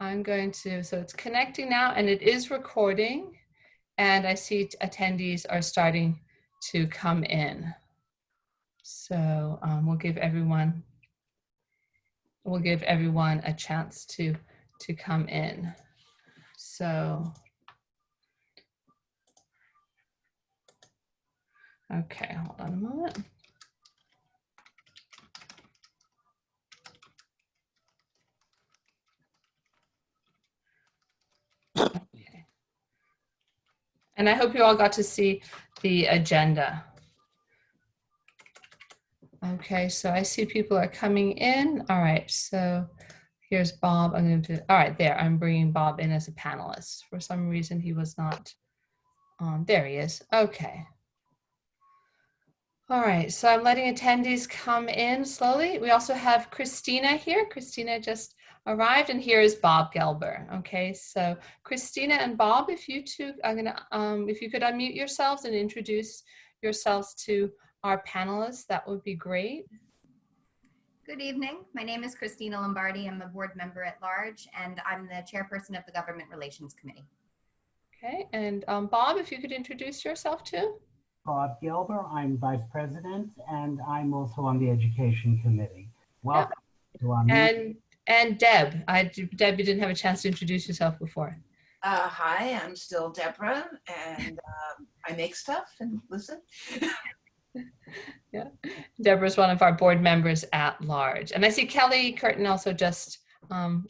I'm going to, so it's connecting now and it is recording, and I see attendees are starting to come in. So we'll give everyone a chance to come in. So, okay, hold on a moment. Okay. And I hope you all got to see the agenda. Okay, so I see people are coming in. All right, so here's Bob. I'm going to, all right, there, I'm bringing Bob in as a panelist. For some reason, he was not on. There he is. Okay. All right, so I'm letting attendees come in slowly. We also have Christina here. Christina just arrived, and here is Bob Gelber. Okay, so Christina and Bob, if you two are gonna, if you could unmute yourselves and introduce yourselves to our panelists, that would be great. Good evening. My name is Christina Lombardi. I'm a board member at large, and I'm the chairperson of the Government Relations Committee. Okay, and Bob, if you could introduce yourself too. Bob Gelber, I'm Vice President, and I'm also on the Education Committee. Welcome to our meeting. And Deb. Deb, you didn't have a chance to introduce yourself before. Hi, I'm still Deborah, and I make stuff and listen. Yeah, Deborah's one of our board members at large. And I see Kelly Curtin also just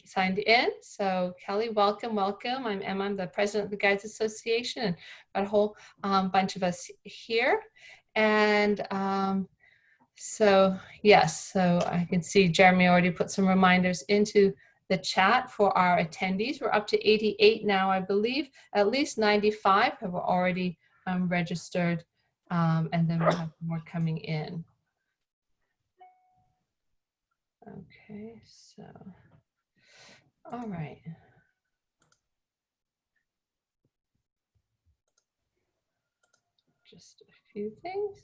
signed in. So Kelly, welcome, welcome. I'm Emma, I'm the president of the Guides Association, and got a whole bunch of us here. And so yes, so I can see Jeremy already put some reminders into the chat for our attendees. We're up to 88 now, I believe. At least 95 have already registered, and then we'll have more coming in. Okay, so. All right. Just a few things.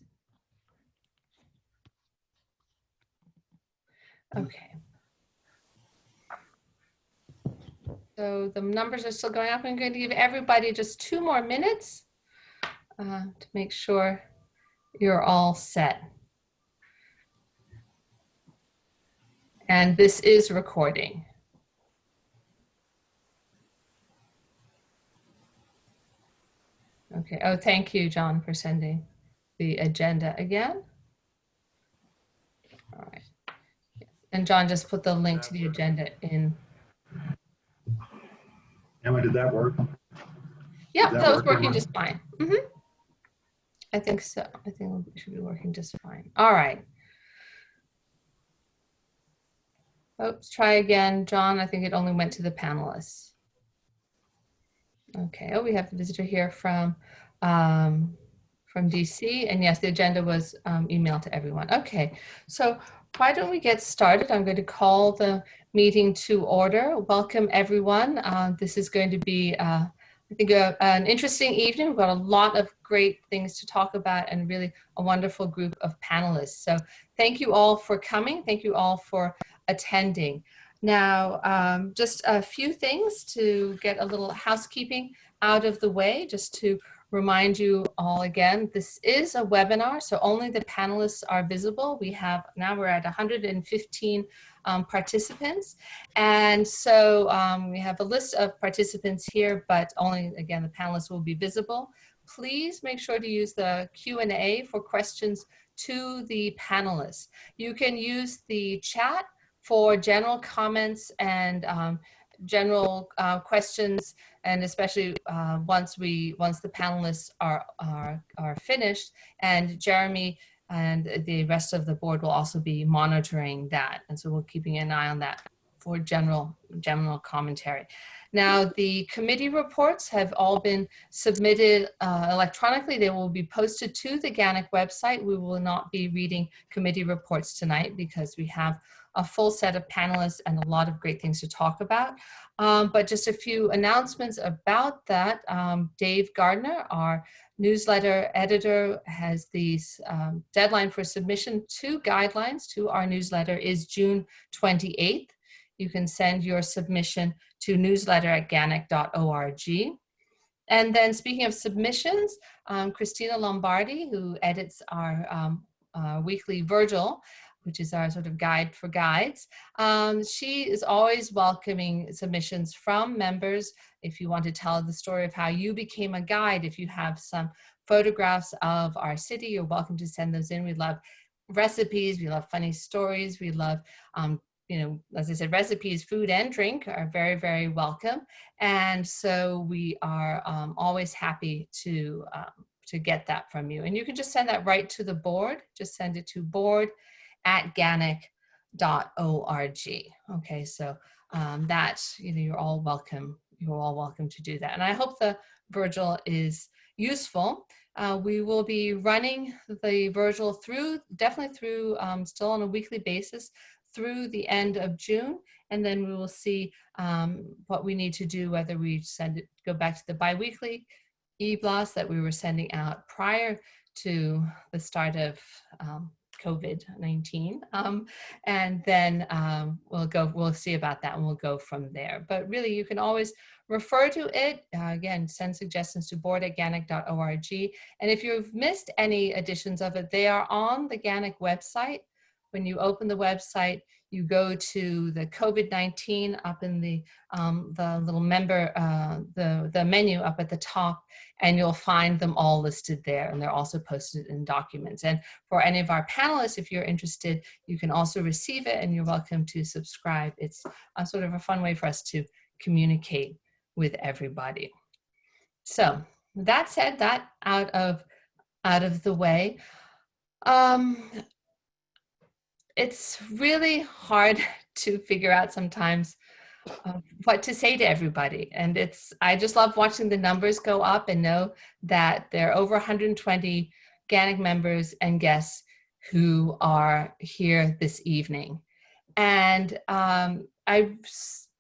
Okay. So the numbers are still going up. I'm going to give everybody just 2 more minutes to make sure you're all set. And this is recording. Okay, oh, thank you, John, for sending the agenda again. All right. And John just put the link to the agenda in. Emma, did that work? Yeah, that was working just fine. Mm-hmm. I think so. I think it should be working just fine. All right. Oops, try again, John. I think it only went to the panelists. Okay, oh, we have a visitor here from DC, and yes, the agenda was emailed to everyone. Okay, so why don't we get started? I'm going to call the meeting to order. Welcome, everyone. This is going to be, I think, an interesting evening. We've got a lot of great things to talk about and really a wonderful group of panelists. So thank you all for coming. Thank you all for attending. Now, just a few things to get a little housekeeping out of the way, just to remind you all again, this is a webinar, so only the panelists are visible. We have, now we're at 115 participants. And so we have a list of participants here, but only, again, the panelists will be visible. Please make sure to use the Q&A for questions to the panelists. You can use the chat for general comments and general questions, and especially once the panelists are finished, and Jeremy and the rest of the board will also be monitoring that, and so we're keeping an eye on that for general commentary. Now, the committee reports have all been submitted electronically. They will be posted to the GANYC website. We will not be reading committee reports tonight because we have a full set of panelists and a lot of great things to talk about. But just a few announcements about that. Dave Gardner, our newsletter editor, has the deadline for submission to guidelines to our newsletter is June 28th. you can send your submission to newsletter@ganyc.org. And then speaking of submissions, Christina Lombardi, who edits our weekly Virgil, which is our sort of guide for guides, she is always welcoming submissions from members. If you want to tell the story of how you became a guide, if you have some photographs of our city, you're welcome to send those in. We love recipes, we love funny stories, we love you know, as I said, recipes, food and drink are very, very welcome. And so we are always happy to get that from you. And you can just send that right to the board. Just send it to board@ganyc.org. Okay, so that, you know, you're all welcome. You're all welcome to do that. And I hope the Virgil is useful. We will be running the Virgil definitely through, still on a weekly basis, through the end of June, and then we will see what we need to do, whether we go back to the biweekly e-blast that we were sending out prior to the start of COVID-19, and then we'll see about that, and we'll go from there. But really, you can always refer to it. Again, send suggestions to board@ganyc.org. And if you've missed any editions of it, they are on the GANYC website. When you open the website, you go to the COVID-19 up in the little member, the menu up at the top, and you'll find them all listed there, and they're also posted in documents. And for any of our panelists, if you're interested, you can also receive it, and you're welcome to subscribe. It's a sort of a fun way for us to communicate with everybody. So that said, that out of the way, it's really hard to figure out sometimes what to say to everybody. And I just love watching the numbers go up and know that there are over 120 GANYC members and guests who are here this evening. And I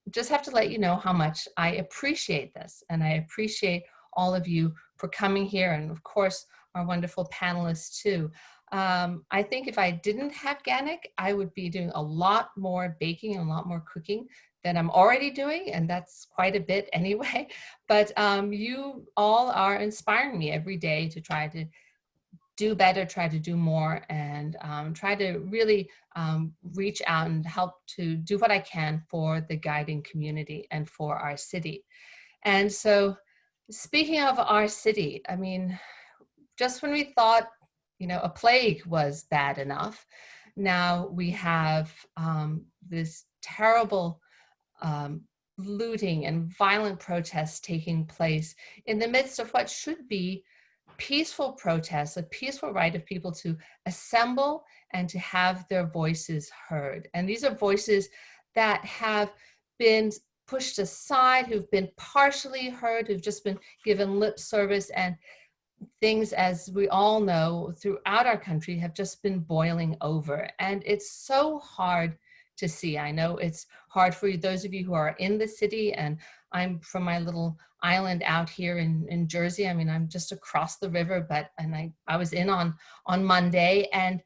just have to let you know how much I appreciate this. And I appreciate all of you for coming here. And of course, our wonderful panelists too. I think if I didn't have GANYC, I would be doing a lot more baking and a lot more cooking than I'm already doing, and that's quite a bit anyway. But you all are inspiring me every day to try to do better, try to do more, and try to really reach out and help to do what I can for the guiding community and for our city. And so speaking of our city, I mean, just when we thought, you know, a plague was bad enough, now we have this terrible looting and violent protests taking place in the midst of what should be peaceful protests, a peaceful right of people to assemble and to have their voices heard. And these are voices that have been pushed aside, who've been partially heard, who've just been given lip service, and things, as we all know, throughout our country have just been boiling over. And it's so hard to see. I know it's hard for you, those of you who are in the city, and I'm from my little island out here in Jersey. I mean, I'm just across the river, and I was in on Monday, and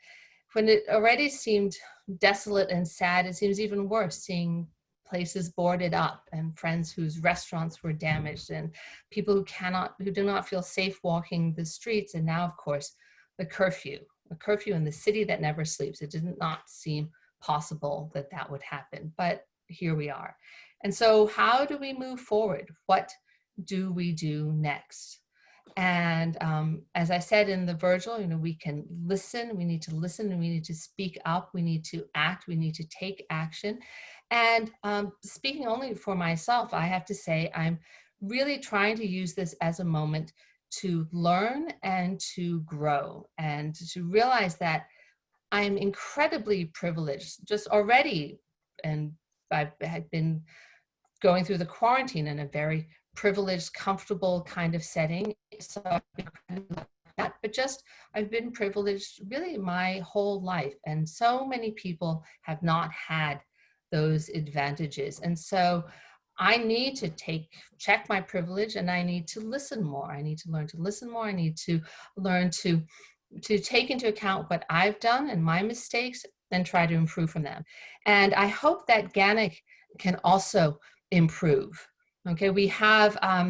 when it already seemed desolate and sad, it seems even worse seeing places boarded up and friends whose restaurants were damaged and people who do not feel safe walking the streets. And now, of course, the curfew in the city that never sleeps. It did not seem possible that that would happen, but here we are. And so how do we move forward? What do we do next? And as I said in the Virgil, you know, we can listen, we need to listen, and we need to speak up, we need to act, we need to take action. And speaking only for myself, I have to say I'm really trying to use this as a moment to learn and to grow and to realize that I'm incredibly privileged just already. And I've had been going through the quarantine in a very privileged, comfortable kind of setting. So I've been privileged really my whole life. And so many people have not had those advantages. And so I need to check my privilege, and I need to listen more. I need to learn to listen more. I need to learn to take into account what I've done and my mistakes and try to improve from them. And I hope that GANYC can also improve. Okay, we have, our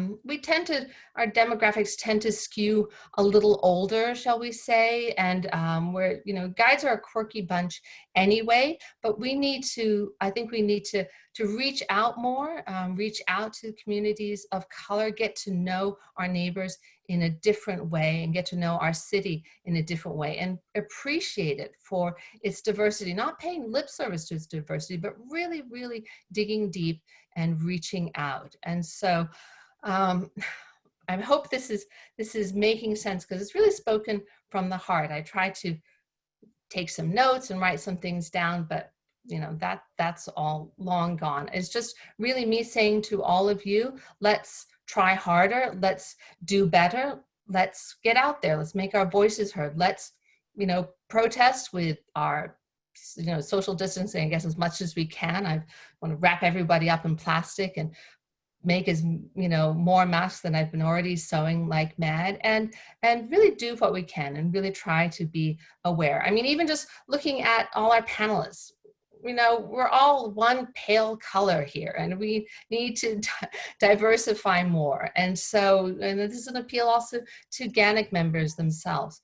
demographics tend to skew a little older, shall we say, and we're, guides are a quirky bunch anyway, but I think we need to reach out more, reach out to communities of color, get to know our neighbors in a different way, and get to know our city in a different way, and appreciate it for its diversity, not paying lip service to its diversity, but really, really digging deep and reaching out. And so I hope this is making sense, because it's really spoken from the heart. I try to take some notes and write some things down, but that's all long gone. It's just really me saying to all of you, let's try harder, let's do better, let's get out there, let's make our voices heard, let's protest with our social distancing, I guess, as much as we can. I want to wrap everybody up in plastic and make as more masks than I've been already sewing like mad, and really do what we can and really try to be aware. I mean, even just looking at all our panelists, we're all one pale color here, and we need to diversify more. And so, and this is an appeal also to GANYC members themselves.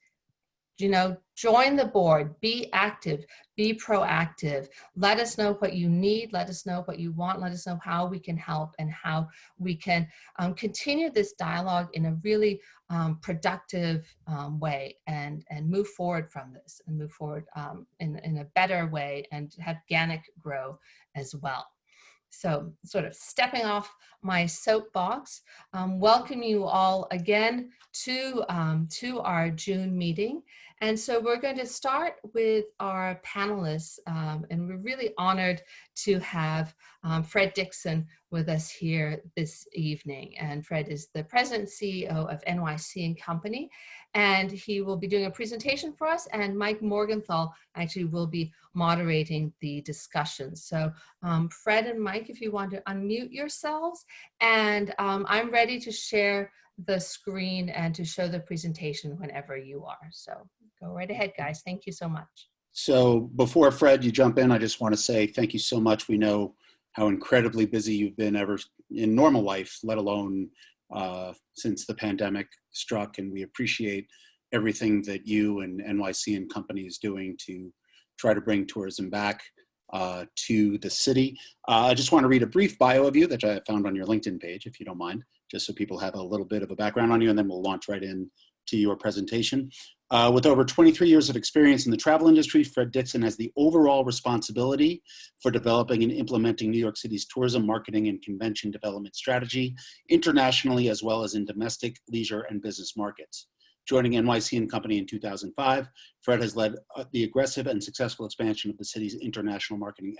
Join the board, be active, be proactive. Let us know what you need. Let us know what you want. Let us know how we can help and how we can continue this dialogue in a really productive way, and move forward from this, and move forward in a better way, and have GANYC grow as well. So, sort of stepping off my soapbox, welcome you all again to our June meeting. And so we're going to start with our panelists, and we're really honored to have Fred Dixon with us here this evening. And Fred is the President and CEO of NYC Company, and he will be doing a presentation for us, and Mike Morgenthau actually will be moderating the discussion. So Fred and Mike, if you want to unmute yourselves, and I'm ready to share the screen and to show the presentation whenever you are. So go right ahead, guys. Thank you so much. So before Fred, you jump in, I just want to say thank you so much. We know how incredibly busy you've been ever in normal life, let alone since the pandemic struck, and we appreciate everything that you and NYC Company is doing to try to bring tourism back to the city. I just want to read a brief bio of you that I found on your LinkedIn page, if you don't mind, just so people have a little bit of a background on you, and then we'll launch right in to your presentation. With over 23 years of experience in the travel industry, Fred Dixon has the overall responsibility for developing and implementing New York City's tourism, marketing, and convention development strategy internationally, as well as in domestic, leisure, and business markets. Joining NYC Company in 2005, Fred has led the aggressive and successful expansion of the city's international marketing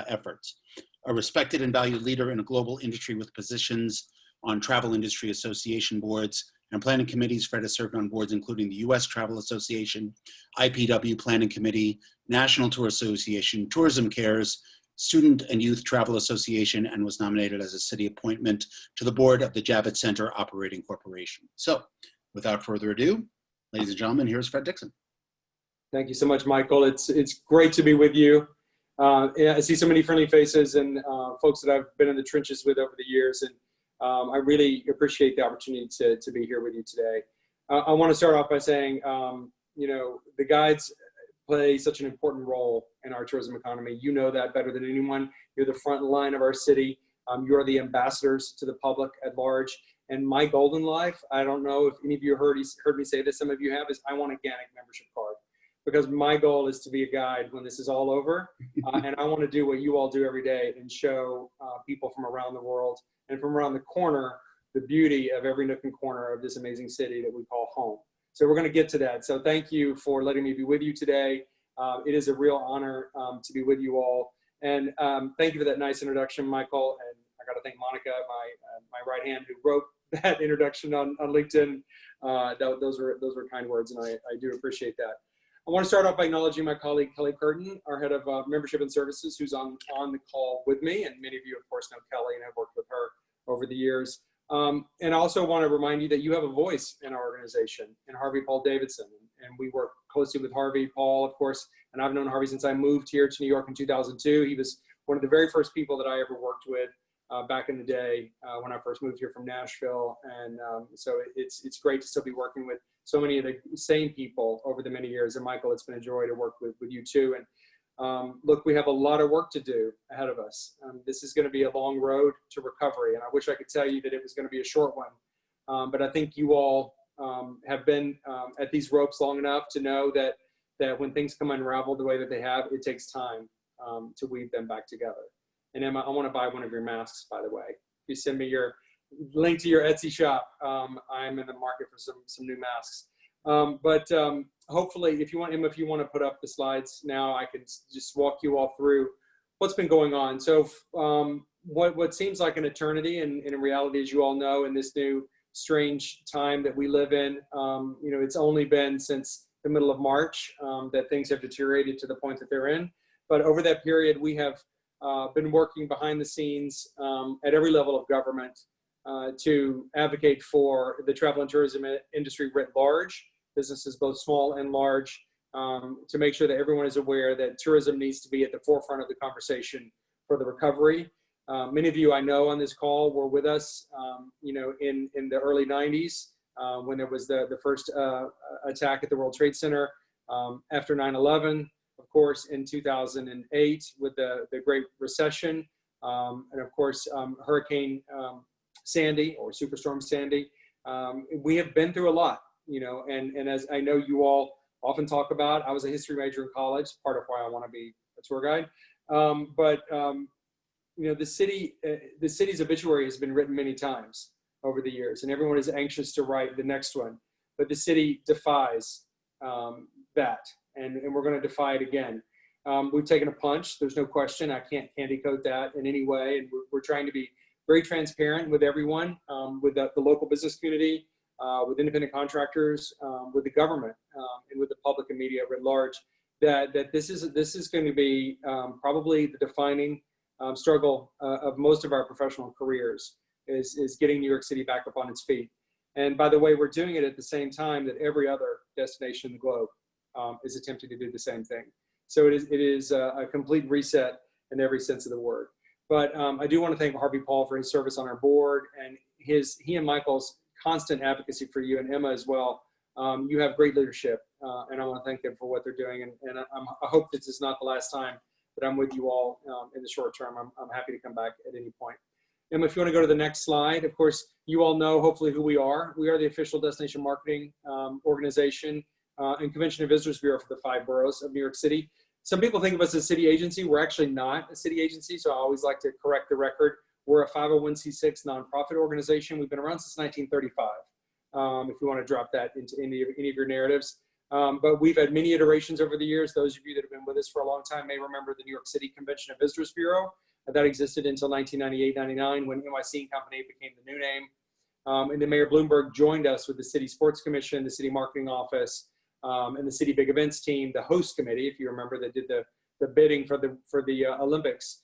efforts. A respected and valued leader in a global industry with positions on travel industry association boards and planning committees, Fred has served on boards including the U.S. Travel Association, IPW Planning Committee, National Tour Association, Tourism Cares, Student and Youth Travel Association, and was nominated as a city appointment to the board of the Javits Center Operating Corporation. So, without further ado, ladies and gentlemen, here's Fred Dixon. Thank you so much, Michael. It's great to be with you. I see so many friendly faces and folks that I've been in the trenches with over the years, and I really appreciate the opportunity to be here with you today. I want to start off by saying, the guides play such an important role in our tourism economy. You know that better than anyone. You're the front line of our city. You're the ambassadors to the public at large. And my goal in life, I don't know if any of you heard me say this, some of you have, is I want a GANYC membership card. Because my goal is to be a guide when this is all over. And I want to do what you all do every day and show people from around the world and from around the corner the beauty of every nook and corner of this amazing city that we call home. So we're going to get to that. So thank you for letting me be with you today. It is a real honor to be with you all. And thank you for that nice introduction, Michael. And I got to thank Monica, my right hand, who wrote that introduction on LinkedIn. Those were kind words, and I do appreciate that. I want to start off by acknowledging my colleague, Kelly Curtin, our head of membership and services, who's on the call with me. And many of you, of course, know Kelly and have worked with her over the years. And I also want to remind you that you have a voice in our organization, and Harvey Paul Davidson. And we work closely with Harvey Paul, of course. And I've known Harvey since I moved here to New York in 2002. He was one of the very first people that I ever worked with back in the day when I first moved here from Nashville. And so it's great to still be working with so many of the same people over the many years. And Michael, it's been a joy to work with you too. And look, we have a lot of work to do ahead of us. This is going to be a long road to recovery. And I wish I could tell you that it was going to be a short one. But I think you all have been at these ropes long enough to know that when things come unraveled the way that they have, it takes time to weave them back together. And Emma, I want to buy one of your masks, by the way. If you send me your link to your Etsy shop, I'm in the market for some new masks. But hopefully, if you want, Emma, if you want to put up the slides now, I can just walk you all through what's been going on. So what seems like an eternity, and in reality, as you all know, in this new strange time that we live in, you know, it's only been since the middle of March that things have deteriorated to the point that they're in. But over that period, we have been working behind the scenes at every level of government to advocate for the travel and tourism industry writ large, businesses both small and large, to make sure that everyone is aware that tourism needs to be at the forefront of the conversation for the recovery. Many of you I know on this call were with us, you know, in the early 90s when there was the first attack at the World Trade Center, after 9/11, of course, in 2008 with the Great Recession, and of course, Hurricane Sandy or Superstorm Sandy. We have been through a lot, you know, and as I know you all often talk about, I was a history major in college, part of why I want to be a tour guide. You know, the city's obituary has been written many times over the years, and everyone is anxious to write the next one. But the city defies that, and we're going to defy it again. We've taken a punch. There's no question. I can't candy coat that in any way, and we're trying to be very transparent with everyone, with the local business community, with independent contractors, with the government, and with the public and media writ large. That this is going to be probably the defining struggle of most of our professional careers is getting New York City back up on its feet. And by the way, we're doing it at the same time that every other destination in the globe is attempting to do the same thing. So it is a complete reset in every sense of the word. But I do want to thank Harvey Paul for his service on our board and he and Michael's constant advocacy for you, and Emma as well. You have great leadership, and I want to thank them for what they're doing. And I hope this is not the last time that I'm with you all in the short term. I'm happy to come back at any point. Emma, if you want to go to the next slide, of course, you all know hopefully who we are. We are the official destination marketing organization and Convention and Visitors Bureau for the 5 boroughs of New York City. Some people think of us as a city agency. We're actually not a city agency, so I always like to correct the record. We're a 501c6 nonprofit organization. We've been around since 1935, if you want to drop that into any of your narratives. But we've had many iterations over the years. Those of you that have been with us for a long time may remember the New York City Convention and Visitors Bureau. That existed until 1998-99 when NYC Company became the new name. And then Mayor Bloomberg joined us with the City Sports Commission, the City Marketing Office, and the City Big Events team, the host committee, if you remember, that did the bidding for the Olympics.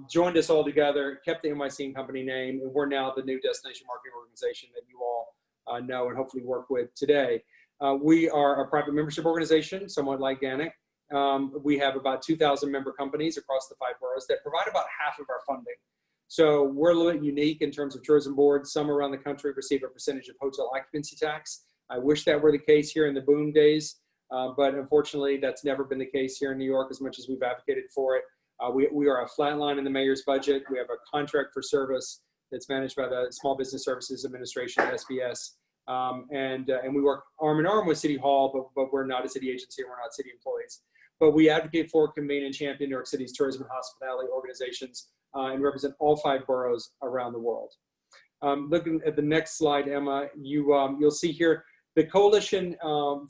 Joined us all together, kept the NYC Company name, and we're now the new destination marketing organization that you all know and hopefully work with today. We are a private membership organization, somewhat like GANYC. We have about 2,000 member companies across the 5 boroughs that provide about half of our funding. So we're a little bit unique in terms of tourism boards. Some around the country receive a percentage of hotel occupancy tax. I wish that were the case here in the boom days, but unfortunately that's never been the case here in New York as much as we've advocated for it. We are a flat line in the mayor's budget. We have a contract for service that's managed by the Small Business Services Administration, SBS. And we work arm in arm with City Hall, but we're not a city agency and we're not city employees. But we advocate for, convene, and champion New York City's tourism and hospitality organizations and represent all 5 boroughs around the world. Looking at the next slide, Emma, you'll see here the Coalition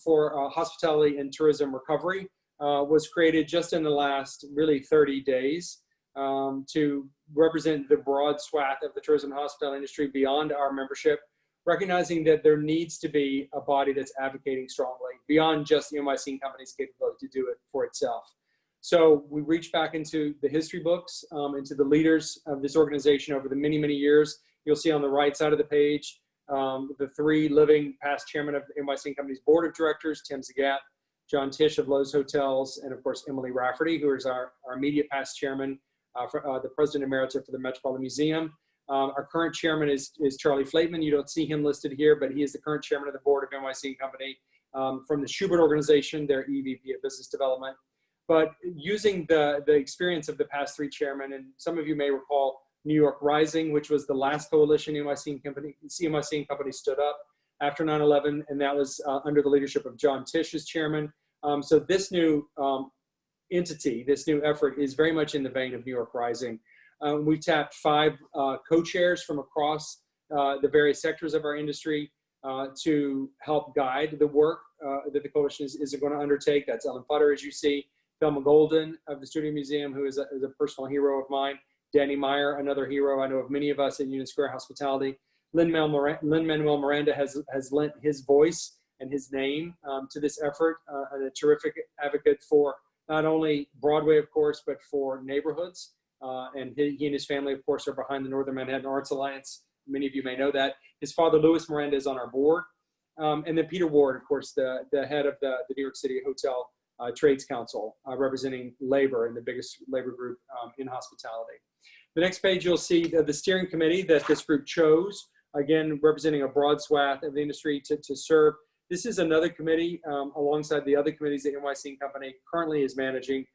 for Hospitality and Tourism Recovery was created just in the last really 30 days to represent the broad swath of the tourism and hospitality industry beyond our membership, recognizing that there needs to be a body that's advocating strongly beyond just the NYC Company's capability to do it for itself. So we reach back into the history books, into the leaders of this organization over the many, many years. You'll see on the right side of the page, the 3 living past chairmen of the NYC Company's board of directors, Tim Zagat, John Tisch of Lowe's Hotels, and of course, Emily Rafferty, who is our immediate past chairman, the President Emeritus for the Metropolitan Museum. Our current chairman is Charlie Flateman. You don't see him listed here, but he is the current chairman of the board of NYC Company from the Schubert organization, their EVP of Business Development. But using the experience of the past three chairmen, and some of you may recall New York Rising, which was the last coalition CMYC and Company stood up after 9/11, and that was under the leadership of John Tisch as chairman. So this new entity, this new effort is very much in the vein of New York Rising. We tapped 5 co-chairs from across the various sectors of our industry to help guide the work that the coalition is going to undertake. That's Ellen Potter, as you see, Thelma Golden of the Studio Museum, who is a personal hero of mine, Danny Meyer, another hero I know of many of us at Union Square Hospitality. Lin-Manuel Miranda has lent his voice and his name to this effort, and a terrific advocate for not only Broadway, of course, but for neighborhoods. And he and his family, of course, are behind the Northern Manhattan Arts Alliance. Many of you may know that. His father, Louis Miranda, is on our board. And then Peter Ward, of course, the head of the New York City Hotel Trades Council, representing labor and the biggest labor group in hospitality. The next page, you'll see the steering committee that this group chose, again, representing a broad swath of the industry to serve. This is another committee alongside the other committees that NYC Company currently is managing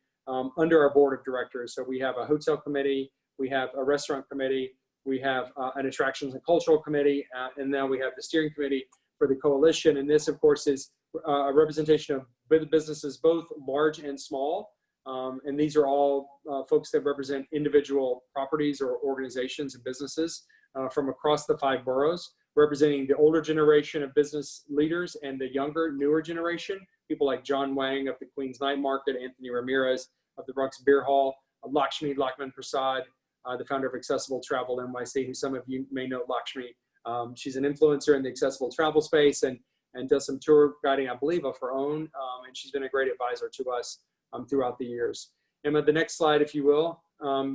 under our board of directors. So we have a hotel committee, we have a restaurant committee, we have an attractions and cultural committee, and now we have the steering committee for the coalition. And this, of course, is a representation of businesses, both large and small. And these are all folks that represent individual properties or organizations and businesses from across the 5 boroughs, representing the older generation of business leaders and the younger, newer generation, people like John Wang of the Queens Night Market, Anthony Ramirez of the Bronx Beer Hall, Lakshmi Lakshman Prasad, the founder of Accessible Travel NYC, who some of you may know Lakshmi. She's an influencer in the accessible travel space and does some tour guiding, I believe, of her own. And she's been a great advisor to us throughout the years. And with the next slide, if you will,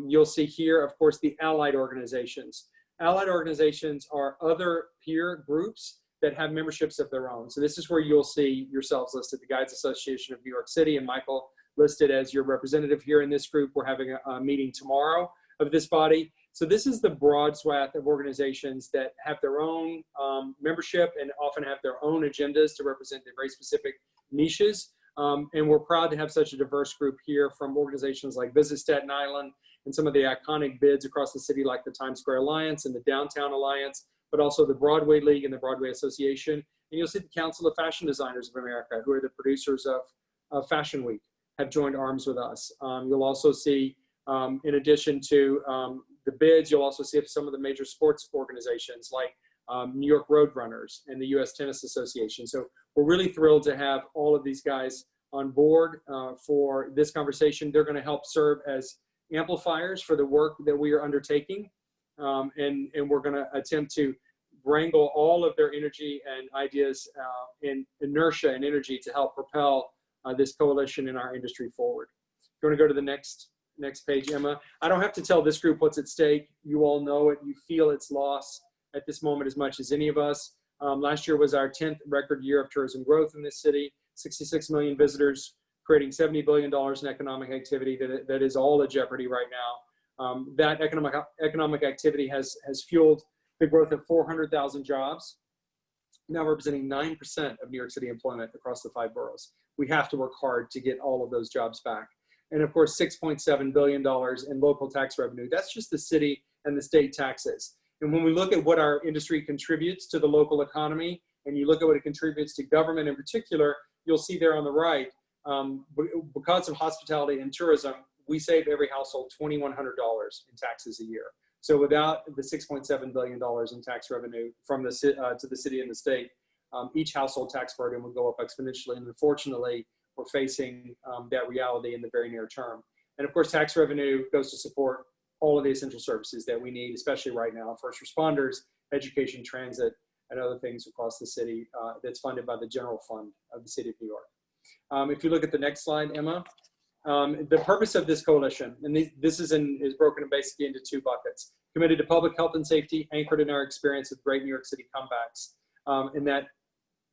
you'll see here, of course, the allied organizations. Allied organizations are other peer groups that have memberships of their own. So this is where you'll see yourselves listed, the Guides Association of New York City, and Michael listed as your representative here in this group. We're having a meeting tomorrow of this body. So this is the broad swath of organizations that have their own membership and often have their own agendas to represent their very specific niches. And we're proud to have such a diverse group here, from organizations like Visit Staten Island and some of the iconic bids across the city like the Times Square Alliance and the Downtown Alliance, but also the Broadway League and the Broadway Association. And you'll see the Council of Fashion Designers of America, who are the producers of Fashion Week, have joined arms with us. You'll also see, in addition to the bids, you'll also see some of the major sports organizations like New York Roadrunners and the U.S. Tennis Association. So we're really thrilled to have all of these guys on board for this conversation. They're going to help serve as amplifiers for the work that we are undertaking. And we're going to attempt to wrangle all of their energy and ideas and inertia and energy to help propel this coalition in our industry forward. You want to go to the next page, Emma? I don't have to tell this group what's at stake. You all know it. You feel its loss at this moment as much as any of us. Last year was our 10th record year of tourism growth in this city, 66 million visitors, creating $70 billion in economic activity that is all at jeopardy right now. That economic activity has fueled the growth of 400,000 jobs, now representing 9% of New York City employment across the 5 boroughs. We have to work hard to get all of those jobs back. And of course, $6.7 billion in local tax revenue. That's just the city and the state taxes. And when we look at what our industry contributes to the local economy, and you look at what it contributes to government in particular, you'll see there on the right, because of hospitality and tourism, we save every household $2,100 in taxes a year. So without the $6.7 billion in tax revenue from to the city and the state, each household tax burden would go up exponentially. And unfortunately, we're facing that reality in the very near term. And of course, tax revenue goes to support all of the essential services that we need, especially right now, first responders, education, transit, and other things across the city that's funded by the general fund of the city of New York. If you look at the next slide, Emma, the purpose of this coalition, and this is broken basically into 2 buckets: committed to public health and safety, anchored in our experience with great New York City comebacks, and that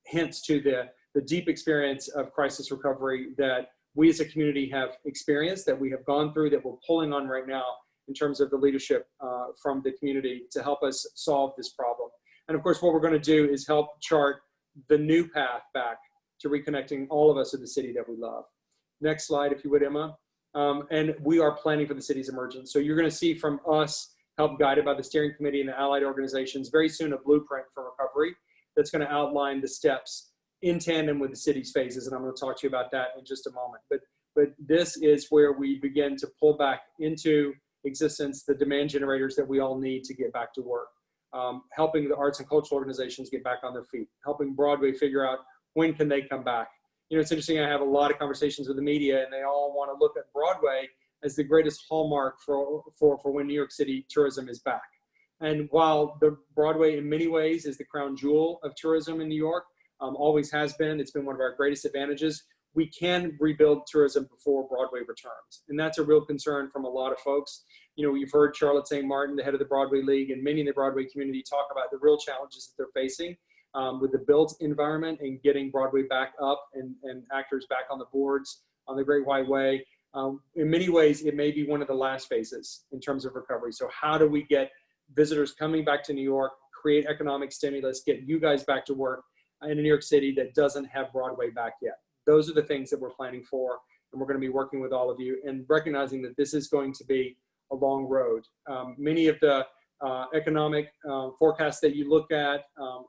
hints to the deep experience of crisis recovery that we as a community have experienced, that we have gone through, that we're pulling on right now in terms of the leadership from the community to help us solve this problem. And of course, what we're going to do is help chart the new path back to reconnecting all of us to the city that we love. Next slide, if you would, Emma. And we are planning for the city's emergence. So you're going to see from us, help guided by the steering committee and the allied organizations, very soon a blueprint for recovery that's going to outline the steps in tandem with the city's phases. And I'm going to talk to you about that in just a moment. But this is where we begin to pull back into existence the demand generators that we all need to get back to work. Helping the arts and cultural organizations get back on their feet, helping Broadway figure out when can they come back. You know, it's interesting, I have a lot of conversations with the media and they all want to look at Broadway as the greatest hallmark for when New York City tourism is back. And while the Broadway in many ways is the crown jewel of tourism in New York, always has been, it's been one of our greatest advantages, we can rebuild tourism before Broadway returns. And that's a real concern from a lot of folks. You know, you've heard Charlotte St. Martin, the head of the Broadway League, and many in the Broadway community talk about the real challenges that they're facing with the built environment and getting Broadway back up and actors back on the boards on the Great White Way. In many ways, it may be one of the last phases in terms of recovery. So how do we get visitors coming back to New York, create economic stimulus, get you guys back to work in New York City that doesn't have Broadway back yet? Those are the things that we're planning for, and we're going to be working with all of you and recognizing that this is going to be a long road. Many of the economic forecasts that you look at,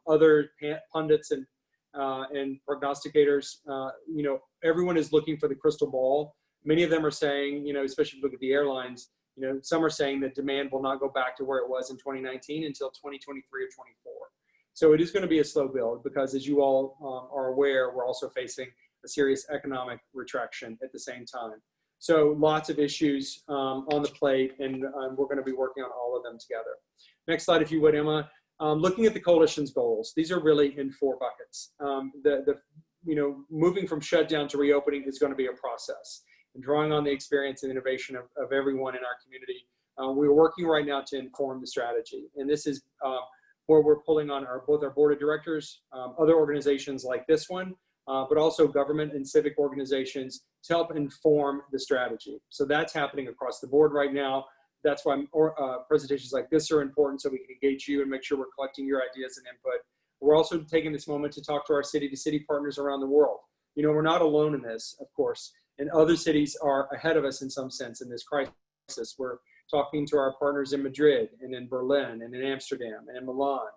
other pundits and prognosticators, you know, everyone is looking for the crystal ball. Many of them are saying, you know, especially if you look at the airlines, you know, some are saying that demand will not go back to where it was in 2019 until 2023 or 24. So it is going to be a slow build because, as you all are aware, we're also facing a serious economic retraction at the same time. So lots of issues on the plate, and we're going to be working on all of them together. Next slide, if you would, Emma. Looking at the coalition's goals, these are really in 4 buckets. You know, moving from shutdown to reopening is going to be a process, and drawing on the experience and innovation of everyone in our community. We're working right now to inform the strategy, and this is where we're pulling on both our board of directors, other organizations like this one, but also government and civic organizations to help inform the strategy. So that's happening across the board right now. That's why presentations like this are important, so we can engage you and make sure we're collecting your ideas and input. We're also taking this moment to talk to our city-to-city partners around the world. You know, we're not alone in this, of course, and other cities are ahead of us in some sense in this crisis. We're talking to our partners in Madrid and in Berlin and in Amsterdam and in Milan,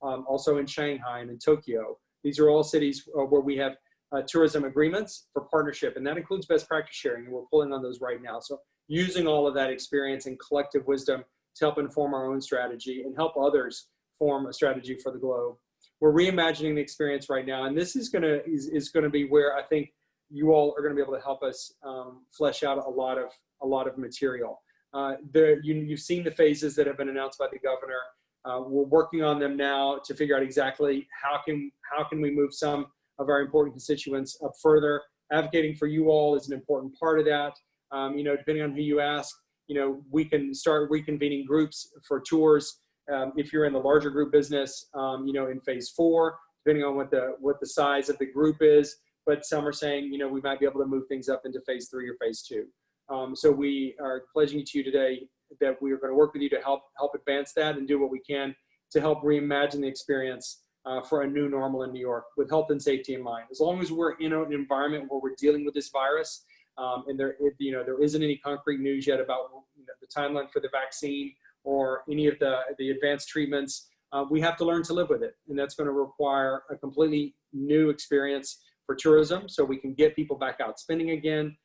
also in Shanghai and in Tokyo. These are all cities where we have tourism agreements for partnership, and that includes best practice sharing, and we're pulling on those right now. So using all of that experience and collective wisdom to help inform our own strategy and help others form a strategy for the globe. We're reimagining the experience right now, and this is gonna be where I think you all are gonna be able to help us flesh out a lot of material. You've seen the phases that have been announced by the governor. We're working on them now to figure out exactly how can we move some of our important constituents up further. Advocating for you all is an important part of that. You know, depending on who you ask, you know, we can start reconvening groups for tours. If you're in the larger group business, you know, in phase 4, depending on what the size of the group is. But some are saying, you know, we might be able to move things up into phase 3 or phase 2. So we are pledging to you today that we are going to work with you to help advance that and do what we can to help reimagine the experience for a new normal in New York with health and safety in mind. As long as we're in an environment where we're dealing with this virus, and there isn't any concrete news yet about the timeline for the vaccine or any of the advanced treatments, we have to learn to live with it, and that's going to require a completely new experience for tourism, so we can get people back out spending again,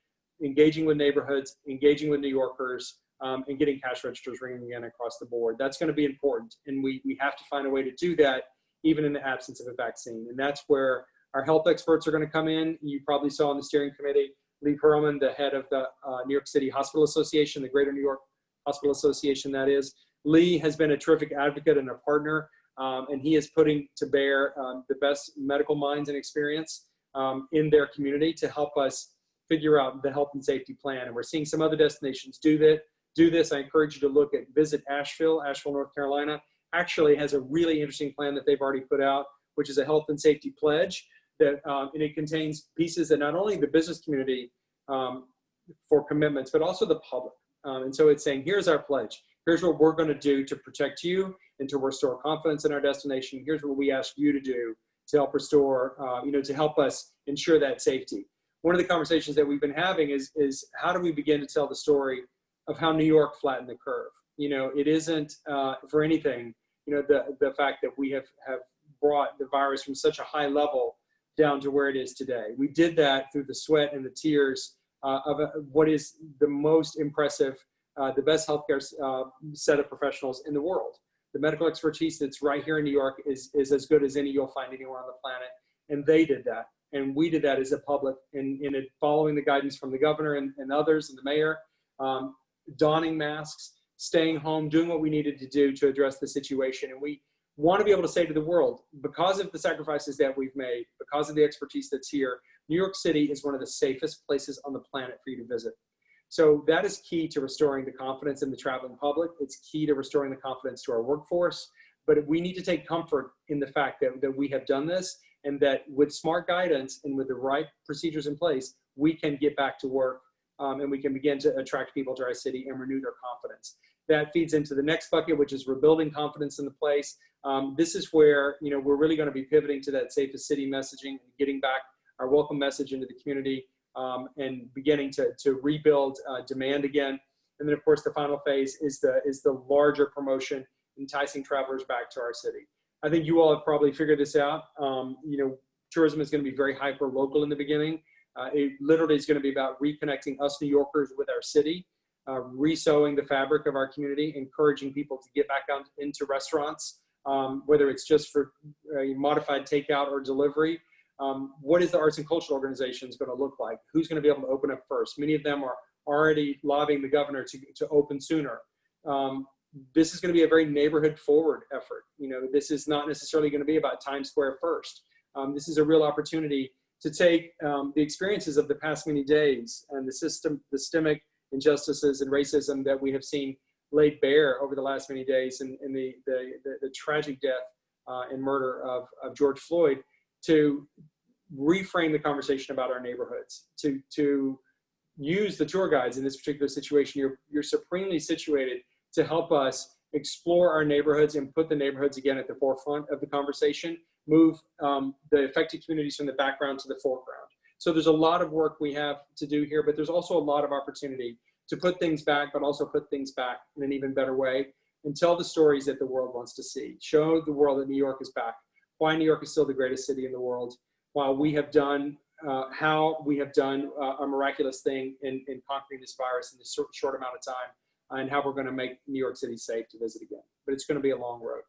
engaging with neighborhoods, engaging with New Yorkers, and getting cash registers ringing again across the board. That's going to be important, and we have to find a way to do that even in the absence of a vaccine. And that's where our health experts are going to come in. You probably saw on the steering committee, Lee Perlman, the head of the New York City Hospital Association, the Greater New York Hospital Association, that is. Lee has been a terrific advocate and a partner, and he is putting to bear the best medical minds and experience in their community to help us figure out the health and safety plan. And we're seeing some other destinations do this. I encourage you to visit Asheville, North Carolina. Actually has a really interesting plan that they've already put out, which is a health and safety pledge that, and it contains pieces that not only the business community for commitments, but also the public. And so it's saying, here's our pledge. Here's what we're going to do to protect you and to restore confidence in our destination. Here's what we ask you to do to help restore, to help us ensure that safety. One of the conversations that we've been having is how do we begin to tell the story of how New York flattened the curve? It isn't for anything, the fact that we have brought the virus from such a high level down to where it is today. We did that through the sweat and the tears of what is the most impressive, the best healthcare set of professionals in the world. The medical expertise that's right here in New York is as good as any you'll find anywhere on the planet. And they did that. And we did that as a public in following the guidance from the governor and others and the mayor, donning masks, staying home, doing what we needed to do to address the situation. And we want to be able to say to the world, because of the sacrifices that we've made, because of the expertise that's here, New York City is one of the safest places on the planet for you to visit. So that is key to restoring the confidence in the traveling public. It's key to restoring the confidence to our workforce. But we need to take comfort in the fact that we have done this, and that with smart guidance and with the right procedures in place, we can get back to work and we can begin to attract people to our city and renew their confidence. That feeds into the next bucket, which is rebuilding confidence in the place. This is where we're really going to be pivoting to that safest city messaging and getting back our welcome message into the community and beginning to rebuild demand again. And then, of course, the final phase is the larger promotion, enticing travelers back to our city. I think you all have probably figured this out. Tourism is going to be very hyper-local in the beginning. It literally is going to be about reconnecting us New Yorkers with our city, re-sewing the fabric of our community, encouraging people to get back out into restaurants, whether it's just for modified takeout or delivery. What is the arts and cultural organizations going to look like? Who's going to be able to open up first? Many of them are already lobbying the governor to open sooner. This is going to be a very neighborhood forward effort. This is not necessarily going to be about Times Square first. This is a real opportunity to take the experiences of the past many days and the systemic injustices and racism that we have seen laid bare over the last many days, and the tragic death and murder of George Floyd, to reframe the conversation about our neighborhoods, to use the tour guides in this particular situation. You're supremely situated to help us explore our neighborhoods and put the neighborhoods again at the forefront of the conversation, move the affected communities from the background to the foreground. So there's a lot of work we have to do here, but there's also a lot of opportunity to put things back, but also put things back in an even better way and tell the stories that the world wants to see. Show the world that New York is back, why New York is still the greatest city in the world, while we have done, how we have done a miraculous thing in conquering this virus in this short amount of time, and how we're going to make New York City safe to visit again. But it's going to be a long road.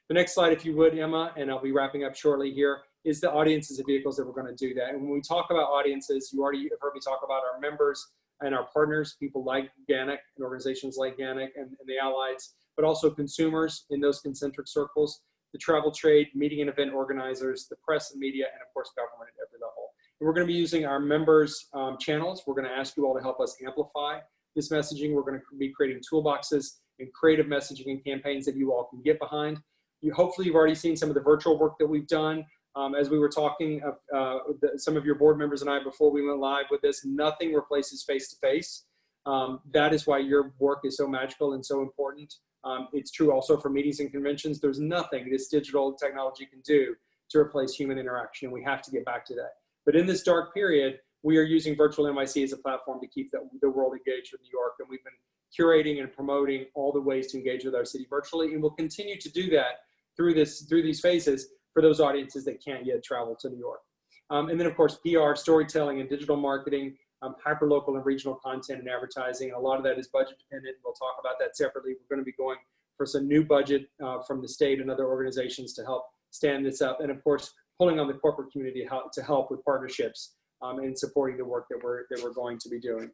The next slide, if you would, Emma, and I'll be wrapping up shortly here, is the audiences and vehicles that we're going to do that. And when we talk about audiences, you already have heard me talk about our members and our partners, people like GANYC and organizations like GANYC and the allies, but also consumers in those concentric circles, the travel trade, meeting and event organizers, the press and media, and of course, government at every level. And we're going to be using our members' channels. We're going to ask you all to help us amplify this messaging. We're going to be creating toolboxes and creative messaging and campaigns that you all can get behind. Hopefully you've already seen some of the virtual work that we've done. As we were talking, some of your board members and I before we went live with this, nothing replaces face-to-face. That is why your work is so magical and so important. It's true also for meetings and conventions. There's nothing this digital technology can do to replace human interaction, and we have to get back to that. But in this dark period, we are using Virtual NYC as a platform to keep the world engaged with New York, and we've been curating and promoting all the ways to engage with our city virtually, and we'll continue to do that through these phases for those audiences that can't yet travel to New York. And then of course, PR, storytelling, and digital marketing, hyperlocal and regional content and advertising. And a lot of that is budget dependent. We'll talk about that separately. We're going to be going for some new budget from the state and other organizations to help stand this up. And of course, pulling on the corporate community to help with partnerships and supporting the work that we're going to be doing.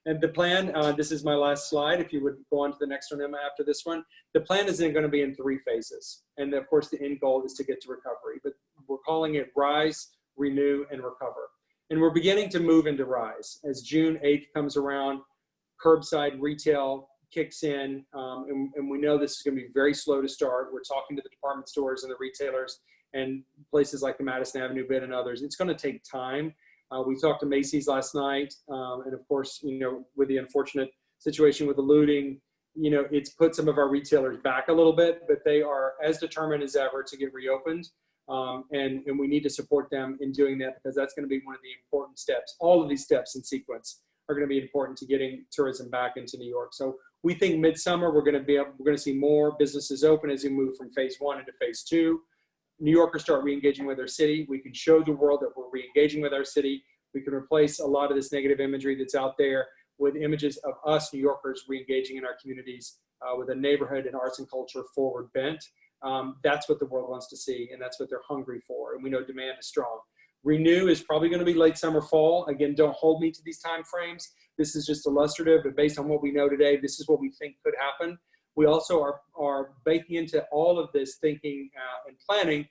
And the plan, this is my last slide. If you would go on to the next one, Emma, after this one. The plan is going to be in 3 phases. And of course, the end goal is to get to recovery. But we're calling it Rise, Renew, and Recover. And we're beginning to move into Rise. As June 8th comes around, curbside retail kicks in. And we know this is going to be very slow to start. We're talking to the department stores and the retailers and places like the Madison Avenue bid and others. It's going to take time. We talked to Macy's last night, and of course, you know, with the unfortunate situation with the looting, you know, it's put some of our retailers back a little bit, but they are as determined as ever to get reopened. And we need to support them in doing that, because that's going to be one of the important steps. All of these steps in sequence are going to be important to getting tourism back into New York. So we think midsummer we're going to see more businesses open as we move from phase 1 into phase 2. New Yorkers start re-engaging with their city. We can show the world that we're re-engaging with our city. We can replace a lot of this negative imagery that's out there with images of us New Yorkers re-engaging in our communities with a neighborhood and arts and culture forward bent. That's what the world wants to see, and that's what they're hungry for, and we know demand is strong. Renew is probably going to be late summer, fall. Again, don't hold me to these time frames. This is just illustrative, but based on what we know today, this is what we think could happen. We also are baking into all of this thinking and planning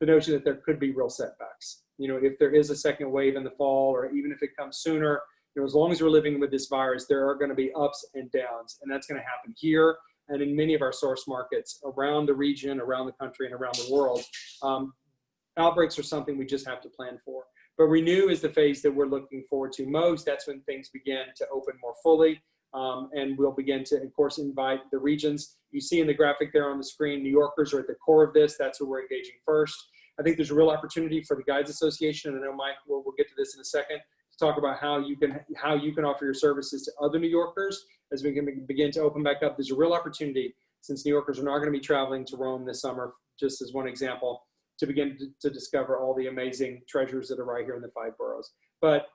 the notion that there could be real setbacks. You know, if there is a second wave in the fall, or even if it comes sooner, you know, as long as we're living with this virus, there are going to be ups and downs, and that's going to happen here and in many of our source markets around the region, around the country, and around the world. Outbreaks are something we just have to plan for. But renew is the phase that we're looking forward to most. That's when things begin to open more fully. And we'll begin to, of course, invite the regions. You see in the graphic there on the screen, New Yorkers are at the core of this. That's who we're engaging first. I think there's a real opportunity for the Guides Association, and I know Mike, we'll get to this in a second, to talk about how you can offer your services to other New Yorkers as we can begin to open back up. There's a real opportunity, since New Yorkers are not going to be traveling to Rome this summer, just as one example, to begin to discover all the amazing treasures that are right here in the 5 boroughs. But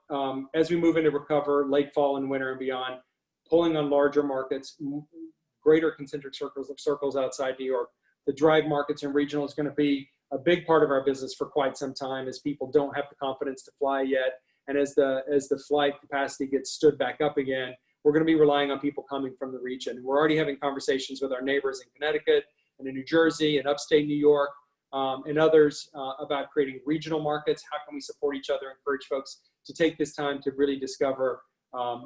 as we move into recover, late fall and winter and beyond, pulling on larger markets, greater concentric circles outside New York, the drive markets and regional is going to be a big part of our business for quite some time, as people don't have the confidence to fly yet. And as the flight capacity gets stood back up again, we're going to be relying on people coming from the region. We're already having conversations with our neighbors in Connecticut and in New Jersey and upstate New York and others about creating regional markets. How can we support each other, encourage folks to take this time to really discover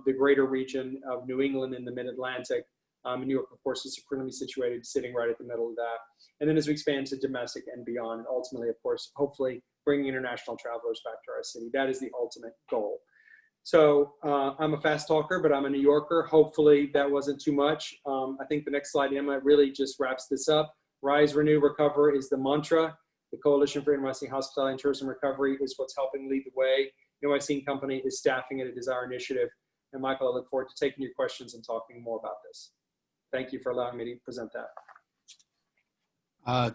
the greater region of New England and the Mid-Atlantic. New York, of course, is supremely situated, sitting right at the middle of that. And then as we expand to domestic and beyond, and ultimately, of course, hopefully bringing international travelers back to our city. That is the ultimate goal. So I'm a fast talker, but I'm a New Yorker. Hopefully that wasn't too much. I think the next slide, Emma, really just wraps this up. Rise, Renew, Recover is the mantra. The Coalition for NYC Hospitality and Tourism Recovery is what's helping lead the way. NYC Company is staffing it. It is our initiative. And Michael, I look forward to taking your questions and talking more about this. Thank you for allowing me to present that.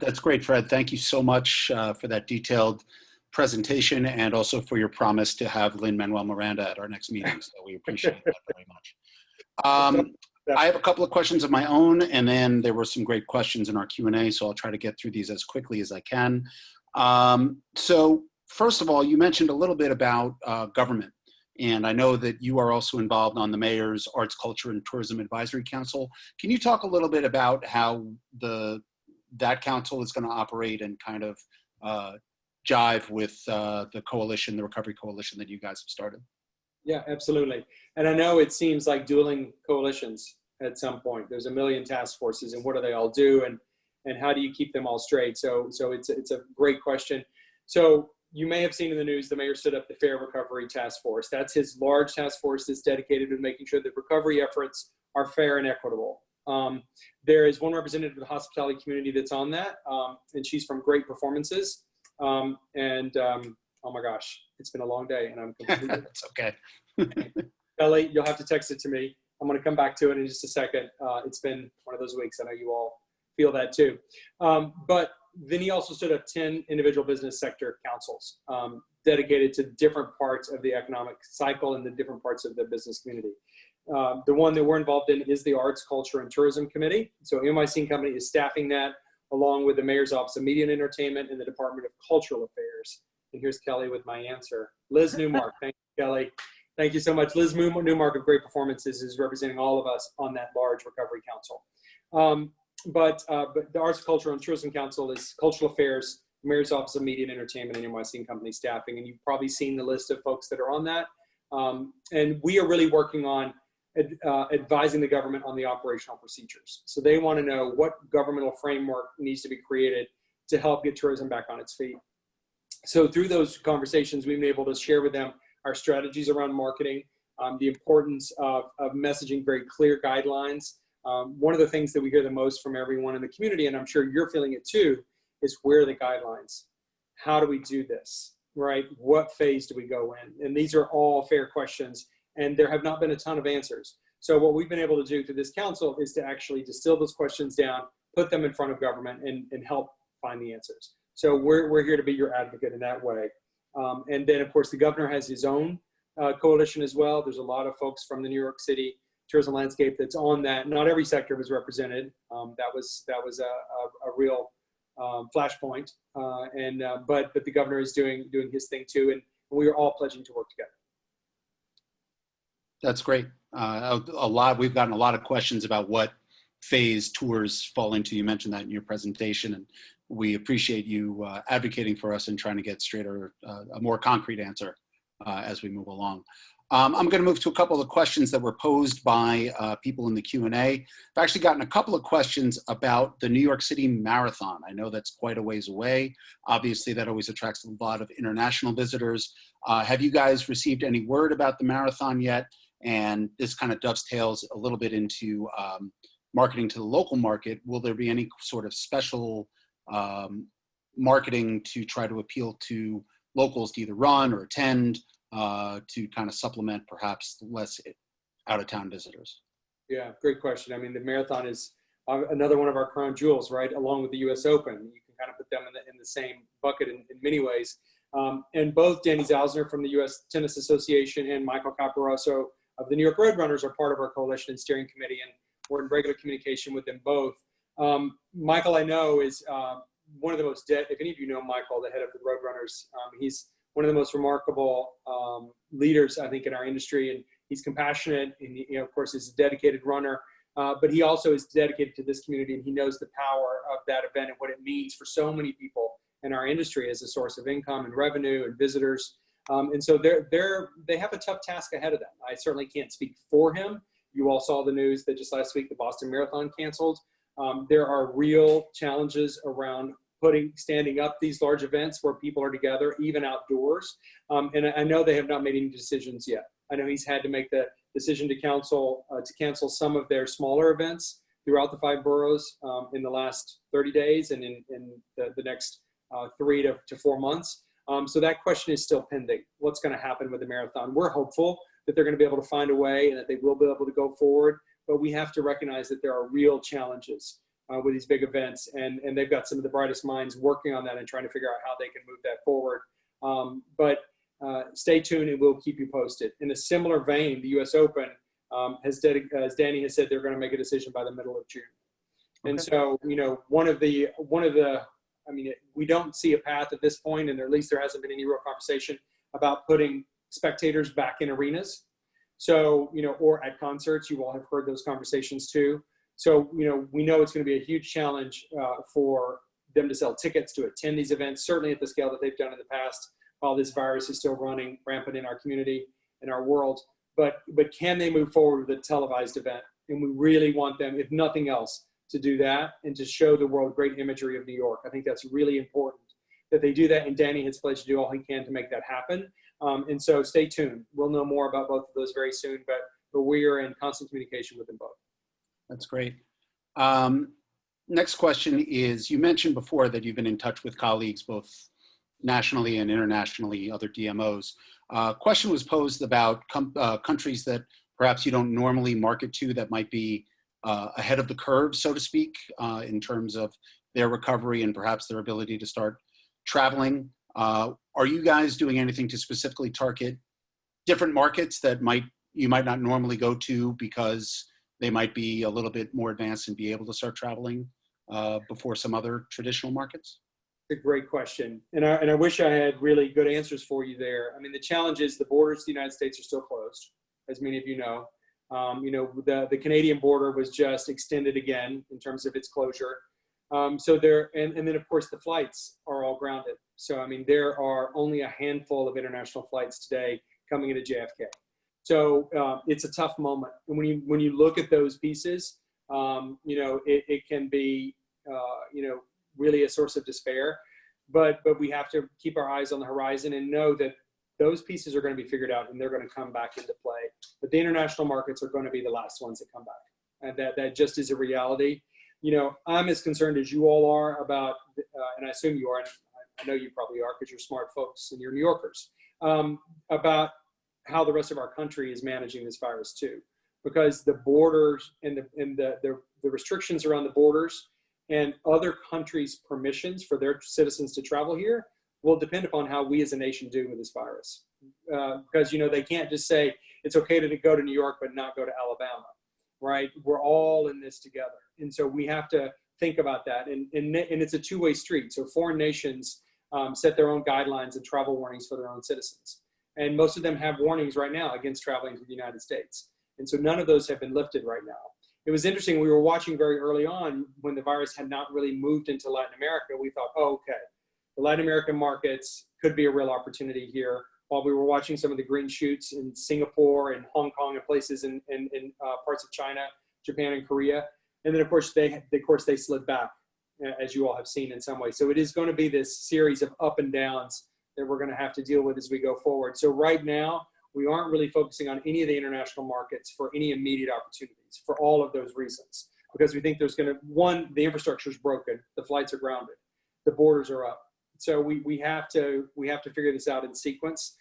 That's great, Fred. Thank you so much for that detailed presentation, and also for your promise to have Lin-Manuel Miranda at our next meeting. So we appreciate that very much. I have a couple of questions of my own, and then there were some great questions in our Q&A, so I'll try to get through these as quickly as I can. So first of all, you mentioned a little bit about government. And I know that you are also involved on the Mayor's Arts, Culture, and Tourism Advisory Council. Can you talk a little bit about how that council is going to operate and kind of jive with the coalition, the Recovery Coalition that you guys have started? Yeah, absolutely. And I know it seems like dueling coalitions at some point. There's a million task forces, and what do they all do, and how do you keep them all straight? So it's a great question. So you may have seen in the news, the mayor stood up the Fair Recovery Task Force. That's his large task force that's dedicated to making sure that recovery efforts are fair and equitable. There is one representative of the hospitality community that's on that, and she's from Great Performances. Oh my gosh, it's been a long day, and I'm completely. It's okay. Kelly, you'll have to text it to me. I'm going to come back to it in just a second. It's been one of those weeks. I know you all feel that too. But then he also stood up 10 individual business sector councils dedicated to different parts of the economic cycle and the different parts of the business community. The one that we're involved in is the Arts, Culture, and Tourism Committee. So NYC Company is staffing that, along with the Mayor's Office of Media and Entertainment and the Department of Cultural Affairs. And here's Kelly with my answer. Liz Newmark, thank you, Kelly. Thank you so much. Liz Newmark of Great Performances is representing all of us on that large recovery council. But the Arts, Culture, and Tourism Council is Cultural Affairs, Mayor's Office of Media and Entertainment, and NYC Company staffing. And you've probably seen the list of folks that are on that. And we are really working on advising the government on the operational procedures. So they want to know what governmental framework needs to be created to help get tourism back on its feet. So through those conversations, we've been able to share with them our strategies around marketing, the importance of messaging very clear guidelines. One of the things that we hear the most from everyone in the community, and I'm sure you're feeling it too, is where are the guidelines? How do we do this, right? What phase do we go in? And these are all fair questions, and there have not been a ton of answers. So what we've been able to do through this council is to actually distill those questions down, put them in front of government, and help find the answers. So we're here to be your advocate in that way. And then, of course, the governor has his own coalition as well. There's a lot of folks from the New York City tourism landscape that's on that. Not every sector was represented. That was a real flashpoint. But the governor is doing his thing too, and we are all pledging to work together. That's great. We've gotten a lot of questions about what phase tours fall into. You mentioned that in your presentation, and we appreciate you advocating for us and trying to get straighter, a more concrete answer as we move along. I'm going to move to a couple of questions that were posed by people in the Q&A. I've actually gotten a couple of questions about the New York City Marathon. I know that's quite a ways away. Obviously, that always attracts a lot of international visitors. Have you guys received any word about the marathon yet? And this kind of dovetails a little bit into marketing to the local market. Will there be any sort of special marketing to try to appeal to locals to either run or attend to kind of supplement perhaps less out-of-town visitors? Yeah, great question. I mean, the marathon is another one of our crown jewels, right? Along with the U.S. Open. You can kind of put them in the same bucket in many ways. And both Danny Zalzner from the U.S. Tennis Association and Michael Caparoso of the New York Roadrunners are part of our coalition and steering committee, and we're in regular communication with them both. Michael, I know, is one of the most, if any of you know Michael, the head of the Roadrunners, he's one of the most remarkable leaders, I think, in our industry, and he's compassionate, and he, of course, is a dedicated runner, but he also is dedicated to this community, and he knows the power of that event and what it means for so many people in our industry as a source of income and revenue and visitors. And so they have a tough task ahead of them. I certainly can't speak for him. You all saw the news that just last week the Boston Marathon canceled. There are real challenges around standing up these large events where people are together, even outdoors. And I know they have not made any decisions yet. I know he's had to make the decision to cancel some of their smaller events throughout the 5 boroughs in the last 30 days and in the next 3 to 4 months. So that question is still pending. What's going to happen with the marathon? We're hopeful that they're going to be able to find a way and that they will be able to go forward, but we have to recognize that there are real challenges with these big events, and they've got some of the brightest minds working on that and trying to figure out how they can move that forward. But stay tuned and we'll keep you posted. In a similar vein, the U.S. Open, as Danny has said, they're going to make a decision by the middle of June. Okay. And so, you know, one of the, I mean, we don't see a path at this point, and at least there hasn't been any real conversation about putting spectators back in arenas. So, you know, or at concerts, you all have heard those conversations too. So, you know, we know it's going to be a huge challenge for them to sell tickets to attend these events, certainly at the scale that they've done in the past, while this virus is still running rampant in our community, in our world. But can they move forward with a televised event? And we really want them, if nothing else, to do that and to show the world great imagery of New York. I think that's really important that they do that, and Danny has pledged to do all he can to make that happen. And so stay tuned. We'll know more about both of those very soon, but we are in constant communication with them both. That's great. Next question is, you mentioned before that you've been in touch with colleagues both nationally and internationally, other DMOs. Question was posed about countries that perhaps you don't normally market to that might be ahead of the curve, so to speak, in terms of their recovery and perhaps their ability to start traveling. Are you guys doing anything to specifically target different markets that you might not normally go to because they might be a little bit more advanced and be able to start traveling before some other traditional markets? It's a great question. And I wish I had really good answers for you there. I mean, the challenge is the borders to the United States are still closed, as many of you know. You know, the Canadian border was just extended again in terms of its closure. So there, and then of course the flights are all grounded. So, I mean, there are only a handful of international flights today coming into JFK. So it's a tough moment. And when you look at those pieces, you know, it can be, you know, really a source of despair, but we have to keep our eyes on the horizon and know that those pieces are going to be figured out and they're going to come back into play. But the international markets are going to be the last ones that come back. And that just is a reality. You know, I'm as concerned as you all are about, and I assume you are, and I know you probably are because you're smart folks and you're New Yorkers, about how the rest of our country is managing this virus too. Because the borders and the restrictions around the borders and other countries' permissions for their citizens to travel here will depend upon how we as a nation do with this virus. Because, you know, they can't just say it's okay to go to New York but not go to Alabama, right? We're all in this together. And so we have to think about that. And it's a two-way street. So foreign nations set their own guidelines and travel warnings for their own citizens. And most of them have warnings right now against traveling to the United States. And so none of those have been lifted right now. It was interesting, we were watching very early on when the virus had not really moved into Latin America. We thought, oh, okay, the Latin American markets could be a real opportunity here. While we were watching some of the green shoots in Singapore and Hong Kong and places in parts of China, Japan and Korea. And then of course they slid back, as you all have seen in some way. So it is going to be this series of up and downs that we're going to have to deal with as we go forward. So right now, we aren't really focusing on any of the international markets for any immediate opportunities for all of those reasons. Because we think there's going to, one, the infrastructure is broken, the flights are grounded, the borders are up. So we have to figure this out in sequence.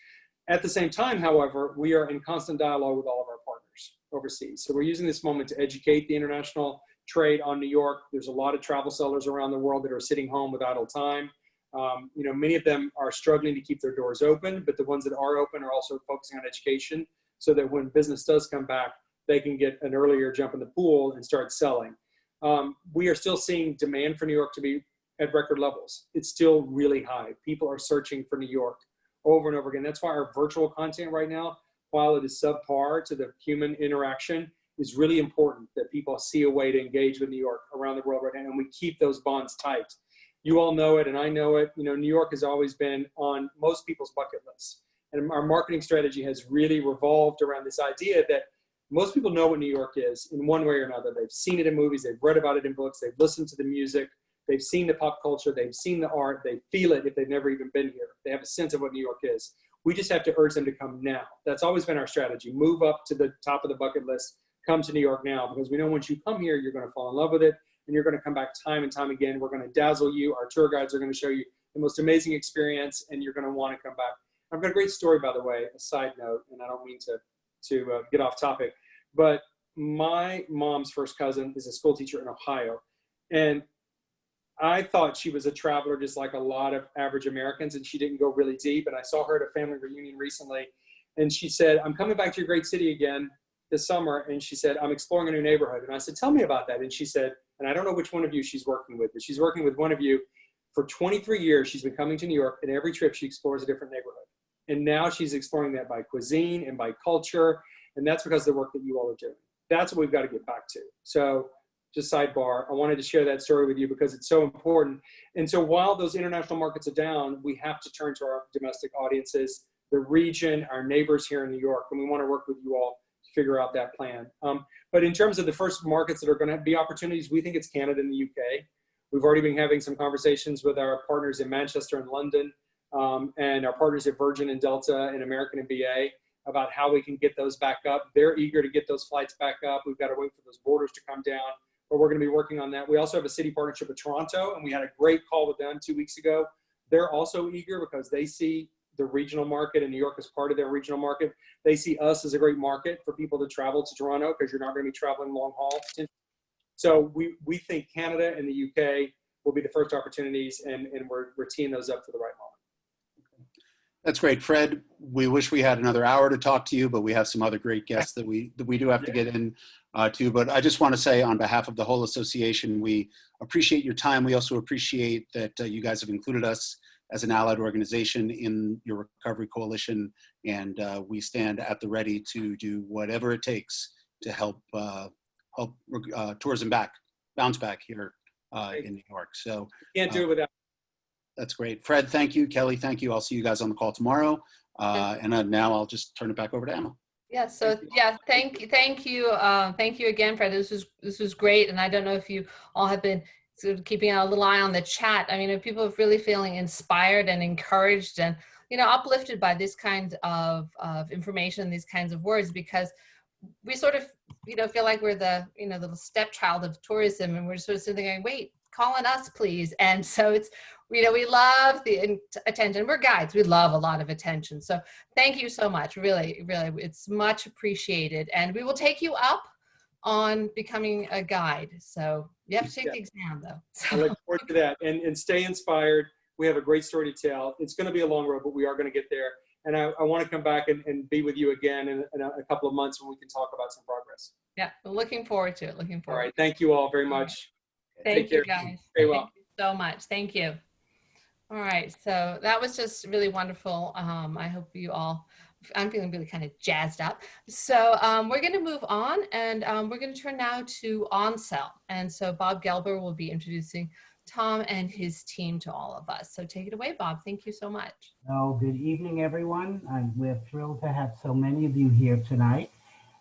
At the same time, however, we are in constant dialogue with all of our partners overseas. So we're using this moment to educate the international trade on New York. There's a lot of travel sellers around the world that are sitting home with idle time. You know, many of them are struggling to keep their doors open, but the ones that are open are also focusing on education so that when business does come back, they can get an earlier jump in the pool and start selling. We are still seeing demand for New York to be at record levels. It's still really high. People are searching for New York over and over again. That's why our virtual content right now, while it is subpar to the human interaction, is really important that people see a way to engage with New York around the world right now, and we keep those bonds tight. You all know it, and I know it. You know, New York has always been on most people's bucket lists. And our marketing strategy has really revolved around this idea that most people know what New York is in one way or another. They've seen it in movies, they've read about it in books, they've listened to the music, they've seen the pop culture, they've seen the art, they feel it if they've never even been here. They have a sense of what New York is. We just have to urge them to come now. That's always been our strategy. Move up to the top of the bucket list, come to New York now, because we know once you come here, you're going to fall in love with it. And you're going to come back time and time again. We're going to dazzle you. Our tour guides are going to show you the most amazing experience, and you're going to want to come back. I've got a great story, by the way, a side note, and I don't mean to get off topic, but my mom's first cousin is a school teacher in Ohio, and I thought she was a traveler just like a lot of average Americans, and she didn't go really deep. And I saw her at a family reunion recently, and she said, I'm coming back to your great city again this summer, and she said, I'm exploring a new neighborhood. And I said, tell me about that. And she said, and I don't know which one of you she's working with, but she's working with one of you. For 23 years, she's been coming to New York, and every trip she explores a different neighborhood. And now she's exploring that by cuisine and by culture, and that's because of the work that you all are doing. That's what we've got to get back to. So just sidebar, I wanted to share that story with you because it's so important. And so while those international markets are down, we have to turn to our domestic audiences, the region, our neighbors here in New York, and we want to work with you all to figure out that plan. But in terms of the first markets that are going to be opportunities, we think it's Canada and the UK. We've already been having some conversations with our partners in Manchester and London, and our partners at Virgin and Delta and American and BA about how we can get those back up. They're eager to get those flights back up. We've got to wait for those borders to come down, but we're going to be working on that. We also have a city partnership with Toronto, and we had a great call with them 2 weeks ago. They're also eager because they see the regional market, and New York is part of their regional market. They see us as a great market for people to travel to Toronto because you're not going to be traveling long haul. So we think Canada and the UK will be the first opportunities, and we're teeing those up for the right moment. That's great, Fred. We wish we had another hour to talk to you, but we have some other great guests that we do have to get in to. But I just want to say on behalf of the whole association, we appreciate your time. We also appreciate that you guys have included us as an allied organization in your recovery coalition, and we stand at the ready to do whatever it takes to help tourism bounce back here in New York. So can't do it without. That's great. Fred, thank you. Kelly, thank you. I'll see you guys on the call tomorrow. And now I'll just turn it back over to Emma. Yeah. So yeah, thank you again, Fred. This was great, and I don't know if you all have been sort of keeping a little eye on the chat. I mean, if people are really feeling inspired and encouraged, and uplifted by this kind of information, these kinds of words, because we sort of, feel like we're the, the little stepchild of tourism, and we're sort of sitting there going, wait, call on us, please. And so it's, we love the attention. We're guides. We love a lot of attention. So thank you so much. Really, really, it's much appreciated. And we will take you up on becoming a guide. So you have to take the exam, though. So. I look forward to that. And stay inspired. We have a great story to tell. It's going to be a long road, but we are going to get there. And I want to come back and be with you again in a couple of months when we can talk about some progress. Yeah, looking forward to it. Looking forward. All right. Thank you all very much. Thank you, guys. Very well. Thank you so much. Thank you. All right. So that was just really wonderful. I hope you all, I'm feeling really kind of jazzed up. So we're going to move on, and we're going to turn now to OnCell. And so Bob Gelber will be introducing Tom and his team to all of us. So take it away, Bob. Thank you so much. Oh, good evening, everyone. We're thrilled to have so many of you here tonight.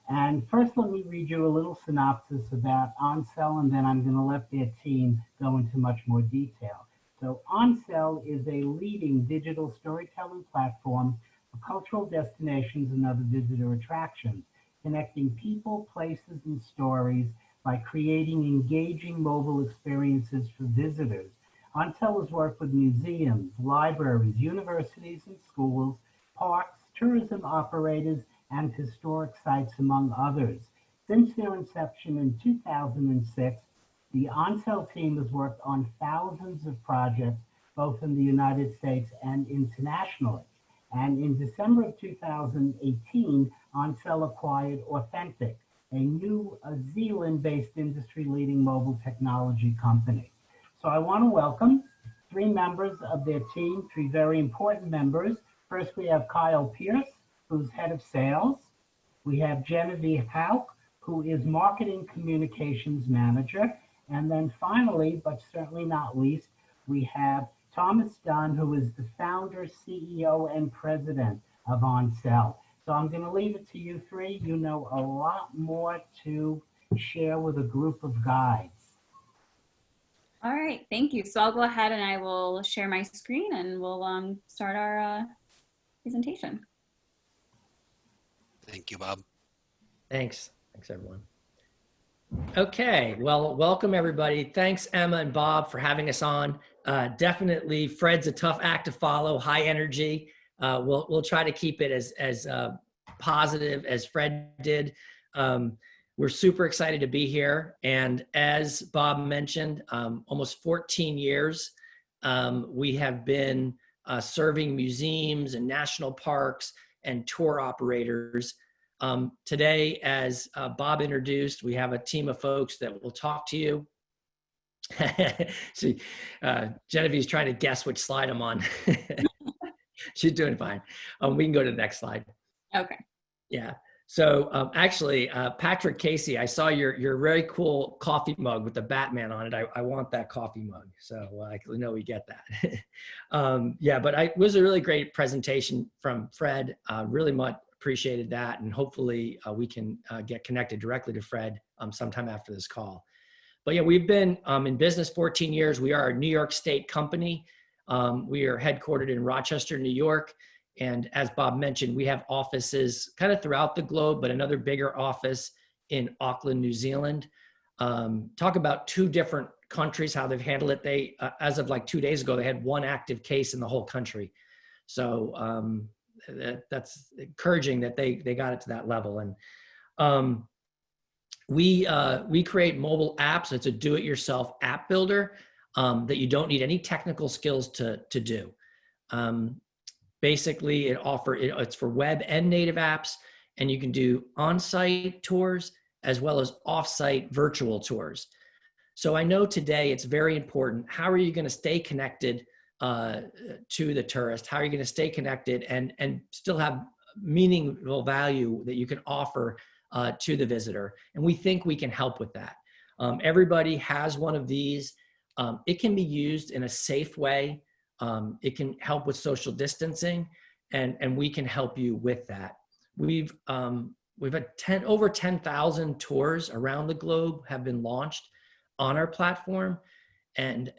And first, let me read you a little synopsis about OnCell, and then I'm going to let their team go into much more detail. So OnCell is a leading digital storytelling platform for cultural destinations and other visitor attractions, connecting people, places, and stories by creating engaging mobile experiences for visitors. OnCell has worked with museums, libraries, universities and schools, parks, tourism operators, and historic sites, among others. Since their inception in 2006, the OnCell team has worked on thousands of projects, both in the United States and internationally. And in December of 2018, OnCell acquired Authentic, a New Zealand-based industry-leading mobile technology company. So I want to welcome three members of their team, three very important members. First, we have Kyle Pierce, who's head of sales. We have Genevieve Hauk, who is marketing communications manager. And then finally, but certainly not least, we have Thomas Dunne, who is the founder, CEO, and president of OnCell. So I'm going to leave it to you three. You know a lot more to share with a group of guides. All right, thank you. So I'll go ahead and I will share my screen and we'll start our presentation. Thank you, Bob. Thanks. Thanks, everyone. Okay, well, welcome everybody. Thanks, Emma and Bob, for having us on. Definitely, Fred's a tough act to follow, high energy. We'll try to keep it as positive as Fred did. We're super excited to be here. And as Bob mentioned, almost 14 years, we have been serving museums and national parks and tour operators. Today, as Bob introduced, we have a team of folks that will talk to you. See, Genevieve's trying to guess which slide I'm on. She's doing fine. We can go to the next slide. Okay. Yeah. So actually, Patrick Casey, I saw your very cool coffee mug with the Batman on it. I want that coffee mug. So I know we get that. Yeah, but it was a really great presentation from Fred. Really much appreciated that. And hopefully we can get connected directly to Fred sometime after this call. But yeah, we've been in business 14 years. We are a New York State company. We are headquartered in Rochester, New York. And as Bob mentioned, we have offices kind of throughout the globe, but another bigger office in Auckland, New Zealand. Talk about two different countries, how they've handled it. They, as of like 2 days ago, they had one active case in the whole country. So that's encouraging that they got it to that level. And we create mobile apps. It's a do-it-yourself app builder that you don't need any technical skills to do. Basically, it's for web and native apps, and you can do on-site tours as well as off-site virtual tours. So I know today it's very important. How are you going to stay connected to the tourist? How are you going to stay connected and still have meaningful value that you can offer to the visitor? And we think we can help with that. Everybody has one of these. It can be used in a safe way. It can help with social distancing, and we can help you with that. We've had over 10,000 tours around the globe have been launched on our platform, and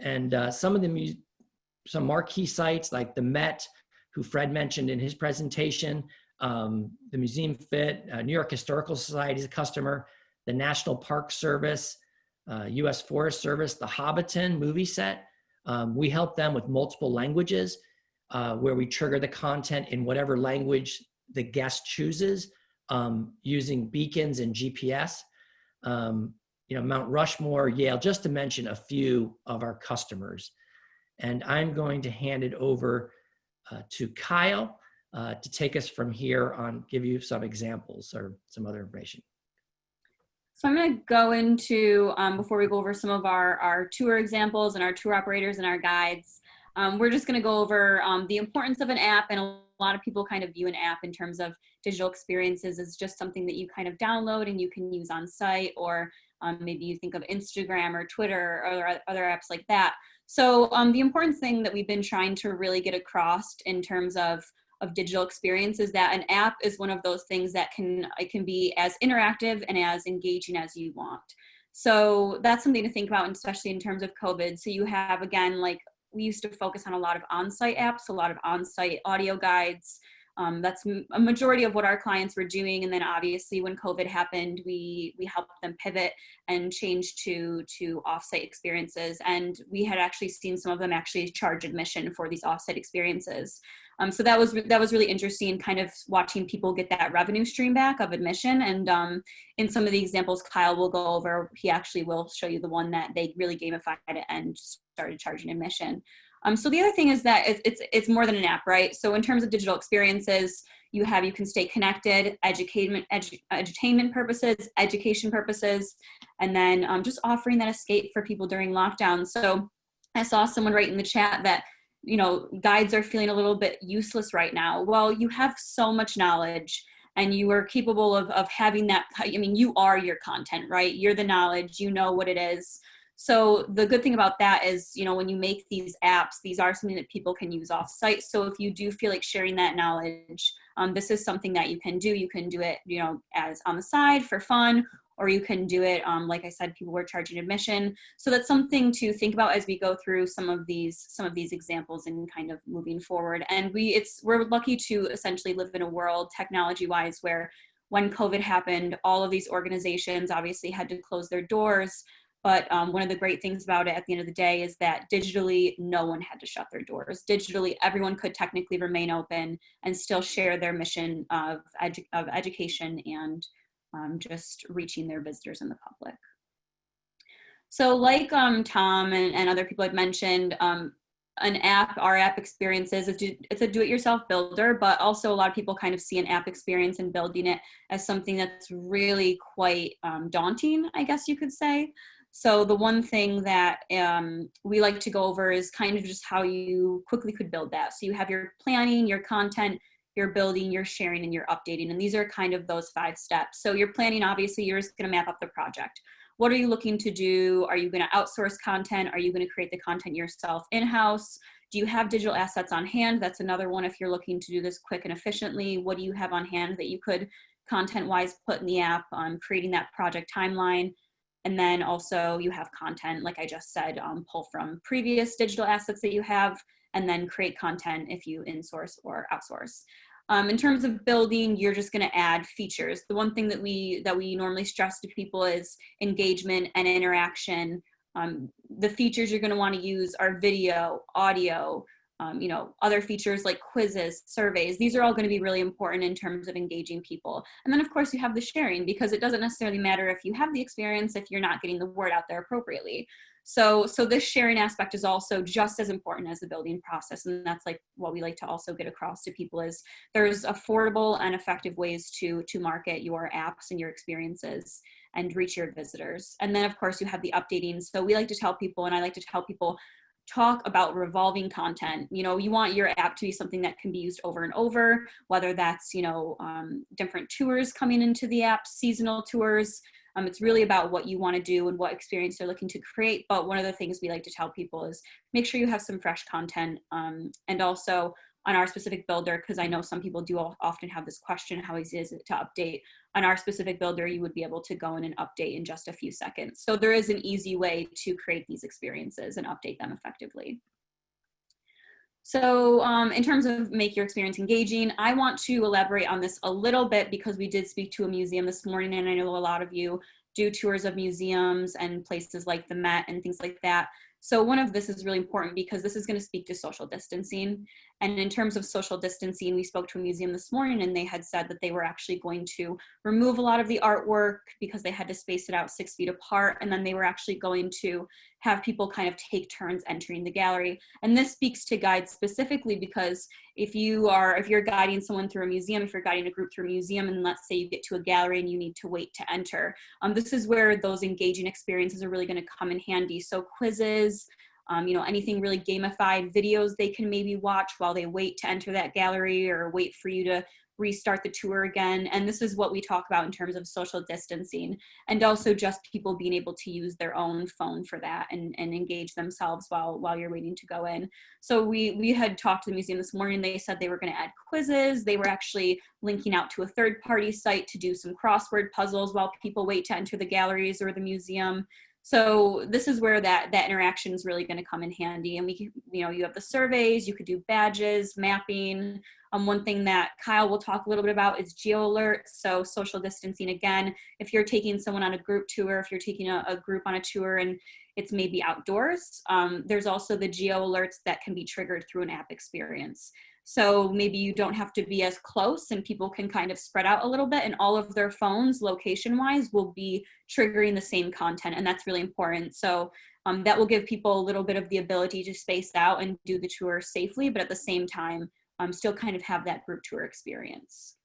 some marquee sites like the Met, who Fred mentioned in his presentation, the Museum Fit, New York Historical Society is a customer, the National Park Service, U.S. Forest Service, the Hobbiton movie set. We help them with multiple languages where we trigger the content in whatever language the guest chooses using beacons and GPS. Mount Rushmore, Yale, just to mention a few of our customers. And I'm going to hand it over to Kyle to take us from here on, give you some examples or some other information. So I'm going to go into, before we go over some of our tour examples and our tour operators and our guides, we're just going to go over the importance of an app. And a lot of people kind of view an app in terms of digital experiences as just something that you kind of download and you can use on site, or maybe you think of Instagram or Twitter or other apps like that. So the important thing that we've been trying to really get across in terms of digital experience is that an app is one of those things that can be as interactive and as engaging as you want. So that's something to think about, especially in terms of COVID. So you have, again, like we used to focus on a lot of on-site apps, a lot of on-site audio guides. That's a majority of what our clients were doing. And then obviously when COVID happened, we helped them pivot and change to offsite experiences. And we had actually seen some of them actually charge admission for these offsite experiences. So that was really interesting, kind of watching people get that revenue stream back of admission. And in some of the examples Kyle will go over, he actually will show you the one that they really gamified it and started charging admission. So the other thing is that it's more than an app, right? So in terms of digital experiences, you can stay connected, entertainment purposes, education purposes, and then just offering that escape for people during lockdown. So I saw someone write in the chat that, guides are feeling a little bit useless right now. Well, you have so much knowledge and you are capable of having that. I mean, you are your content, right? You're the knowledge, you know what it is. So the good thing about that is, when you make these apps, these are something that people can use off site. So if you do feel like sharing that knowledge, this is something that you can do. You can do it, as on the side for fun, or you can do it, like I said, people were charging admission. So that's something to think about as we go through some of these examples and kind of moving forward. And we're lucky to essentially live in a world technology-wise where when COVID happened, all of these organizations obviously had to close their doors. But one of the great things about it at the end of the day is that digitally, no one had to shut their doors. Digitally, everyone could technically remain open and still share their mission of education and just reaching their visitors and the public. So like Tom and other people had mentioned, our app experiences, it's a do-it-yourself builder, but also a lot of people kind of see an app experience and building it as something that's really quite daunting, I guess you could say. So the one thing that we like to go over is kind of just how you quickly could build that. So you have your planning, your content, your building, your sharing, and your updating. And these are kind of those 5 steps. So your planning, obviously, you're just going to map up the project. What are you looking to do? Are you going to outsource content? Are you going to create the content yourself in-house? Do you have digital assets on hand? That's another one if you're looking to do this quick and efficiently. What do you have on hand that you could content-wise put in the app, creating that project timeline? And then also you have content, like I just said, pull from previous digital assets that you have, and then create content if you insource or outsource. In terms of building, you're just going to add features. The one thing that we normally stress to people is engagement and interaction. The features you're going to want to use are video, audio, other features like quizzes, surveys. These are all going to be really important in terms of engaging people. And then of course you have the sharing, because it doesn't necessarily matter if you have the experience if you're not getting the word out there appropriately. So this sharing aspect is also just as important as the building process. And that's like what we like to also get across to people is there's affordable and effective ways to market your apps and your experiences and reach your visitors. And then of course you have the updating. So we like to tell people, and I like to tell people, talk about revolving content. You want your app to be something that can be used over and over, whether that's, different tours coming into the app, seasonal tours. It's really about what you want to do and what experience they're looking to create. But one of the things we like to tell people is make sure you have some fresh content. And also on our specific builder, because I know some people do often have this question, how easy is it to update? On our specific builder, you would be able to go in and update in just a few seconds. So there is an easy way to create these experiences and update them effectively. So in terms of make your experience engaging, I want to elaborate on this a little bit because we did speak to a museum this morning, and I know a lot of you do tours of museums and places like the Met and things like that. So one of this is really important because this is going to speak to social distancing. And in terms of social distancing, we spoke to a museum this morning and they had said that they were actually going to remove a lot of the artwork because they had to space it out 6 feet apart. And then they were actually going to have people kind of take turns entering the gallery. And this speaks to guides specifically because if you're guiding someone through a museum, if you're guiding a group through a museum, and let's say you get to a gallery and you need to wait to enter, this is where those engaging experiences are really going to come in handy. So quizzes, anything really gamified, videos they can maybe watch while they wait to enter that gallery or wait for you to restart the tour again. And this is what we talk about in terms of social distancing, and also just people being able to use their own phone for that and engage themselves while you're waiting to go in. So we had talked to the museum this morning. They said they were going to add quizzes. They were actually linking out to a third-party site to do some crossword puzzles while people wait to enter the galleries or the museum. So this is where that interaction is really going to come in handy. And you have the surveys, you could do badges, mapping. One thing that Kyle will talk a little bit about is geo alerts. So social distancing again, if you're taking someone on a group tour, if you're taking a group on a tour and it's maybe outdoors, there's also the geo alerts that can be triggered through an app experience. So maybe you don't have to be as close and people can kind of spread out a little bit, and all of their phones location-wise will be triggering the same content, and that's really important. So that will give people a little bit of the ability to space out and do the tour safely, but at the same time, still kind of have that group tour experience.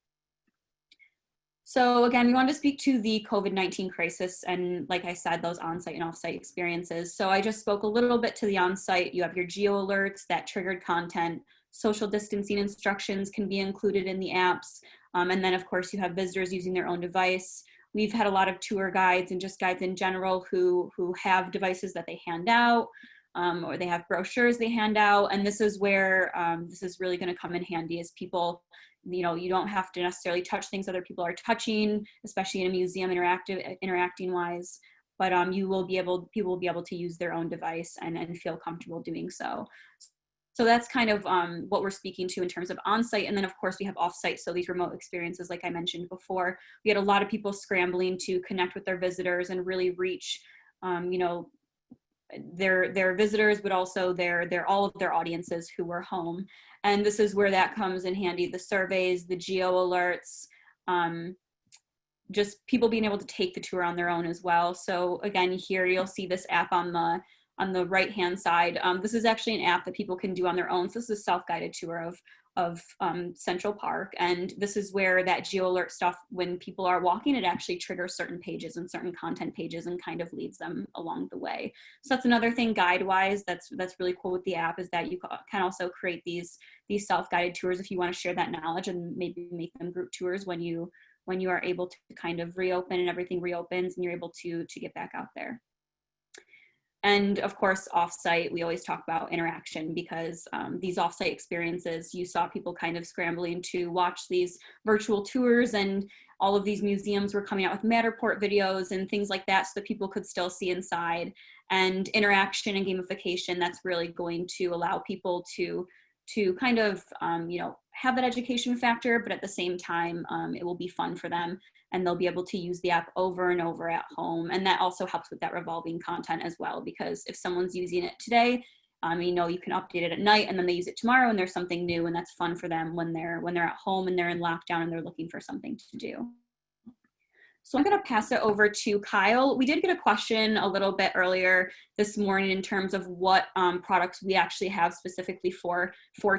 So again, we wanted to speak to the COVID-19 crisis and, like I said, those on-site and off-site experiences. So I just spoke a little bit to the on-site. You have your geo alerts, that triggered content. Social distancing instructions can be included in the apps. And then of course you have visitors using their own device. We've had a lot of tour guides and just guides in general who have devices that they hand out, or they have brochures they hand out. And this is where this is really going to come in handy as people, you don't have to necessarily touch things other people are touching, especially in a museum interacting wise. But people will be able to use their own device and feel comfortable doing so. So that's kind of what we're speaking to in terms of on-site. And then of course we have off-site. So these remote experiences, like I mentioned before, we had a lot of people scrambling to connect with their visitors and really reach, their visitors, but also all of their audiences who were home. And this is where that comes in handy, the surveys, the geo alerts, just people being able to take the tour on their own as well. So again, here you'll see this app on the right-hand side. This is actually an app that people can do on their own. So this is a self-guided tour of Central Park. And this is where that geo alert stuff, when people are walking, it actually triggers certain pages and certain content pages and kind of leads them along the way. So that's another thing guide-wise that's really cool with the app, is that you can also create these self-guided tours if you want to share that knowledge and maybe make them group tours when you are able to kind of reopen and everything reopens and you're able to get back out there. And of course, offsite, we always talk about interaction because these offsite experiences, you saw people kind of scrambling to watch these virtual tours, and all of these museums were coming out with Matterport videos and things like that so that people could still see inside. And interaction and gamification, that's really going to allow people to kind of, have that education factor, but at the same time, it will be fun for them and they'll be able to use the app over and over at home. And that also helps with that revolving content as well, because if someone's using it today, you can update it at night and then they use it tomorrow and there's something new, and that's fun for them when they're at home and they're in lockdown and they're looking for something to do. So I'm going to pass it over to Kyle. We did get a question a little bit earlier this morning in terms of what products we actually have specifically for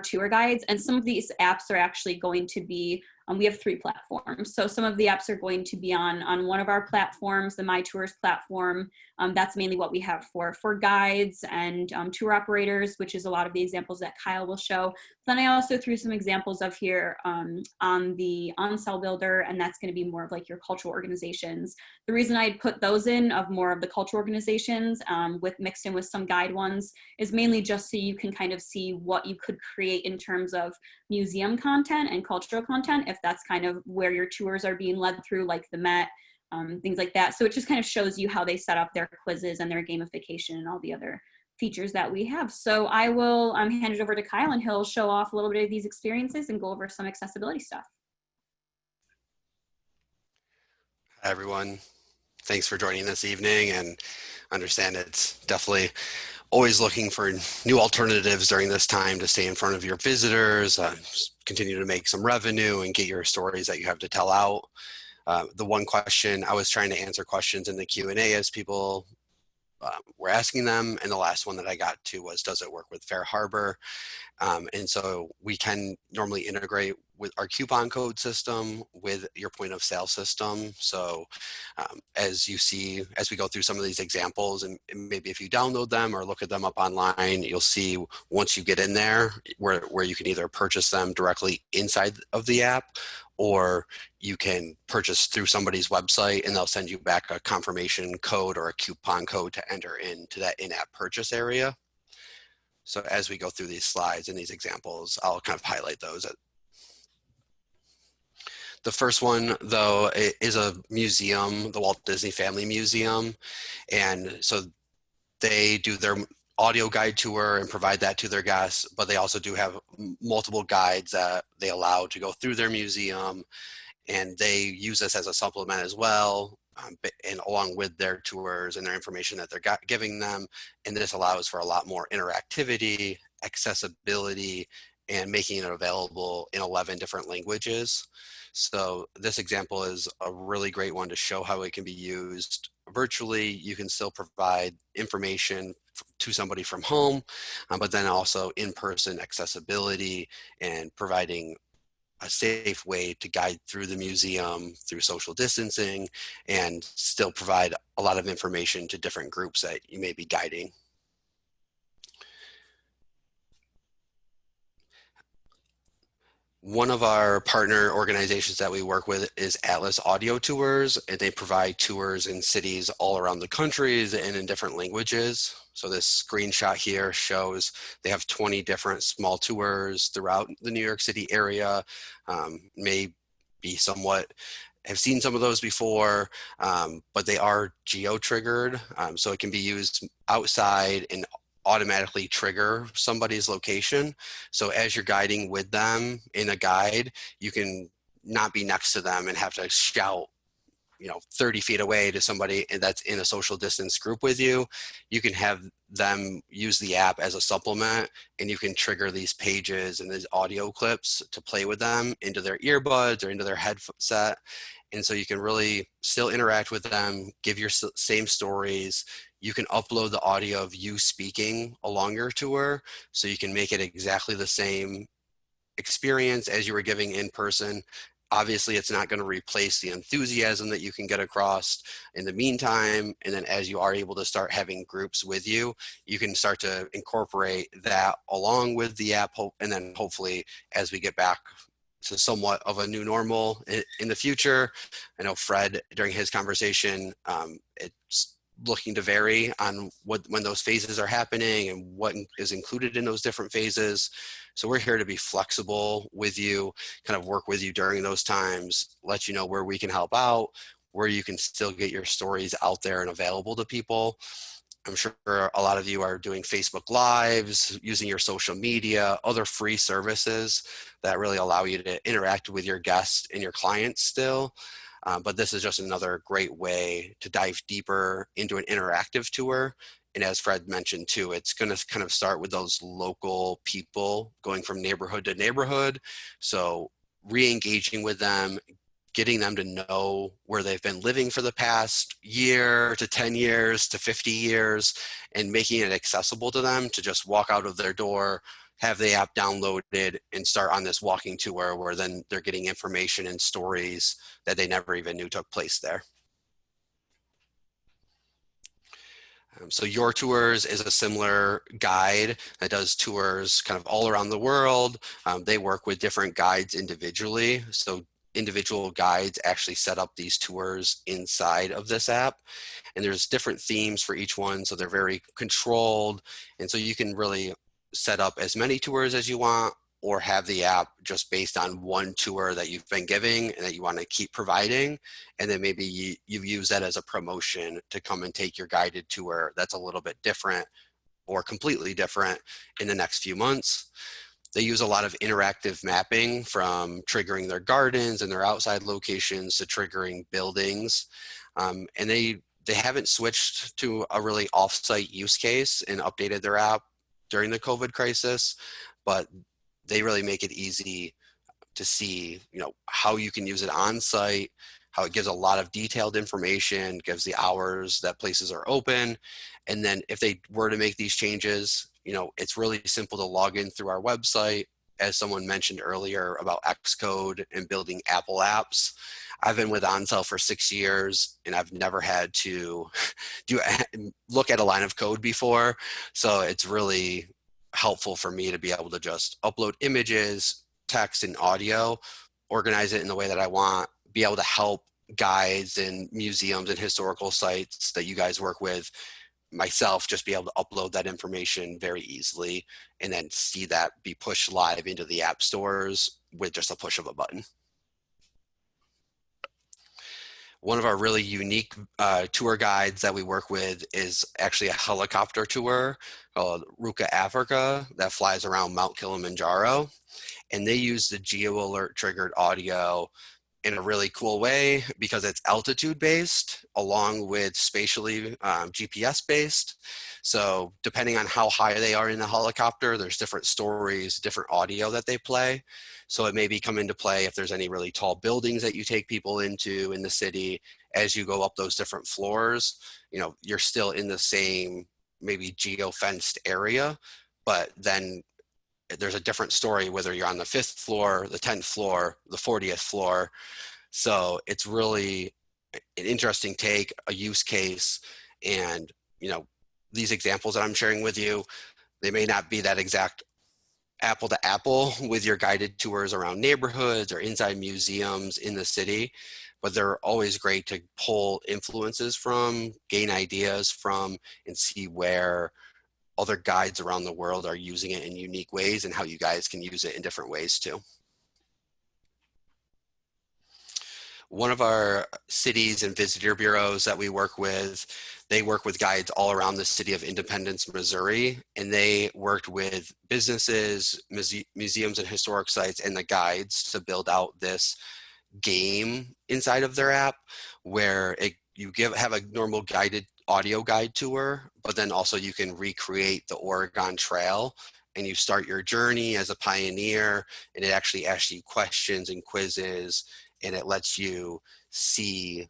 tour guides. And some of these apps are actually going to be, we have 3 platforms. So some of the apps are going to be on one of our platforms, the My Tours platform. That's mainly what we have for guides and tour operators, which is a lot of the examples that Kyle will show. Then I also threw some examples of here on the OnCell builder, and that's going to be more of like your cultural organizations. The reason I put those in of more of the cultural organizations with mixed in with some guide ones is mainly just so you can kind of see what you could create in terms of museum content and cultural content, if that's kind of where your tours are being led through, like the Met, things like that. So it just kind of shows you how they set up their quizzes and their gamification and all the other features that we have. So I will hand it over to Kyle, and he'll show off a little bit of these experiences and go over some accessibility stuff. Hi, everyone. Thanks for joining this evening, and understand it's definitely always looking for new alternatives during this time to stay in front of your visitors, continue to make some revenue and get your stories that you have to tell out. The one question, I was trying to answer questions in the Q&A as people were asking them, and the last one that I got to was, does it work with Fair Harbor? And so we can normally integrate with our coupon code system with your point of sale system. So as you see, as we go through some of these examples, and maybe if you download them or look at them up online, you'll see once you get in there where you can either purchase them directly inside of the app, or you can purchase through somebody's website and they'll send you back a confirmation code or a coupon code to enter into that in-app purchase area. So as we go through these slides and these examples, I'll kind of highlight those. The first one, though, is a museum, the Walt Disney Family Museum. And so they do their audio guide tour and provide that to their guests, but they also do have multiple guides that they allow to go through their museum. And they use this as a supplement as well, and along with their tours and their information that they're giving them. And this allows for a lot more interactivity, accessibility, and making it available in 11 different languages. So this example is a really great one to show how it can be used virtually. You can still provide information to somebody from home, but then also in-person accessibility and providing a safe way to guide through the museum through social distancing and still provide a lot of information to different groups that you may be guiding. One of our partner organizations that we work with is Atlas Audio Tours, and they provide tours in cities all around the country and in different languages. So this screenshot here shows they have 20 different small tours throughout the New York City area. May be somewhat, have seen some of those before, but they are geo-triggered. So it can be used outside and automatically trigger somebody's location. So as you're guiding with them in a guide, you can not be next to them and have to shout, 30 feet away to somebody that's in a social distance group with you. You can have them use the app as a supplement, and you can trigger these pages and these audio clips to play with them into their earbuds or into their headset. And so you can really still interact with them, give your same stories. You can upload the audio of you speaking along your tour, so you can make it exactly the same experience as you were giving in person. Obviously, it's not going to replace the enthusiasm that you can get across in the meantime. And then as you are able to start having groups with you, you can start to incorporate that along with the app. And then hopefully, as we get back to somewhat of a new normal in the future, I know Fred, during his conversation, it's looking to vary on when those phases are happening and what is included in those different phases. So we're here to be flexible with you, kind of work with you during those times, let you know where we can help out, where you can still get your stories out there and available to people. I'm sure a lot of you are doing Facebook Lives, using your social media, other free services that really allow you to interact with your guests and your clients still. But this is just another great way to dive deeper into an interactive tour. And as Fred mentioned too, it's going to kind of start with those local people going from neighborhood to neighborhood. So re-engaging with them, getting them to know where they've been living for the past year to 10 years to 50 years, and making it accessible to them to just walk out of their door, have the app downloaded, and start on this walking tour where then they're getting information and stories that they never even knew took place there. So Your Tours is a similar guide that does tours kind of all around the world. They work with different guides individually. So individual guides actually set up these tours inside of this app, and there's different themes for each one. So they're very controlled. And so you can really set up as many tours as you want, or have the app just based on one tour that you've been giving and that you want to keep providing. And then maybe you use that as a promotion to come and take your guided tour that's a little bit different, or completely different in the next few months. They use a lot of interactive mapping, from triggering their gardens and their outside locations to triggering buildings. And they haven't switched to a really offsite use case and updated their app during the COVID crisis, but they really make it easy to see, how you can use it on site, how it gives a lot of detailed information, gives the hours that places are open. And then if they were to make these changes, it's really simple to log in through our website. As someone mentioned earlier about Xcode and building Apple apps, I've been with OnCell for 6 years and I've never had to look at a line of code before. So it's really helpful for me to be able to just upload images, text, and audio, organize it in the way that I want, be able to help guides and museums and historical sites that you guys work with, myself, just be able to upload that information very easily and then see that be pushed live into the app stores with just a push of a button. One of our really unique tour guides that we work with is actually a helicopter tour called Ruka Africa that flies around Mount Kilimanjaro. And they use the geo alert triggered audio in a really cool way because it's altitude based along with spatially GPS based. So depending on how high they are in the helicopter, there's different stories, different audio that they play. So it may come into play if there's any really tall buildings that you take people into in the city. As you go up those different floors, you're still in the same maybe geo-fenced area, but then there's a different story whether you're on the 5th floor, the 10th floor, the 40th floor. So it's really an interesting take, a use case. And, these examples that I'm sharing with you, they may not be that exact apple to apple with your guided tours around neighborhoods or inside museums in the city, but they're always great to pull influences from, gain ideas from, and see where other guides around the world are using it in unique ways and how you guys can use it in different ways too. One of our cities and visitor bureaus that we work with, they work with guides all around the city of Independence, Missouri, and they worked with businesses, museums and historic sites and the guides to build out this game inside of their app where you have a normal guided audio guide tour, but then also you can recreate the Oregon Trail and you start your journey as a pioneer, and it actually asks you questions and quizzes, and it lets you see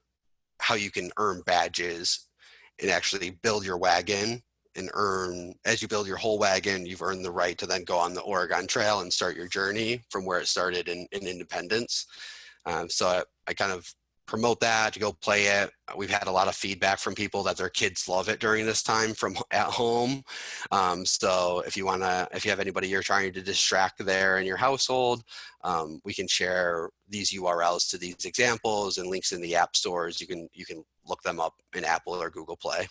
how you can earn badges and actually build your wagon and earn, as you build your whole wagon, you've earned the right to then go on the Oregon Trail and start your journey from where it started in Independence. So I kind of promote that to go play it. We've had a lot of feedback from people that their kids love it during this time from at home. So if you have anybody you're trying to distract there in your household, we can share these URLs to these examples and links in the app stores. You can look them up in Apple or Google Play.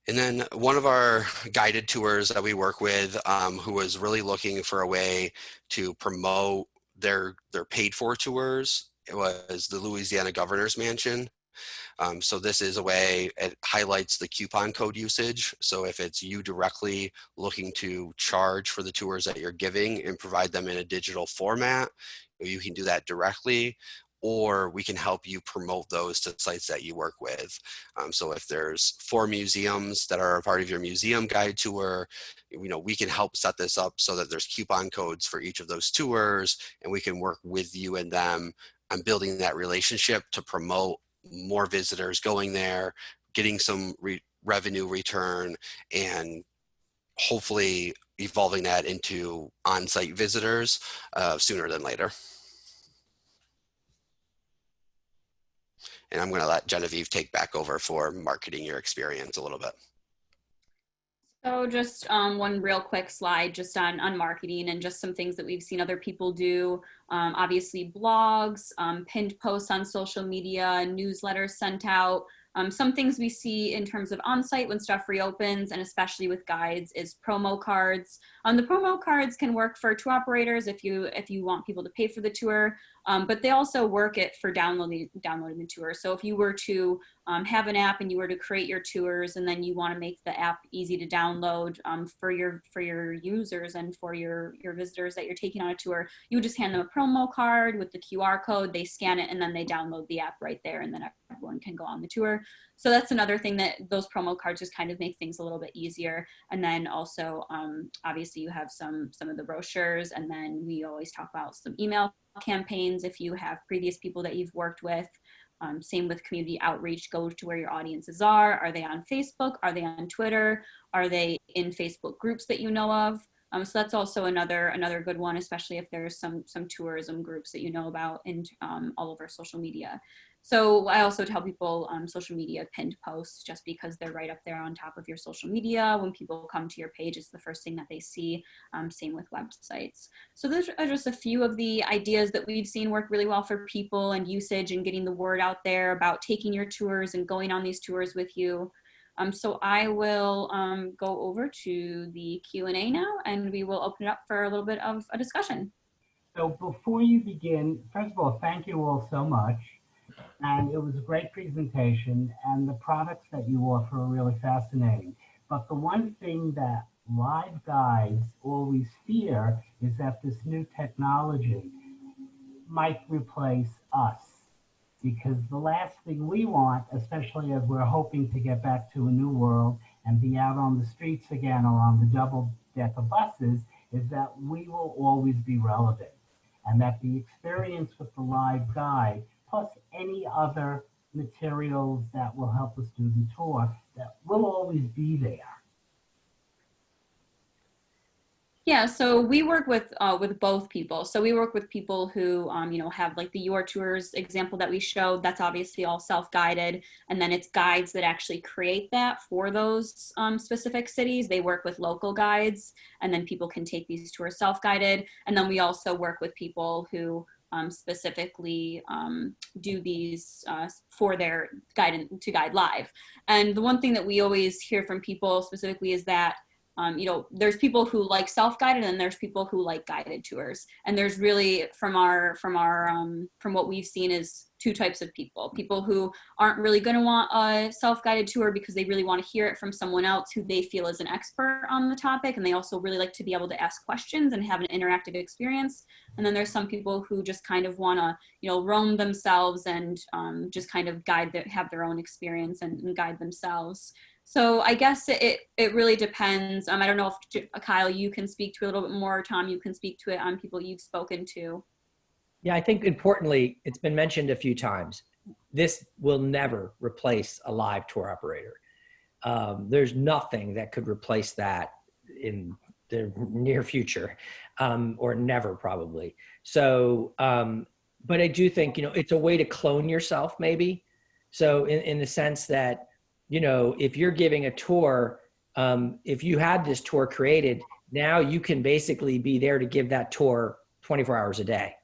And then one of our guided tours that we work with, who was really looking for a way to promote their paid for tours, it was the Louisiana Governor's Mansion. So this is a way, it highlights the coupon code usage. So if it's you directly looking to charge for the tours that you're giving and provide them in a digital format, you can do that directly, or we can help you promote those to sites that you work with. So if there's 4 museums that are a part of your museum guide tour, we can help set this up so that there's coupon codes for each of those tours, and we can work with you and them on building that relationship to promote more visitors going there, getting some revenue return, and hopefully evolving that into on-site visitors sooner than later. And I'm going to let Genevieve take back over for marketing your experience a little bit. So just one real quick slide just on marketing and just some things that we've seen other people do. Obviously blogs, pinned posts on social media, newsletters sent out. Some things we see in terms of on-site when stuff reopens, and especially with guides, is promo cards. The promo cards can work for tour operators if you want people to pay for the tour, but they also work it for downloading the tour. So if you were to have an app and you were to create your tours, and then you want to make the app easy to download for your users and for your visitors that you're taking on a tour, you would just hand them a promo card with the QR code, they scan it, and then they download the app right there, and then everyone can go on the tour. So that's another thing, that those promo cards just kind of make things a little bit easier. And then also, obviously you have some of the brochures, and then we always talk about some email campaigns if you have previous people that you've worked with. Same with community outreach, go to where your audiences are. Are they on Facebook? Are they on Twitter? Are they in Facebook groups that you know of? So that's also another good one, especially if there's some tourism groups that you know about in all over social media. So I also tell people social media pinned posts, just because they're right up there on top of your social media. When people come to your page, it's the first thing that they see. Same with websites. So those are just a few of the ideas that we've seen work really well for people and usage and getting the word out there about taking your tours and going on these tours with you. So I will go over to the Q&A now, and we will open it up for a little bit of a discussion. So before you begin, first of all, thank you all so much. And it was a great presentation, and the products that you offer are really fascinating. But the one thing that live guides always fear is that this new technology might replace us. Because the last thing we want, especially as we're hoping to get back to a new world and be out on the streets again or on the double-decker buses, is that we will always be relevant. And that the experience with the live guide, plus any other materials that will help us do the tour, that will always be there. Yeah, so we work with both people. So we work with people who, have like the Your Tours example that we showed. That's obviously all self-guided. And then it's guides that actually create that for those specific cities. They work with local guides, and then people can take these tours self-guided. And then we also work with people who specifically do these for their guide live. And the one thing that we always hear from people specifically is that there's people who like self-guided, and there's people who like guided tours. And there's really, from what we've seen, is two types of people who aren't really going to want a self-guided tour because they really want to hear it from someone else who they feel is an expert on the topic. And they also really like to be able to ask questions and have an interactive experience. And then there's some people who just kind of want to, roam themselves and just kind of have their own experience and guide themselves. So I guess it really depends. I don't know if Kyle, you can speak to it a little bit more, Tom, you can speak to it on people you've spoken to. Yeah, I think importantly, it's been mentioned a few times, this will never replace a live tour operator. There's nothing that could replace that in the near future, or never probably. So, but I do think, it's a way to clone yourself maybe. So in the sense that, if you're giving a tour, if you had this tour created, now you can basically be there to give that tour 24 hours a day.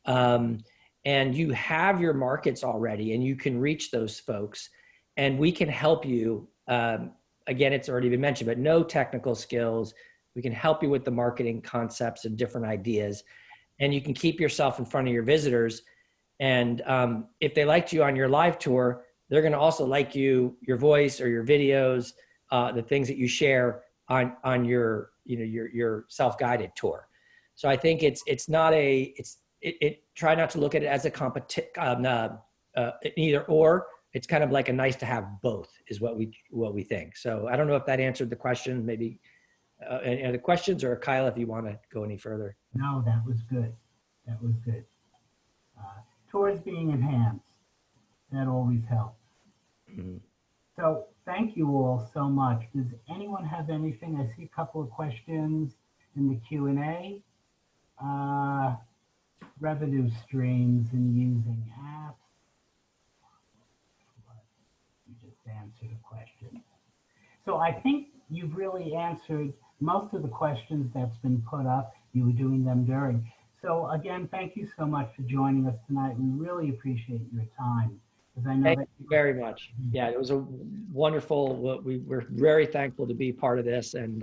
And you have your markets already, and you can reach those folks, and we can help you. Again, it's already been mentioned, but no technical skills. We can help you with the marketing concepts and different ideas, and you can keep yourself in front of your visitors. And if they liked you on your live tour, they're going to also like your voice or your videos, the things that you share on your self-guided tour. So I think try not to look at it as a either or. It's kind of like a nice to have both is what we think. So I don't know if that answered the question. Maybe any other questions, or Kyle, if you want to go any further. No, that was good. That was good. Tours being enhanced. That always helps. Mm-hmm. So thank you all so much. Does anyone have anything? I see a couple of questions in the Q&A. Revenue streams and using apps. You just answered a question. So I think you've really answered most of the questions that's been put up. You were doing them during. So again, thank you so much for joining us tonight. We really appreciate your time. I know Thank you very much. Yeah, it was a wonderful, we're very thankful to be part of this. And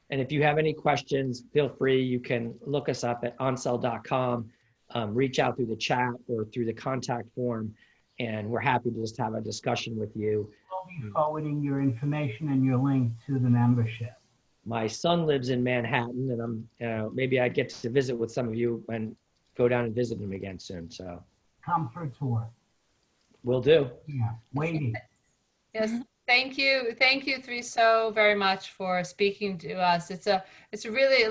if you have any questions, feel free. You can look us up at oncell.com, reach out through the chat or through the contact form. and we're happy to just have a discussion with you. We'll be forwarding your information and your link to the membership. My son lives in Manhattan, and maybe I get to visit with some of you and go down and visit him again soon. So Come for a tour. will do. Yeah, waiting. Yes, thank you three so very much for speaking to us. It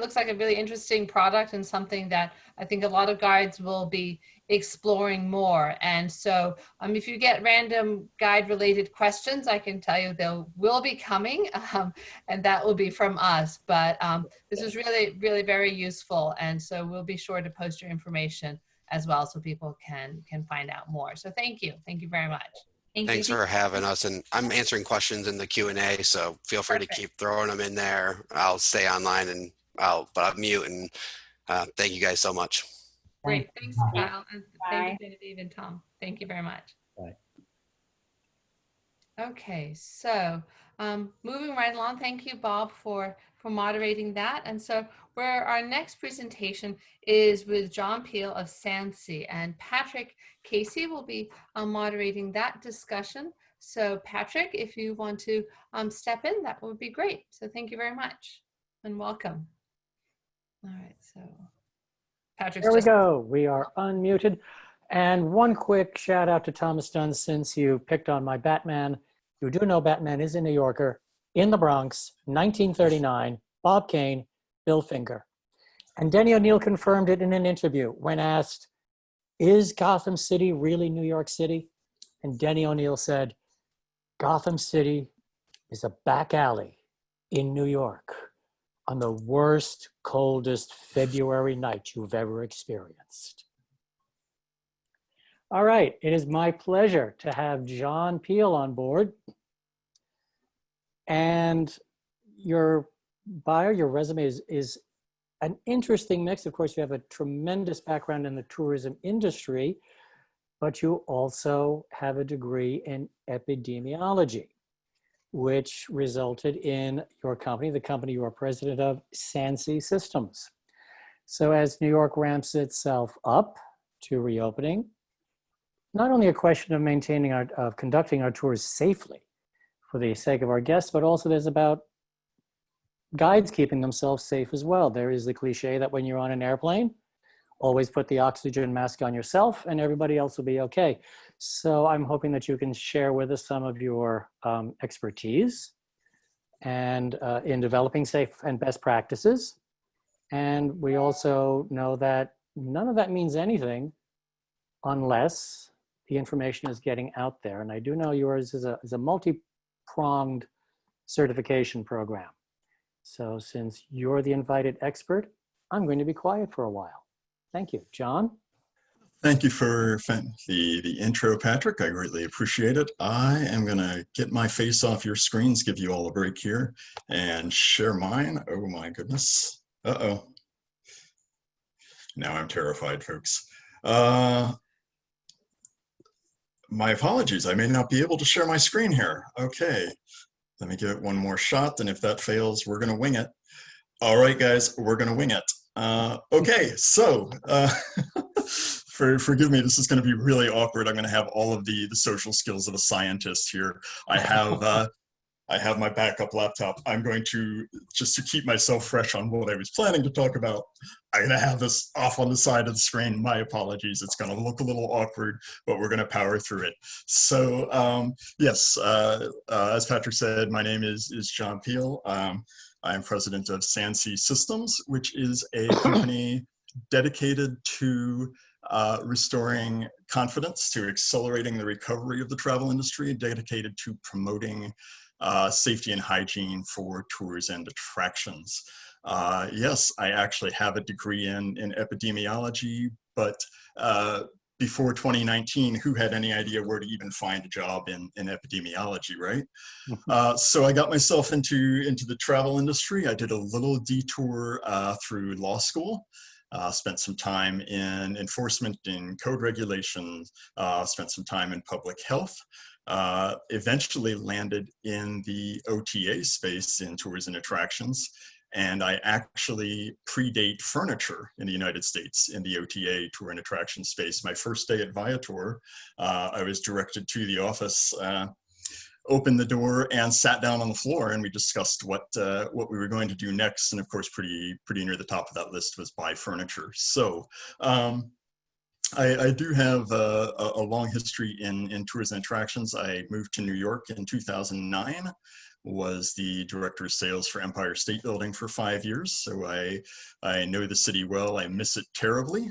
looks like a really interesting product and something that I think a lot of guides will be exploring more. And so if you get random guide related questions, I can tell you they will be coming, and that will be from us. But this is really, really very useful. And so we'll be sure to post your information as well so people can find out more. So thank you very much. Thanks for having us, and I'm answering questions in the Q&A, so feel free to keep throwing them in there. I'll stay online, and I'll mute, and thank you guys so much. Great, thanks, Kyle, and thank you, Genevieve and Tom. Thank you very much. Bye. Okay, so moving right along, thank you, Bob, for moderating that. And so our next presentation is with Jon Peahl of SanSee, and Patrick Casey will be moderating that discussion. So Patrick, if you want to step in, that would be great. So thank you very much and welcome. All right, so Patrick. There we go. We are unmuted. And one quick shout out to Thomas Dunne, since you picked on my Batman. You do know Batman is a New Yorker, in the Bronx, 1939, Bob Kane, Bill Finger. And Denny O'Neil confirmed it in an interview when asked, is Gotham City really New York City? And Denny O'Neil said, Gotham City is a back alley in New York on the worst, coldest February night you've ever experienced. All right, it is my pleasure to have Jon Peahl on board. And your bio, your resume is an interesting mix. Of course, you have a tremendous background in the tourism industry, but you also have a degree in epidemiology, which resulted in your company, the company you are president of, SanSee Systems. So as New York ramps itself up to reopening, not only a question of conducting our tours safely for the sake of our guests, but also there's about guides keeping themselves safe as well. There is the cliche that when you're on an airplane, always put the oxygen mask on yourself and everybody else will be okay. So I'm hoping that you can share with us some of your expertise and in developing safe and best practices. And we also know that none of that means anything unless the information is getting out there. And I do know yours is a multi-pronged certification program. So since you're the invited expert, I'm going to be quiet for a while. Thank you. Jon? Thank you for the intro, Patrick. I greatly appreciate it. I am going to get my face off your screens, give you all a break here, and share mine. Oh my goodness. Uh-oh. Now I'm terrified, folks. My apologies. I may not be able to share my screen here. Okay. Let me give it one more shot, and if that fails, we're going to wing it. All right, guys, we're going to wing it. Okay, so forgive me, this is going to be really awkward. I'm going to have all of the social skills of a scientist here. I have my backup laptop. I'm going to, just to keep myself fresh on what I was planning to talk about, I'm going to have this off on the side of the screen. My apologies. It's going to look a little awkward, but we're going to power through it. So yes, as Patrick said, my name is Jon Peahl. I'm president of SanSee Systems, which is a company dedicated to restoring confidence, to accelerating the recovery of the travel industry, dedicated to promoting safety and hygiene for tours and attractions. Yes, I actually have a degree in epidemiology, but before 2019, who had any idea where to even find a job in epidemiology, right? So I got myself into the travel industry. I did a little detour through law school. Spent some time in enforcement in code regulations, spent some time in public health, eventually landed in the OTA space in tours and attractions. And I actually predate furniture in the United States in the OTA, tour and attraction space. My first day at Viator, I was directed to the office, opened the door and sat down on the floor, and we discussed what we were going to do next. And of course, pretty near the top of that list was buy furniture. So I do have a long history in tours and attractions. I moved to New York in 2009, was the director of sales for Empire State Building for 5 years. So I know the city well. I miss it terribly.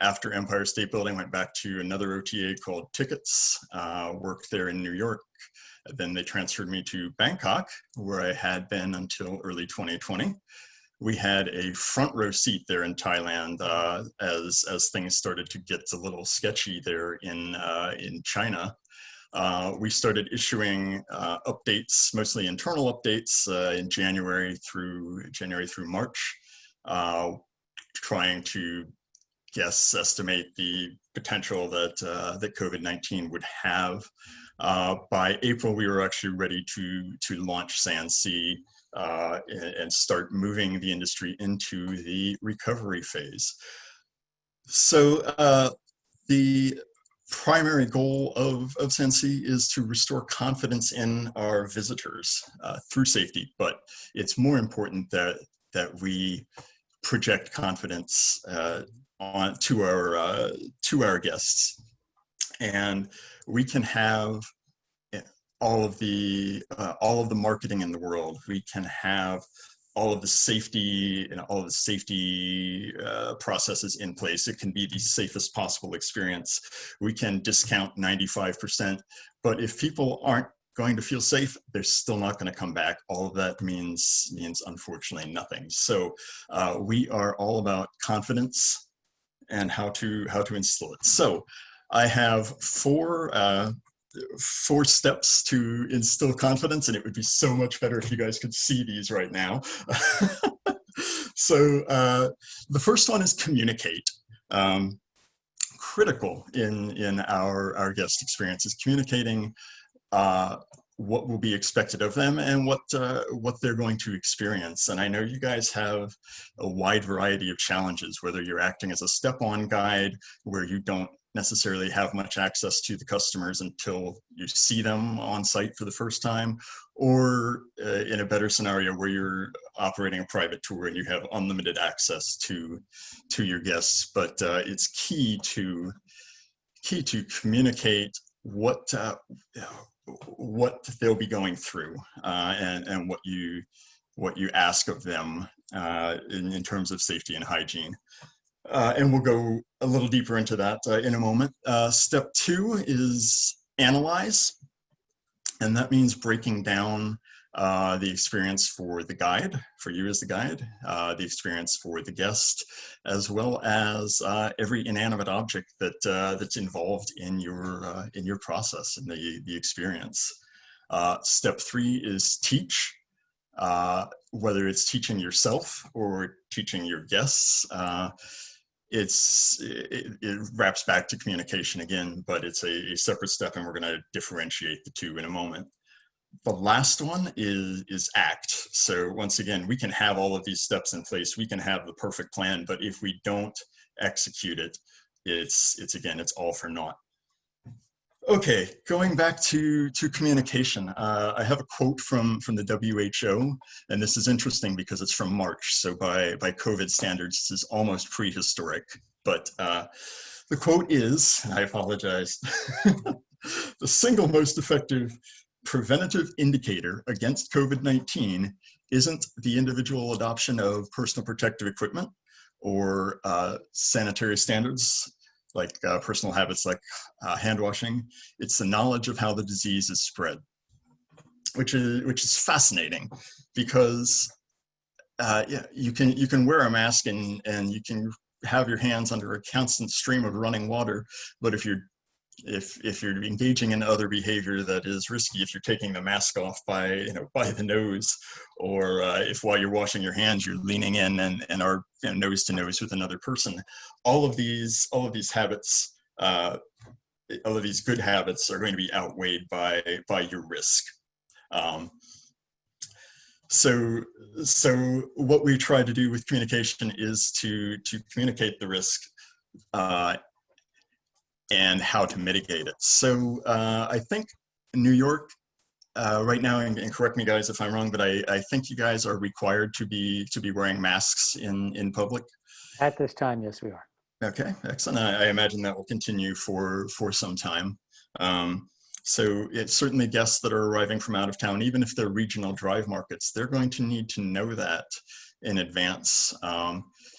After Empire State Building, went back to another OTA called Tickets, worked there in New York. Then they transferred me to Bangkok, where I had been until early 2020. We had a front row seat there in Thailand as things started to get a little sketchy there in China. We started issuing updates, mostly internal updates, in January through March, trying to estimate the potential that that COVID-19 would have. By April, we were actually ready to launch SanSee and start moving the industry into the recovery phase. So the primary goal of SanSee is to restore confidence in our visitors through safety, but it's more important that we project confidence on to our guests, and we can have all of the marketing in the world. We can have all of the safety and all of the safety processes in place. It can be the safest possible experience. We can discount 95%, but if people aren't going to feel safe, they're still not going to come back. All of that means unfortunately nothing. So we are all about confidence and how to instill it. So I have four steps to instill confidence, and it would be so much better if you guys could see these right now. So the first one is communicate. Critical in our guest experience is communicating what will be expected of them and what they're going to experience. And I know you guys have a wide variety of challenges, whether you're acting as a step-on guide where you don't necessarily have much access to the customers until you see them on site for the first time, or in a better scenario where you're operating a private tour and you have unlimited access to your guests. But it's key to communicate what they'll be going through and what you ask of them in terms of safety and hygiene. And we'll go a little deeper into that in a moment. Step 2 is analyze, and that means breaking down the experience for the guide, for you as the guide, the experience for the guest, as well as every inanimate object that's involved in your process and the experience. Step 3 is teach, whether it's teaching yourself or teaching your guests. It wraps back to communication again, but it's a separate step, and we're going to differentiate the two in a moment. The last one is act. So once again, we can have all of these steps in place. We can have the perfect plan, but if we don't execute it, it's all for naught. Okay, going back to communication, I have a quote from the WHO, and this is interesting because it's from March. So by COVID standards, this is almost prehistoric. But the quote is, I apologize, the single most effective preventative indicator against COVID-19 isn't the individual adoption of personal protective equipment or sanitary standards, like personal habits like hand washing. It's the knowledge of how the disease is spread, which is fascinating, because yeah, you can wear a mask and you can have your hands under a constant stream of running water, but if you're engaging in other behavior that is risky, if you're taking the mask off by the nose, or if while you're washing your hands you're leaning in and are nose to nose with another person, all of these habits, all of these good habits are going to be outweighed by your risk. So what we try to do with communication is to communicate the risk and how to mitigate it. So I think New York right now, and correct me guys if I'm wrong, but I think you guys are required to be wearing masks in public. At this time, yes, we are. Okay, excellent. I imagine that will continue for some time. So it's certainly guests that are arriving from out of town, even if they're regional drive markets, they're going to need to know that in advance.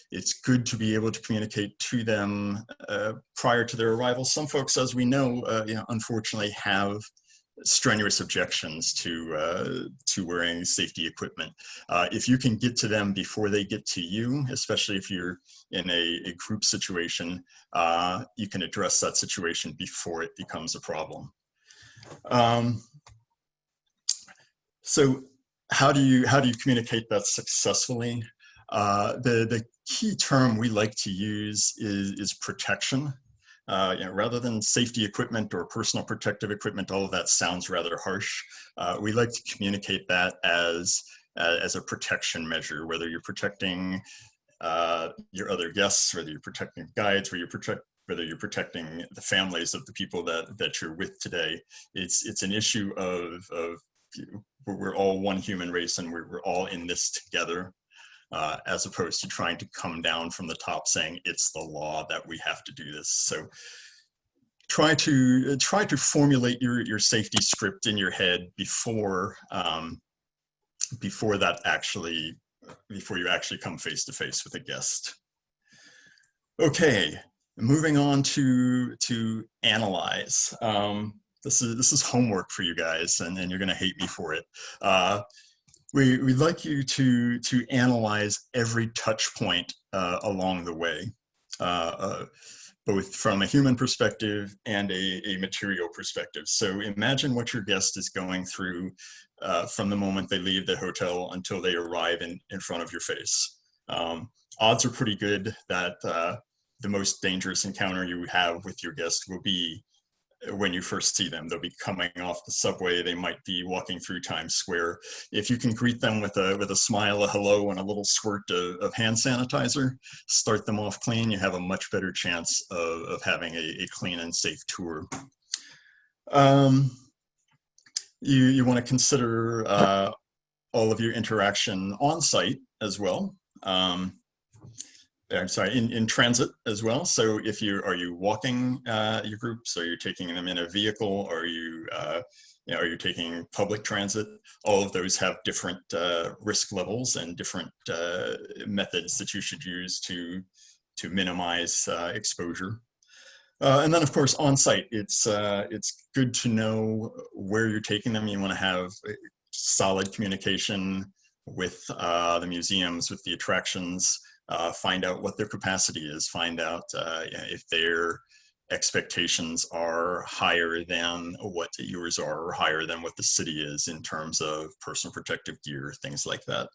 It's good to be able to communicate to them prior to their arrival. Some folks, as we know, unfortunately have strenuous objections to wearing safety equipment. If you can get to them before they get to you, especially if you're in a group situation, you can address that situation before it becomes a problem. So how do you communicate that successfully? The key term we like to use is protection. Rather than safety equipment or personal protective equipment, all of that sounds rather harsh. We like to communicate that as a protection measure, whether you're protecting your other guests, whether you're protecting guides, whether you're protecting the families of the people that you're with today. It's an issue of we're all one human race and we're all in this together. As opposed to trying to come down from the top saying it's the law that we have to do this. So try to formulate your safety script in your head before you actually come face to face with a guest. Okay, moving on to analyze. This is homework for you guys, and you're going to hate me for it. We'd like you to analyze every touch point along the way, both from a human perspective and a material perspective. So imagine what your guest is going through from the moment they leave the hotel until they arrive in front of your face. Odds are pretty good that the most dangerous encounter you have with your guest will be when you first see them. They'll be coming off the subway. They might be walking through Times Square. If you can greet them with a smile, a hello, and a little squirt of hand sanitizer, start them off clean, you have a much better chance of having a clean and safe tour. You want to consider all of your interaction on site as well. I'm sorry, in transit as well. So if are you walking your groups? Are you taking them in a vehicle? Are you taking public transit? All of those have different risk levels and different methods that you should use to minimize exposure. And then, of course, on site, it's good to know where you're taking them. You want to have solid communication with the museums, with the attractions. Find out what their capacity is, find out if their expectations are higher than what yours are or higher than what the city is in terms of personal protective gear, things like that.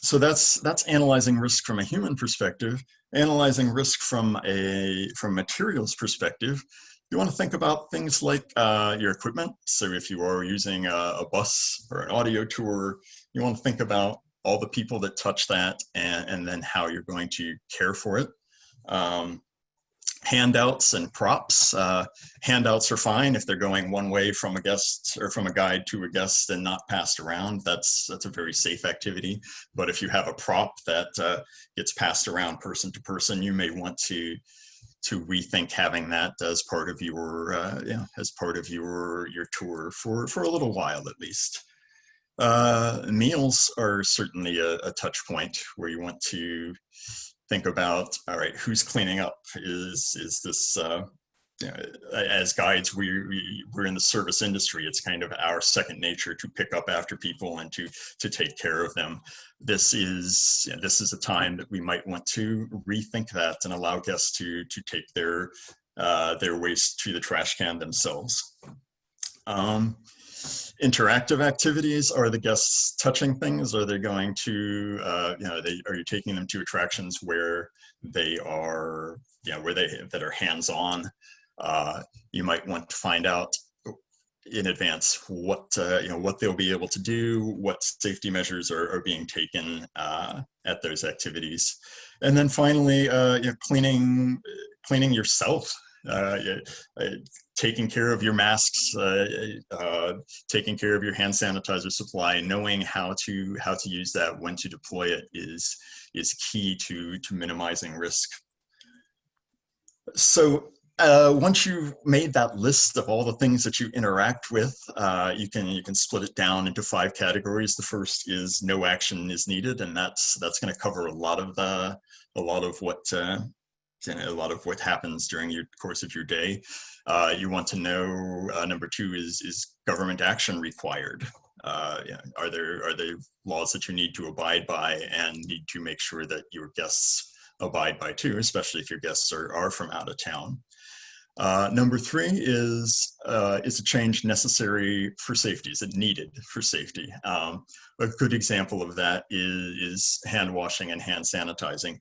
So that's analyzing risk from a human perspective. Analyzing risk from materials perspective, you want to think about things like your equipment. So if you are using a bus or an audio tour, you want to think about all the people that touch that and then how you're going to care for it. Handouts and props. Handouts are fine if they're going one way from a guest or from a guide to a guest and not passed around. That's a very safe activity. But if you have a prop that gets passed around person to person, you may want to rethink having that as part of your tour for a little while at least. Meals are certainly a touch point where you want to think about, all right, who's cleaning up? Is this, as guides, we're in the service industry. It's kind of our second nature to pick up after people and to take care of them. This is a time that we might want to rethink that and allow guests to take their waste to the trash can themselves. Interactive activities, are the guests touching things? Are they going to, are you taking them to attractions where they are, that are hands-on? You might want to find out in advance what what they'll be able to do, what safety measures are being taken at those activities, and then finally, cleaning yourself. Taking care of your masks, taking care of your hand sanitizer supply, knowing how to use that, when to deploy it is key to minimizing risk. So once you've made that list of all the things that you interact with, you can split it down into 5 categories. The first is no action is needed, and that's going to cover a lot of what happens during your course of your day. You want to know, number 2 is government action required? Are there laws that you need to abide by and need to make sure that your guests abide by too, especially if your guests are from out of town? Number 3 is a change necessary for safety? Is it needed for safety? A good example of that is hand washing and hand sanitizing.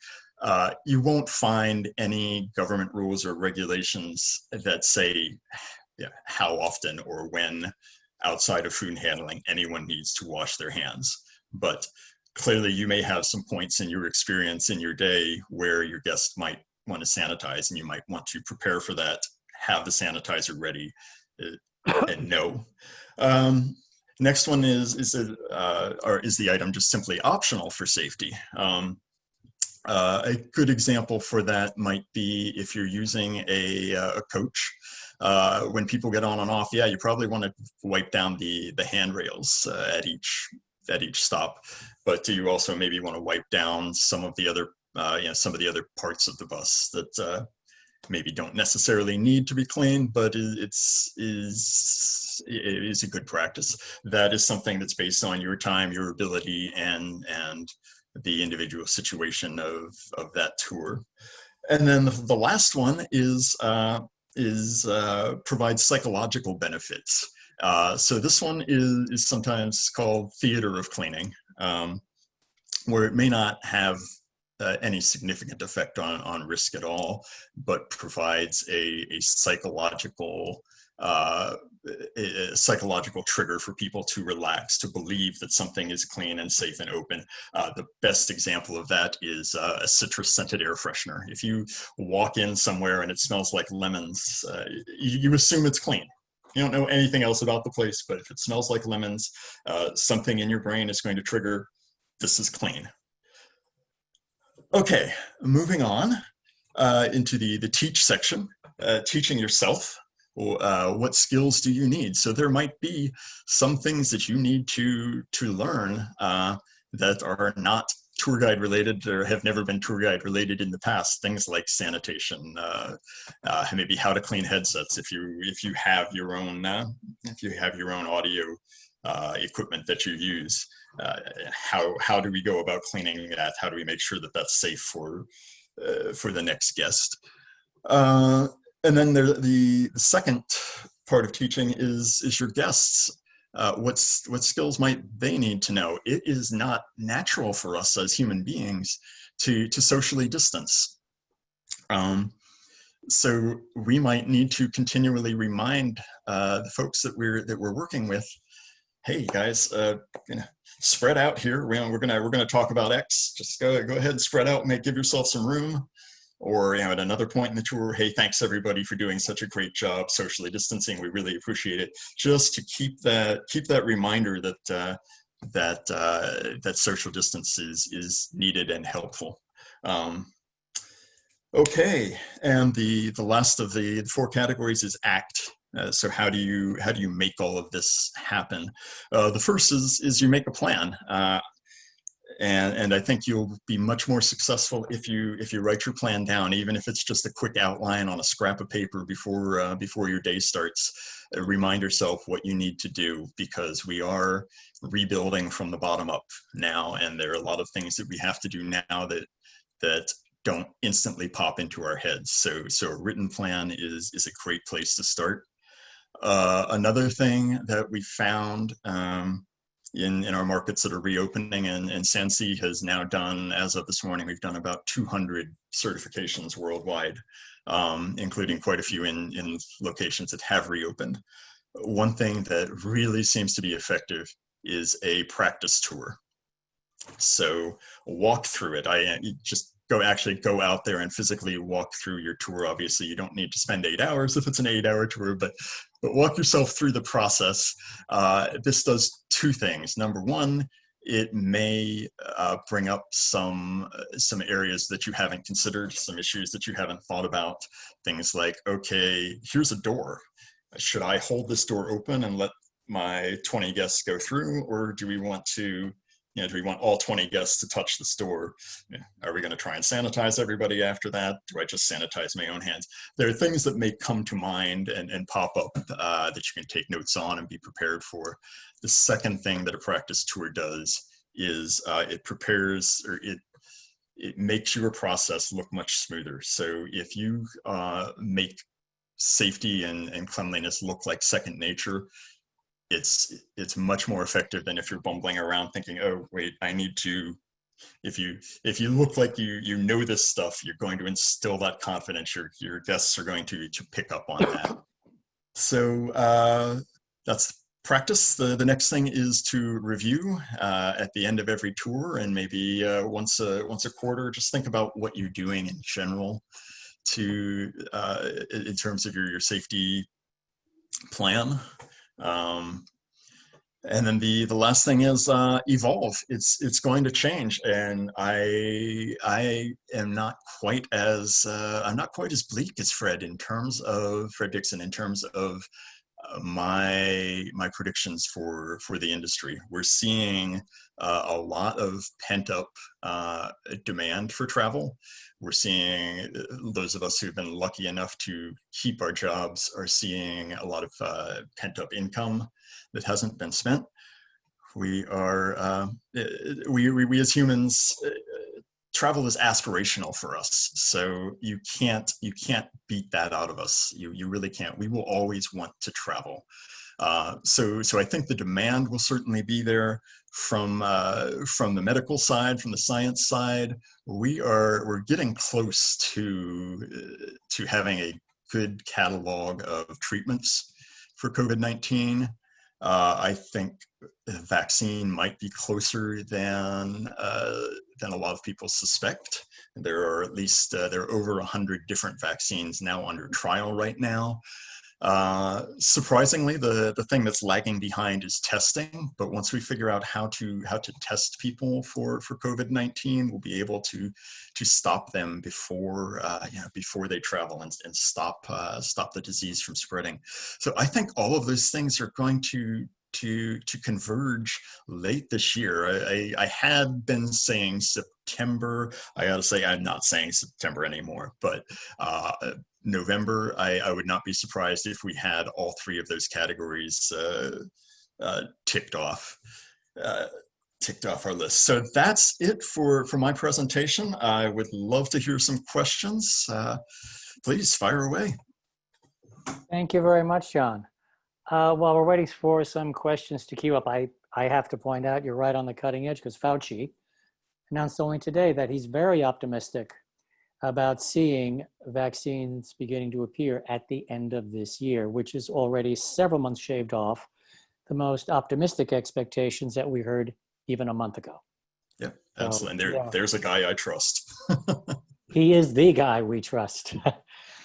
You won't find any government rules or regulations that say how often or when, outside of food handling, anyone needs to wash their hands. But clearly you may have some points in your experience in your day where your guests might want to sanitize, and you might want to prepare for that, have the sanitizer ready, and know. Next one is the item just simply optional for safety? A good example for that might be if you're using a coach. When people get on and off, you probably want to wipe down the handrails at each stop, but do you also maybe want to wipe down some of the other parts of the bus that maybe don't necessarily need to be cleaned, but it is a good practice. That is something that's based on your time, your ability, and the individual situation of that tour. And then the last one is provide psychological benefits. So this one is sometimes called theater of cleaning, where it may not have any significant effect on risk at all, but provides a psychological trigger for people to relax, to believe that something is clean and safe and open. The best example of that is a citrus scented air freshener. If you walk in somewhere and it smells like lemons, you assume it's clean. You don't know anything else about the place, but if it smells like lemons, something in your brain is going to trigger, this is clean. Okay, moving on into the teach section, teaching yourself. What skills do you need? So there might be some things that you need to learn that are not tour guide related or have never been tour guide related in the past. Things like sanitation, maybe how to clean headsets if you have your own audio equipment that you use. How do we go about cleaning that? How do we make sure that that's safe for the next guest? And then the second part of teaching is your guests. What skills might they need to know? It is not natural for us as human beings to socially distance. So we might need to continually remind the folks that we're working with, hey guys, spread out here. We're gonna talk about X. Just go ahead and spread out and give yourself some room. Or at another point in the tour, hey, thanks everybody for doing such a great job socially distancing. We really appreciate it. Just to keep that reminder that social distance is needed and helpful. Okay, and the last of the 4 categories is act. So how do you make all of this happen? The first is you make a plan. And I think you'll be much more successful if you write your plan down, even if it's just a quick outline on a scrap of paper before your day starts. Remind yourself what you need to do, because we are rebuilding from the bottom up now, and there are a lot of things that we have to do now that don't instantly pop into our heads. So a written plan is a great place to start. Another thing that we found in our markets that are reopening, and SanSee has now done, as of this morning, we've done about 200 certifications worldwide, including quite a few in locations that have reopened. one thing that really seems to be effective is a practice tour. So walk through it. You just actually go out there and physically walk through your tour. Obviously, you don't need to spend 8 hours if it's an 8-hour tour, but walk yourself through the process. This does two things. Number one, it may bring up some areas that you haven't considered, some issues that you haven't thought about. Things like, okay, here's a door. Should I hold this door open and let my 20 guests go through, or do we want to, do we want all 20 guests to touch the store? Are we going to try and sanitize everybody after that? Do I just sanitize my own hands? There are things that may come to mind and pop up that you can take notes on and be prepared for. The second thing that a practice tour does is it prepares, or it makes your process look much smoother. So if you make safety and cleanliness look like second nature, it's much more effective than if you're bumbling around thinking, oh wait, I need to. If you look like you know this stuff, you're going to instill that confidence. Your guests are going to pick up on that. So that's practice. The next thing is to review at the end of every tour, and maybe once a quarter, just think about what you're doing in general to in terms of your safety plan. And then the last thing is evolve. It's going to change, and I am not quite as I'm not quite as bleak as Fred Dixon in terms of my predictions for the industry. We're seeing a lot of pent up demand for travel. We're seeing those of us who've been lucky enough to keep our jobs are seeing a lot of pent up income that hasn't been spent. We are we as humans, travel is aspirational for us, so you can't beat that out of us. You really can't. We will always want to travel. So I think the demand will certainly be there from the medical side, from the science side. We're getting close to having a good catalog of treatments for COVID-19. I think the vaccine might be closer than a lot of people suspect. There are at least there are over 100 different vaccines now under trial right now. Surprisingly, the thing that's lagging behind is testing. But once we figure out how to test people for COVID-19, we'll be able to stop them before they travel and stop the disease from spreading. So I think all of those things are going to converge late this year. I had been saying September. I gotta say I'm not saying September anymore, but November, I would not be surprised if we had all three of those categories ticked off our list. So that's it for my presentation. I would love to hear some questions. Please fire away. Thank you very much, Jon. While we're waiting for some questions to queue up, I have to point out you're right on the cutting edge, because Fauci announced only today that he's very optimistic about seeing vaccines beginning to appear at the end of this year, which is already several months shaved off the most optimistic expectations that we heard even a month ago. Yeah, absolutely. And there's a guy I trust. He is the guy we trust.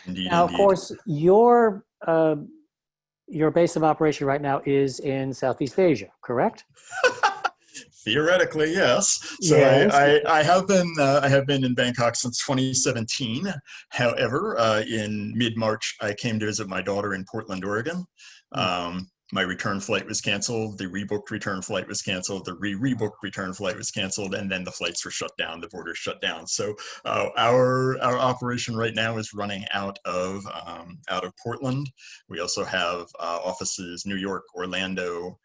Indeed, now, indeed. of course, your base of operation right now is in Southeast Asia, correct? Theoretically, yes. So yes. I have been in Bangkok since 2017. However, in mid-March, I came to visit my daughter in Portland, Oregon. My return flight was canceled. The rebooked return flight was canceled. The rebooked return flight was canceled, and then the flights were shut down. The borders shut down. So our operation right now is running out of Portland. We also have offices New York, Orlando,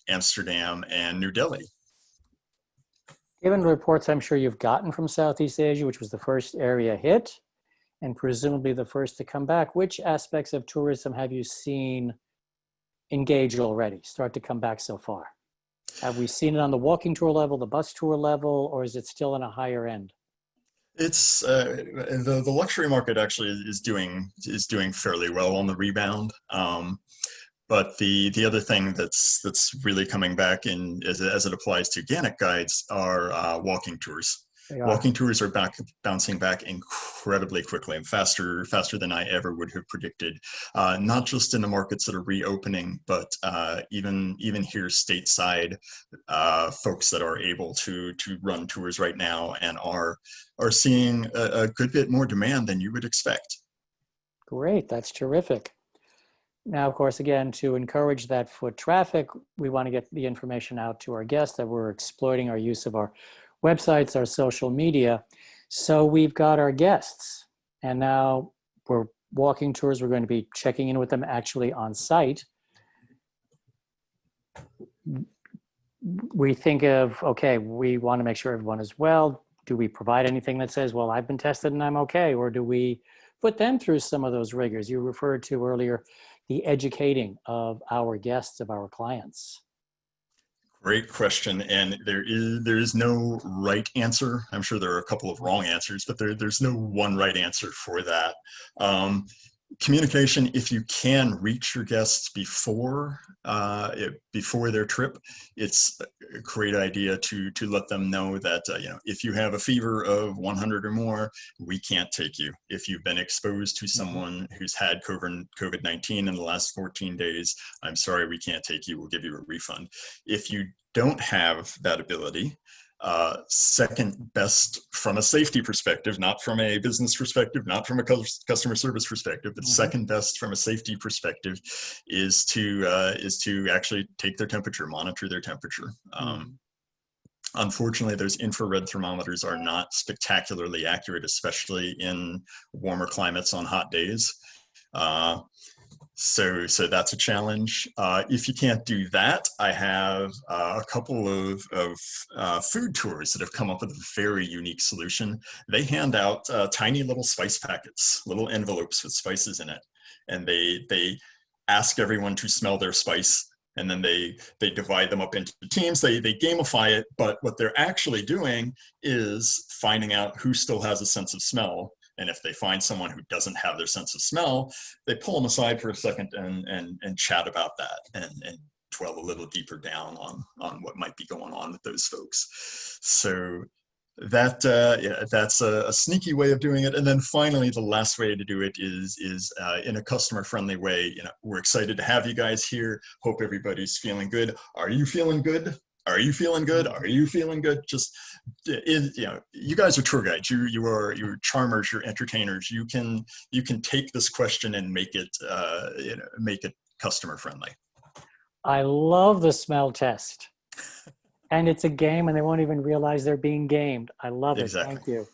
Amsterdam, and New Delhi. Given the reports I'm sure you've gotten from Southeast Asia, which was the first area hit, and presumably the first to come back, which aspects of tourism have you seen engage already, start to come back so far? Have we seen it on the walking tour level, the bus tour level, or is it still in a higher end? It's the luxury market actually is doing fairly well on the rebound. But the other thing that's really coming back in as it applies to GANYC guides are walking tours. Walking tours are bouncing back incredibly quickly and faster than I ever would have predicted. Not just in the markets that are reopening, but even here stateside, folks that are able to run tours right now and are seeing a good bit more demand than you would expect. Great, that's terrific. Now, of course, again, to encourage that foot traffic, we want to get the information out to our guests that we're exploiting our use of our websites, our social media. So we've got our guests, and now we're walking tours. We're going to be checking in with them actually on site. We think of, okay, we want to make sure everyone is well. Do we provide anything that says, well, I've been tested and I'm okay? Or do we put them through some of those rigors? You referred to earlier the educating of our guests, of our clients. Great question, and there is no right answer. I'm sure there are a couple of wrong answers, but there's no one right answer for that. Communication, if you can reach your guests before their trip, it's a great idea to let them know that if you have a fever of 100 or more, we can't take you. If you've been exposed to someone who's had COVID-19 in the last 14 days, I'm sorry, we can't take you. We'll give you a refund. If you don't have that ability, second best from a safety perspective, not from a business perspective, not from a customer service perspective, but second best from a safety perspective is to actually take their temperature, monitor their temperature. Unfortunately, those infrared thermometers are not spectacularly accurate, especially in warmer climates on hot days. So that's a challenge. If you can't do that, I have a couple of food tours that have come up with a very unique solution. They hand out tiny little spice packets, little envelopes with spices in it, and they ask everyone to smell their spice, and then they divide them up into teams. They gamify it, but what they're actually doing is finding out who still has a sense of smell. And if they find someone who doesn't have their sense of smell, they pull them aside for a second and chat about that and dwell a little deeper down on what might be going on with those folks. So that's a sneaky way of doing it. And then finally, the last way to do it is in a customer-friendly way. We're excited to have you guys here. Hope everybody's feeling good. Are you feeling good? Are you feeling good? Are you feeling good? Just, you guys are tour guides. You're charmers. You're entertainers. You can take this question and make it customer friendly. I love the smell test, and it's a game, and they won't even realize they're being gamed. I love it. Exactly. Thank you.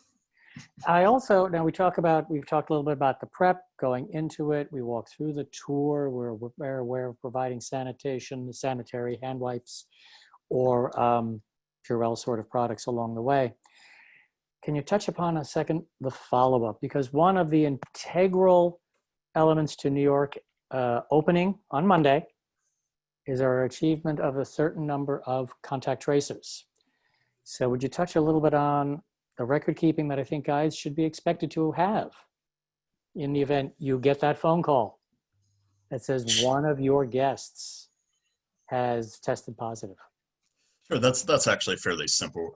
I also, now we've talked a little bit about the prep, going into it. We walk through the tour. We're aware of providing sanitation, sanitary hand wipes, or Purell sort of products along the way. Can you touch upon a second the follow-up? Because one of the integral elements to New York opening on Monday is our achievement of a certain number of contact tracers. So would you touch a little bit on the record keeping that I think guides should be expected to have in the event you get that phone call that says one of your guests has tested positive? Sure, that's actually fairly simple.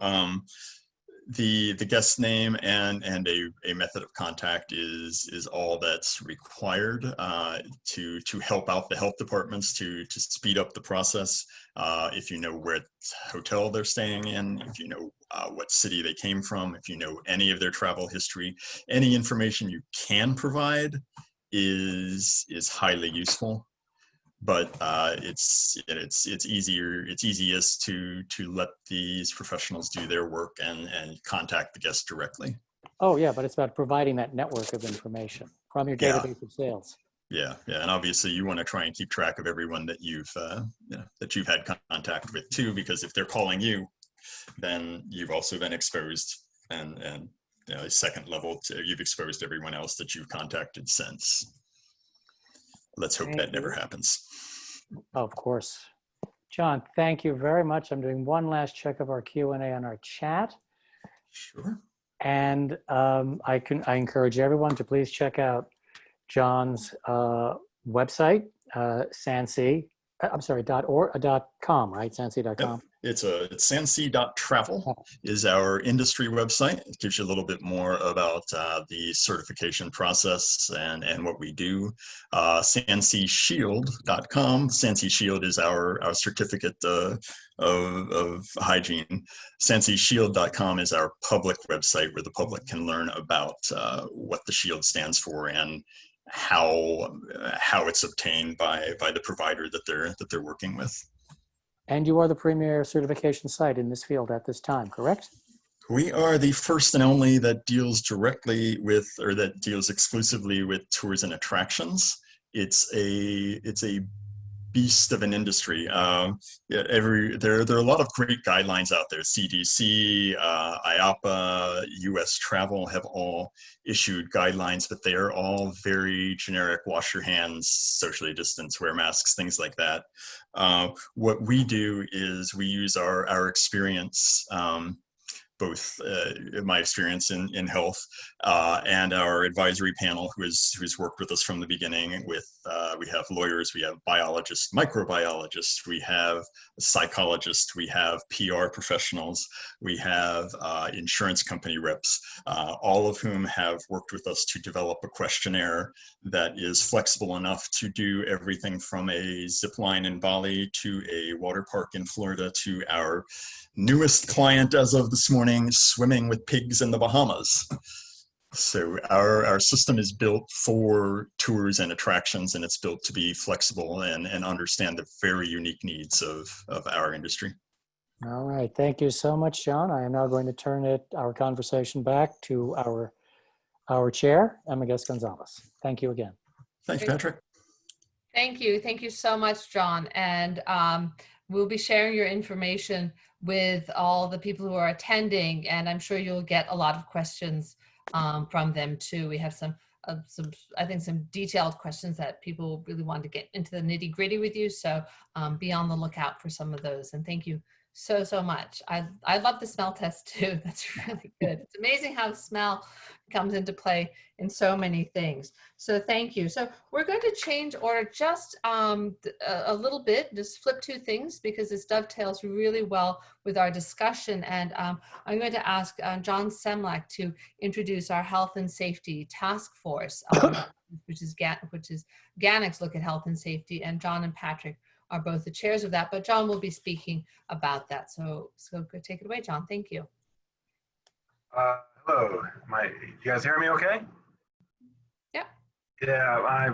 The guest name and a method of contact is all that's required to help out the health departments to speed up the process. If you know what hotel they're staying in, if you know what city they came from, if you know any of their travel history, any information you can provide is highly useful. But it's easiest to let these professionals do their work and contact the guest directly. Oh yeah, but it's about providing that network of information from your database of sales. Yeah, and obviously you want to try and keep track of everyone that you've had contact with too, because if they're calling you, then you've also been exposed, and second level, you've exposed everyone else that you've contacted since. Let's hope that never happens. Of course. Jon, thank you very much. I'm doing one last check of our Q&A on our chat. Sure. And I encourage everyone to please check out Jon's website, SanSee. I'm sorry, .com, right? SanSee.com. It's SanSee.travel is our industry website. It gives you a little bit more about the certification process and what we do. SanSeeShield.com. SanSee Shield is our certificate of hygiene. SanSeeShield.com is our public website where the public can learn about what the shield stands for and how it's obtained by the provider that they're working with. And you are the premier certification site in this field at this time, correct? We are the first and only that deals directly with, or that deals exclusively with tours and attractions. It's a beast of an industry. There are a lot of great guidelines out there. CDC, IAPA, US Travel have all issued guidelines, but they are all very generic. Wash your hands, socially distance, wear masks, things like that. What we do is we use our experience, both my experience in health and our advisory panel who's worked with us from the beginning with, we have lawyers, we have biologists, microbiologists, we have psychologists, we have PR professionals, we have insurance company reps, all of whom have worked with us to develop a questionnaire that is flexible enough to do everything from a zip line in Bali to a water park in Florida to our newest client as of this morning, swimming with pigs in the Bahamas. So our system is built for tours and attractions, and it's built to be flexible and understand the very unique needs of our industry. All right, thank you so much, Jon. I am now going to turn our conversation back to our chair, Emma Guest-Gonzalez. Thank you again. Thank you, Patrick. Thank you so much, Jon. And we'll be sharing your information with all the people who are attending, and I'm sure you'll get a lot of questions from them too. We have some I think some detailed questions that people really want to get into the nitty gritty with you. So be on the lookout for some of those. And thank you so much. I love the smell test too. That's really good. It's amazing how smell comes into play in so many things. So thank you. So we're going to change order just a little bit, just flip two things because this dovetails really well with our discussion. And I'm going to ask John Semlak to introduce our Health and Safety Task Force, which is GANYC's look at health and safety, and Jon and Patrick are both the chairs of that, but Jon will be speaking about that. So go take it away, Jon. Thank you. Hello, you guys hear me okay? Yeah. Yeah,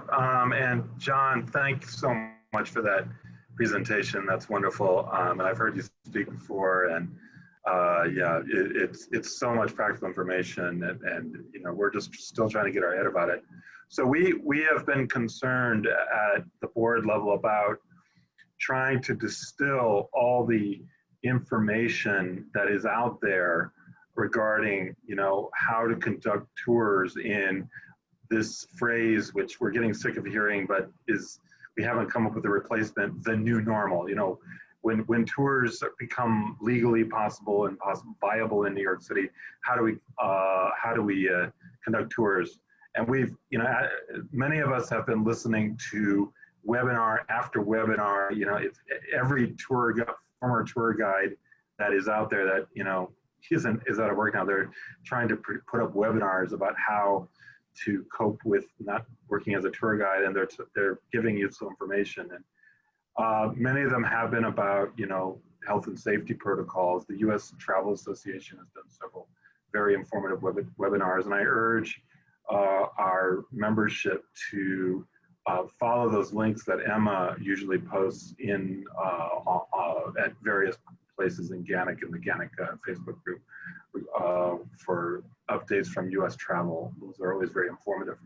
and Jon, thanks so much for that presentation. That's wonderful. And I've heard you speak before, and yeah, it's so much practical information, and you know, we're just still trying to get our head about it. So we have been concerned at the board level about trying to distill all the information that is out there regarding, you know, how to conduct tours in this phrase, which we're getting sick of hearing, but we haven't come up with a replacement, the new normal. You know, when tours become legally possible and viable in New York City, how do we conduct tours? And we've, you know, many of us have been listening to webinar after webinar. You know, it's every former tour guide that is out there that, you know, is out of work now. They're trying to put up webinars about how to cope with not working as a tour guide, and they're giving you some information. And many of them have been about, you know, health and safety protocols. The U.S. Travel Association has done several very informative webinars, and I urge our membership to follow those links that Emma usually posts in at various places in GANYC and the GANYC Facebook group for updates from US Travel. Those are always very informative.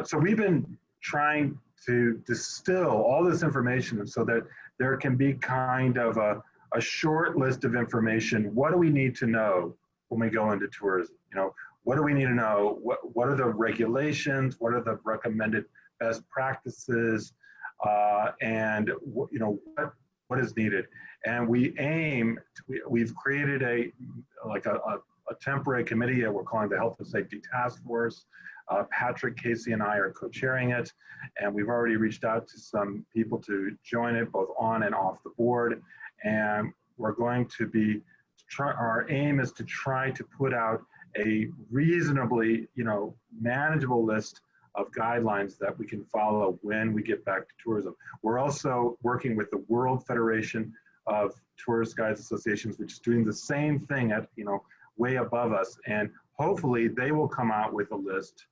So we've been trying to distill all this information so that there can be kind of a short list of information. What do we need to know when we go into tourism? You know, what do we need to know? What are the regulations? What are the recommended best practices? And you know, what is needed? And we've created a temporary committee that we're calling the Health and Safety Task Force. Patrick, Casey, and I are co-chairing it, and we've already reached out to some people to join it, both on and off the board. And we're going to be, our aim is to try to put out a reasonably, manageable list of guidelines that we can follow when we get back to tourism. We're also working with the World Federation of Tourist Guides Associations, which is doing the same thing at, way above us. And hopefully they will come out with a list.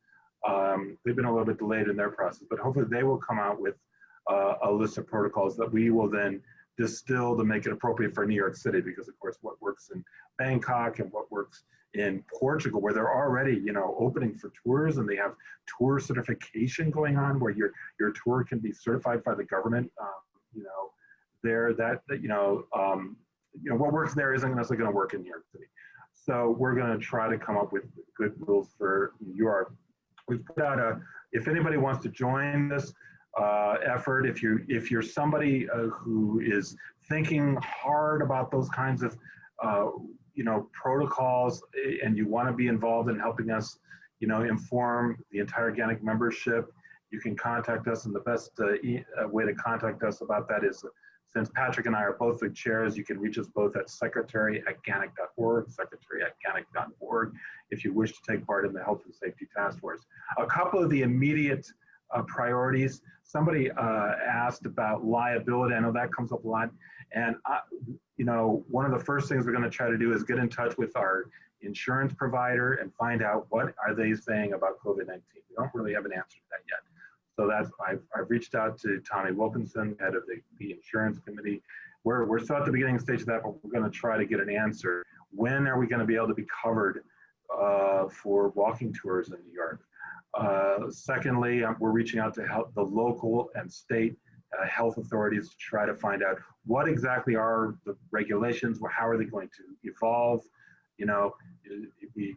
They've been a little bit delayed in their process, but hopefully they will come out with a list of protocols that we will then distill to make it appropriate for New York City, because of course what works in Bangkok and what works in Portugal, where they're already, opening for tours, and they have tour certification going on where your tour can be certified by the government. What works there isn't necessarily going to work in New York City. So we're going to try to come up with good rules for New York. We've put out if anybody wants to join this effort, if you're somebody who is thinking hard about those kinds of protocols, and you want to be involved in helping us, inform the entire GANYC membership, you can contact us, and the best way to contact us about that is, since Patrick and I are both the chairs, you can reach us both at secretary@ganyc.org, secretary@ganyc.org, if you wish to take part in the Health and Safety Task Force. A couple of the immediate priorities. Somebody asked about liability. I know that comes up a lot. And, one of the first things we're going to try to do is get in touch with our insurance provider and find out what are they saying about COVID-19. We don't really have an answer to that yet. So I've reached out to Tommy Wilkinson, head of the insurance committee. We're still at the beginning stage of that, but we're going to try to get an answer. When are we going to be able to be covered for walking tours in New York? Secondly, we're reaching out to help the local and state health authorities to try to find out what exactly are the regulations, how are they going to evolve.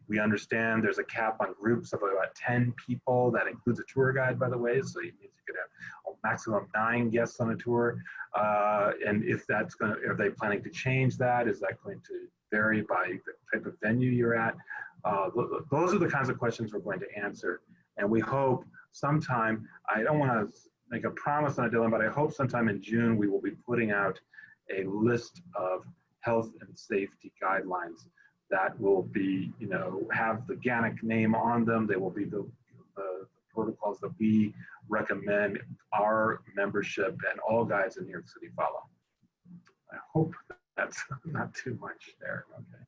We understand there's a cap on groups of about 10 people. That includes a tour guide, by the way, so it means you could have a maximum of 9 guests on a tour. And if that's are they planning to change that? Is that going to vary by the type of venue you're at? Those are the kinds of questions we're going to answer. And we hope sometime, I don't want to make a promise on a deadline, but I hope sometime in June we will be putting out a list of health and safety guidelines that will be, have the GANYC name on them. They will be the protocols that we recommend our membership and all guides in New York City follow. I hope that's not too much there. Okay.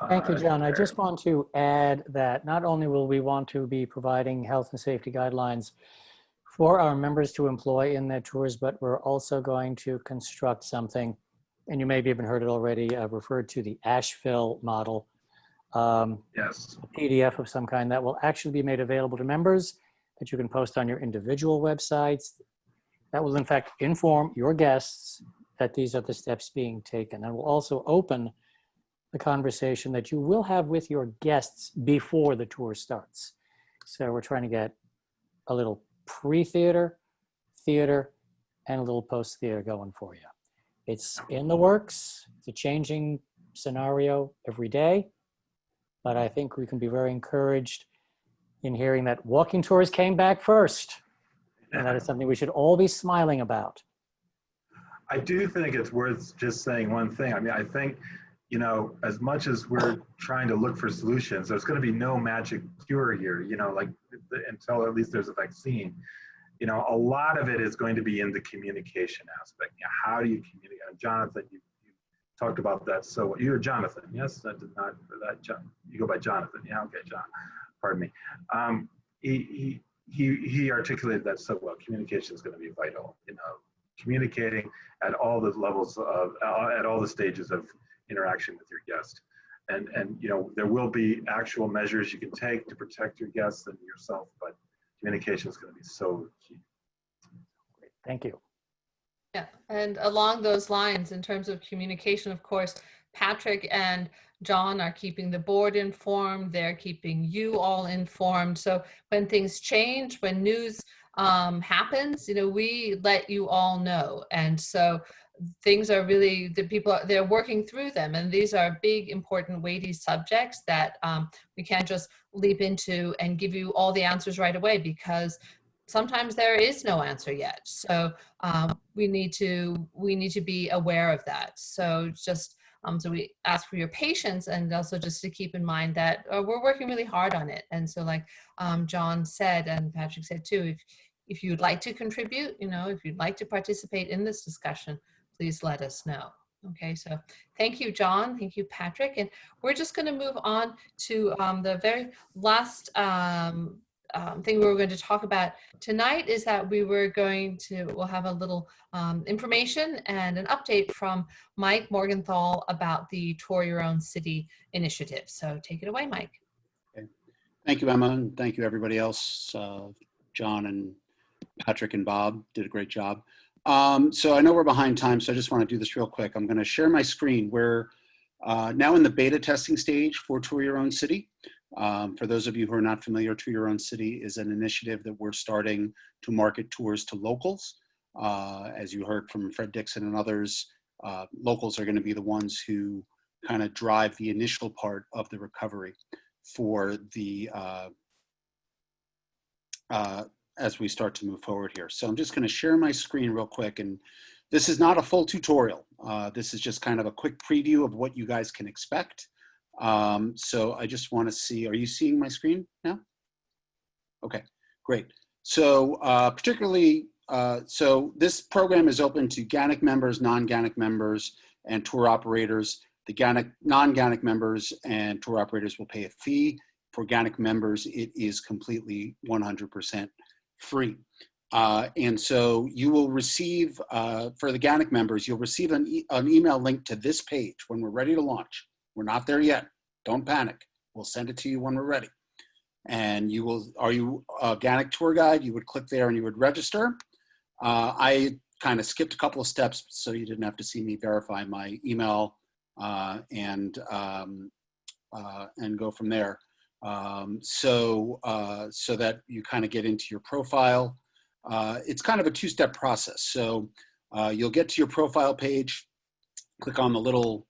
Thank you, John. I just want to add that not only will we want to be providing health and safety guidelines for our members to employ in their tours, but we're also going to construct something, and you may have even heard it already, referred to the Asheville model. Yes. A PDF of some kind that will actually be made available to members that you can post on your individual websites. That will in fact inform your guests that these are the steps being taken, and will also open the conversation that you will have with your guests before the tour starts. So we're trying to get a little pre-theater, theater, and a little post-theater going for you. It's in the works. It's a changing scenario every day, but I think we can be very encouraged in hearing that walking tours came back first. And that is something we should all be smiling about. I do think it's worth just saying one thing. I mean, I think, as much as we're trying to look for solutions, there's going to be no magic cure here, until at least there's a vaccine. A lot of it is going to be in the communication aspect. How do you communicate? And Jonathan, you talked about that. So you're Jonathan, yes? That did not, for that, you go by Jonathan. Yeah, okay, John, pardon me. He articulated that so well. Communication is going to be vital, communicating at all the levels of, at all the stages of interaction with your guest. And there will be actual measures you can take to protect your guests and yourself, but communication is going to be so key. Great, thank you. Yeah, and along those lines, in terms of communication, of course, Patrick and Jon are keeping the board informed. They're keeping you all informed. So when things change, when news happens, we let you all know. And so things are really, the people, they're working through them. And these are big, important, weighty subjects that we can't just leap into and give you all the answers right away, because sometimes there is no answer yet. So we need to be aware of that. So just, so we ask for your patience, and also just to keep in mind that we're working really hard on it. And so like Jon said, and Patrick said too, if you'd like to contribute, if you'd like to participate in this discussion, please let us know. Okay, so thank you, Jon. Thank you, Patrick. And we're just going to move on to the very last thing we were going to talk about tonight, is that we'll have a little information and an update from Mike Morgenthau about the Tour Your Own City initiative. So take it away, Mike. Okay. Thank you, Emma, and thank you everybody else. Jon and Patrick and Bob did a great job. So I know we're behind time, so I just want to do this real quick. I'm going to share my screen. We're now in the beta testing stage for Tour Your Own City. For those of you who are not familiar, Tour Your Own City is an initiative that we're starting to market tours to locals. As you heard from Fred Dixon and others, locals are going to be the ones who kind of drive the initial part of the recovery for the as we start to move forward here. So I'm just going to share my screen real quick, and this is not a full tutorial. This is just kind of a quick preview of what you guys can expect. So I just want to see, are you seeing my screen now? Okay, great. So particularly, so this program is open to GANYC members, non-GANYC members, and tour operators. The non-GANYC members and tour operators will pay a fee. For GANYC members, it is completely 100% free. And so you will receive, for the GANYC members, you'll receive an email link to this page when we're ready to launch. We're not there yet. Don't panic. We'll send it to you when we're ready. And you will, are you a GANYC tour guide? You would click there and you would register. I kind of skipped a couple of steps so you didn't have to see me verify my email and go from there. So that you kind of get into your profile. It's kind of a two-step process. So you'll get to your profile page, click on the little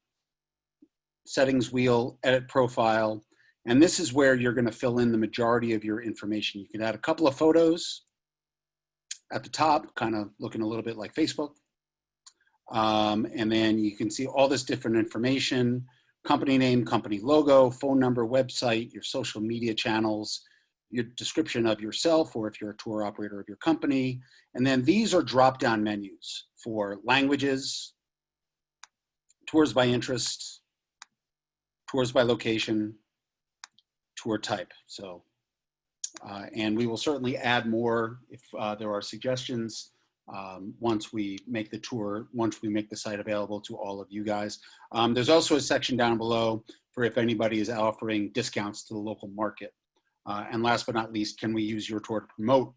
settings wheel, edit profile, and this is where you're going to fill in the majority of your information. You can add a couple of photos at the top, kind of looking a little bit like Facebook. And then you can see all this different information: company name, company logo, phone number, website, your social media channels, your description of yourself, or if you're a tour operator of your company. And then these are drop-down menus for languages, tours by interest, tours by location, tour type. So, and we will certainly add more if there are suggestions once we make the site available to all of you guys. There's also a section down below for if anybody is offering discounts to the local market. And last but not least, can we use your tour to promote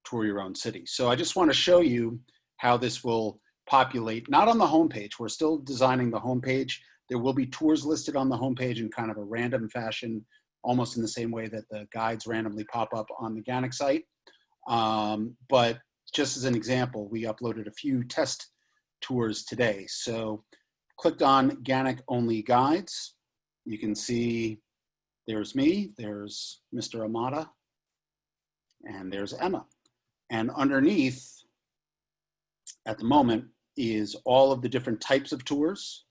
Tour Your Own City? So I just want to show you how this will populate, not on the homepage. We're still designing the homepage. There will be tours listed on the homepage in kind of a random fashion, almost in the same way that the guides randomly pop up on the GANYC site. But just as an example, we uploaded a few test tours today. So clicked on GANYC only guides. You can see there's me, there's Mr. Amata, and there's Emma. And underneath, at the moment, is all of the different types of tours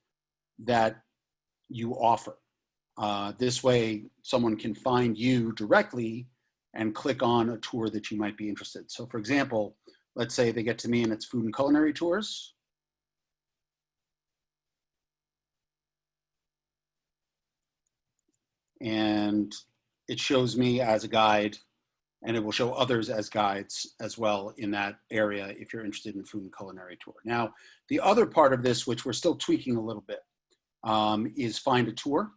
that you offer. This way, someone can find you directly and click on a tour that you might be interested in. So for example, let's say they get to me and it's food and culinary tours. And it shows me as a guide, and it will show others as guides as well in that area if you're interested in food and culinary tour. Now, the other part of this, which we're still tweaking a little bit, is find a tour.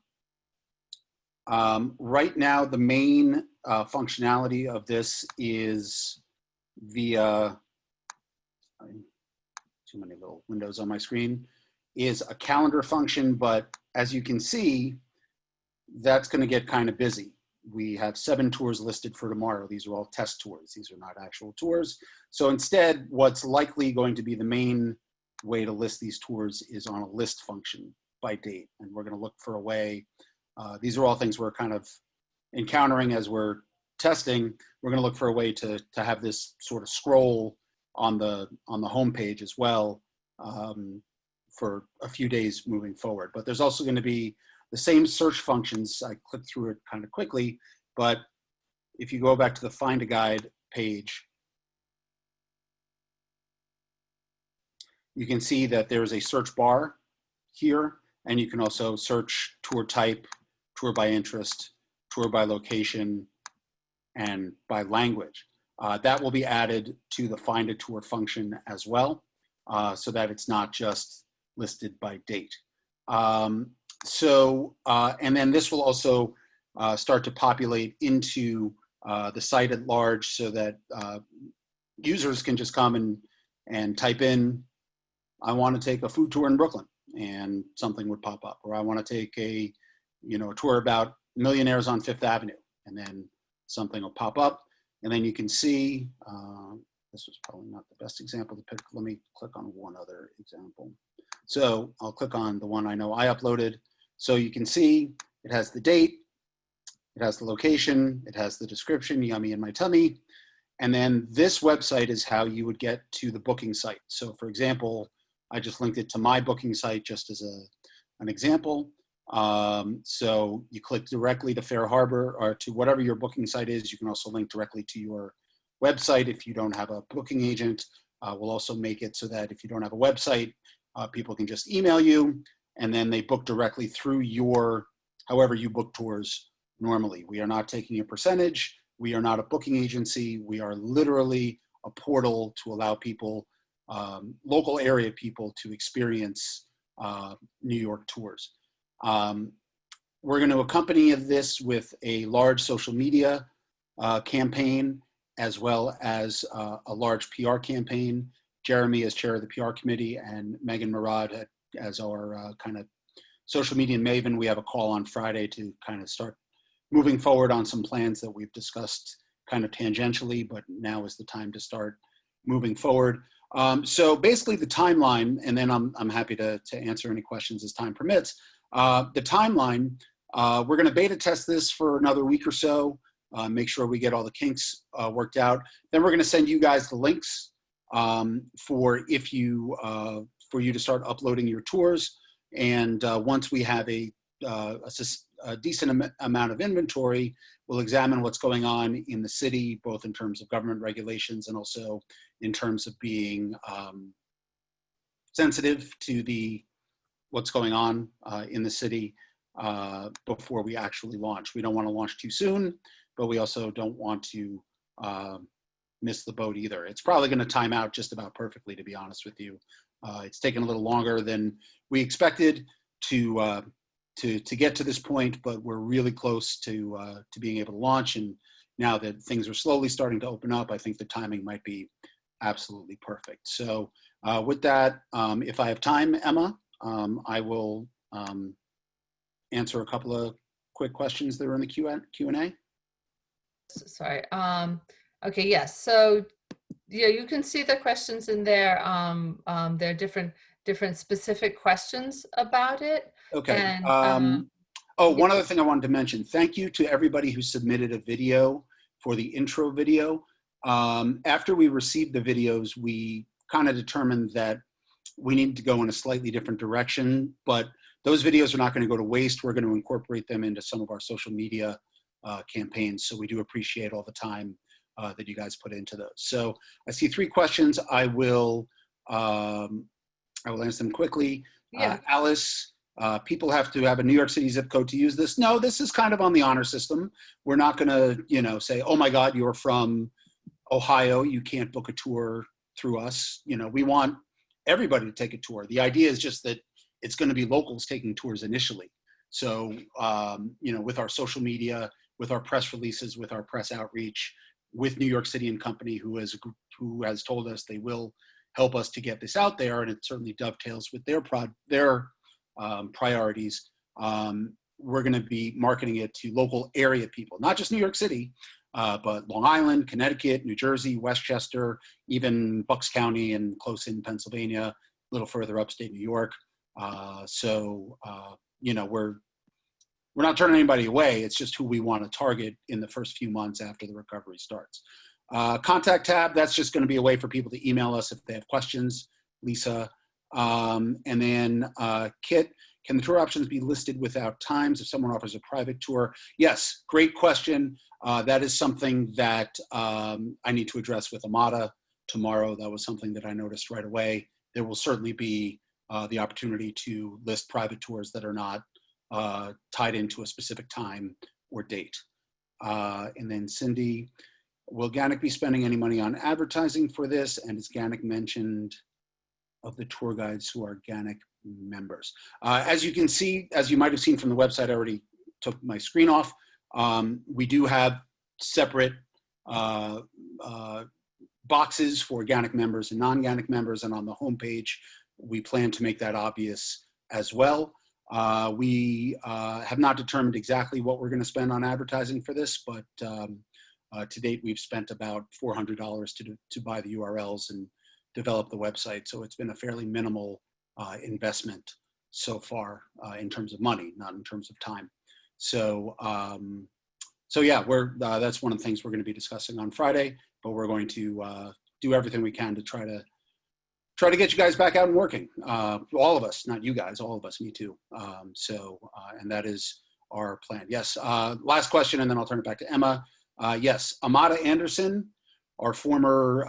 Right now, the main functionality of this is via, too many little windows on my screen, is a calendar function, but as you can see, that's going to get kind of busy. We have 7 tours listed for tomorrow. These are all test tours. These are not actual tours. So instead, what's likely going to be the main way to list these tours is on a list function by date. And we're going to look for a way. These are all things we're kind of encountering as we're testing. We're going to look for a way to have this sort of scroll on the homepage as well for a few days moving forward. But there's also going to be the same search functions. I clicked through it kind of quickly, but if you go back to the Find a Guide page, you can see that there is a search bar here, and you can also search tour type, tour by interest, tour by location, and by language. That will be added to the Find a Tour function as well, so that it's not just listed by date. And then this will also start to populate into the site at large, so that users can just come and type in, I want to take a food tour in Brooklyn, and something would pop up. Or I want to take a tour about millionaires on Fifth Avenue, and then something will pop up. And then you can see, this was probably not the best example to pick. Let me click on one other example. So I'll click on the one I know I uploaded. So you can see it has the date, it has the location, it has the description, yummy in my tummy. And then this website is how you would get to the booking site. So for example, I just linked it to my booking site just as an example. So you click directly to Fair Harbor or to whatever your booking site is. You can also link directly to your website if you don't have a booking agent. We'll also make it so that if you don't have a website, people can just email you, and then they book directly through however you book tours normally. We are not taking a percentage. We are not a booking agency. We are literally a portal to allow people, local area people, to experience New York tours. We're going to accompany this with a large social media campaign, as well as a large PR campaign. Jeremy as chair of the PR committee, and Megan Murad as our kind of social media maven. We have a call on Friday to kind of start moving forward on some plans that we've discussed kind of tangentially, but now is the time to start moving forward. So basically the timeline, and then I'm happy to answer any questions as time permits. The timeline, we're going to beta test this for another week or so, make sure we get all the kinks worked out. Then we're going to send you guys the links for you to start uploading your tours. And once we have a decent amount of inventory, we'll examine what's going on in the city, both in terms of government regulations and also in terms of being sensitive to what's going on in the city before we actually launch. We don't want to launch too soon, but we also don't want to miss the boat either. It's probably going to time out just about perfectly, to be honest with you. It's taken a little longer than we expected to get to this point, but we're really close to being able to launch. And now that things are slowly starting to open up, I think the timing might be absolutely perfect. So with that, if I have time, Emma, I will answer a couple of quick questions that are in the Q&A. Sorry. Okay, yes. So yeah, you can see the questions in there. There are different specific questions about it. Okay. And, one other thing I wanted to mention. Thank you to everybody who submitted a video for the intro video. After we received the videos, we kind of determined that we needed to go in a slightly different direction, but those videos are not going to go to waste. We're going to incorporate them into some of our social media campaigns. So we do appreciate all the time that you guys put into those. So I see 3 questions. I will answer them quickly. Yeah. Alice, people have to have a New York City zip code to use this. No, this is kind of on the honor system. We're not going to, say, oh my God, you're from Ohio, you can't book a tour through us. We want everybody to take a tour. The idea is just that it's going to be locals taking tours initially. So, with our social media, with our press releases, with our press outreach, with New York City and Company, who has told us they will help us to get this out there, and it certainly dovetails with their priorities. We're going to be marketing it to local area people, not just New York City, but Long Island, Connecticut, New Jersey, Westchester, even Bucks County and close in Pennsylvania, little further upstate New York. You know, we're not turning anybody away. It's just who we want to target in the first few months after the recovery starts. Contact tab, that's just going to be a way for people to email us if they have questions, Lisa. And then Kit, can the tour options be listed without times if someone offers a private tour? Yes, great question. That is something that I need to address with Amada tomorrow. That was something that I noticed right away. There will certainly be the opportunity to list private tours that are not tied into a specific time or date. And then Cindy, will GANYC be spending any money on advertising for this? And is GANYC mentioned of the tour guides who are GANYC members? As you can see, as you might have seen from the website, I already took my screen off. We do have separate boxes for GANYC members and non-GANYC members, and on the homepage, we plan to make that obvious as well. We have not determined exactly what we're going to spend on advertising for this, but to date, we've spent about $400 to buy the URLs and develop the website. So it's been a fairly minimal investment so far in terms of money, not in terms of time. So, so yeah, that's one of the things we're going to be discussing on Friday, but we're going to do everything we can to try to get you guys back out and working. All of us, not you guys, all of us, me too. And that is our plan. Yes, last question, and then I'll turn it back to Emma. Yes, Amada Anderson, our former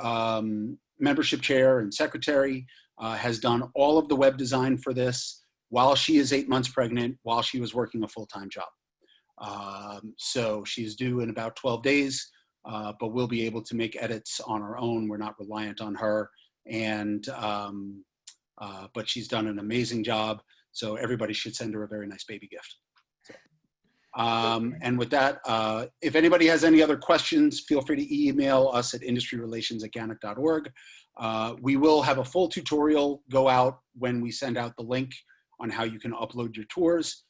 membership chair and secretary, has done all of the web design for this while she is 8 months pregnant, while she was working a full-time job. So she's due in about 12 days, but we'll be able to make edits on our own. We're not reliant on her. And but she's done an amazing job, so everybody should send her a very nice baby gift. So, and with that, if anybody has any other questions, feel free to email us at industryrelations@ganyc.org. We will have a full tutorial go out when we send out the link on how you can upload your tours,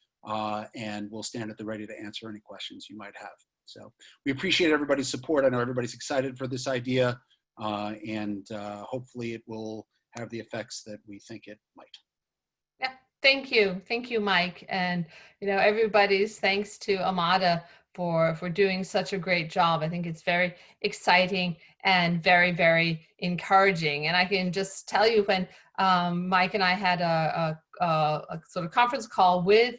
and we'll stand at the ready to answer any questions you might have. So we appreciate everybody's support. I know everybody's excited for this idea. And hopefully it will have the effects that we think it might. Yeah, thank you, Mike, and everybody's thanks to Amada for doing such a great job. I think it's very exciting and very, very encouraging. And I can just tell you, when Mike and I had a sort of conference call with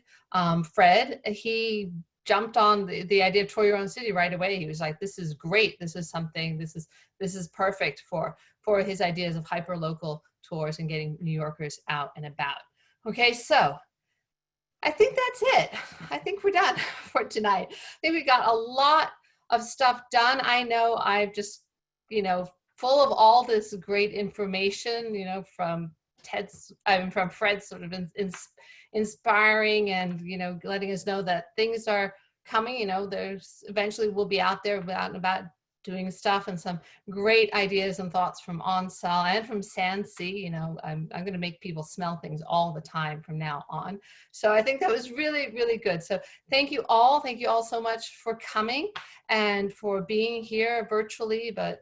Fred, he jumped on the idea of tour your own city right away. He was like, this is great. This is something, this is perfect for his ideas of hyper-local tours and getting New Yorkers out and about. Okay, so I think that's it. I think we're done for tonight. I think we got a lot of stuff done. I know I've just, full of all this great information, from Fred's sort of inspiring and, letting us know that things are coming, there's eventually we'll be out there out and about doing stuff, and some great ideas and thoughts from OnCell and from SanSee. I'm going to make people smell things all the time from now on. So I think that was really, really good. So thank you all so much for coming and for being here virtually, but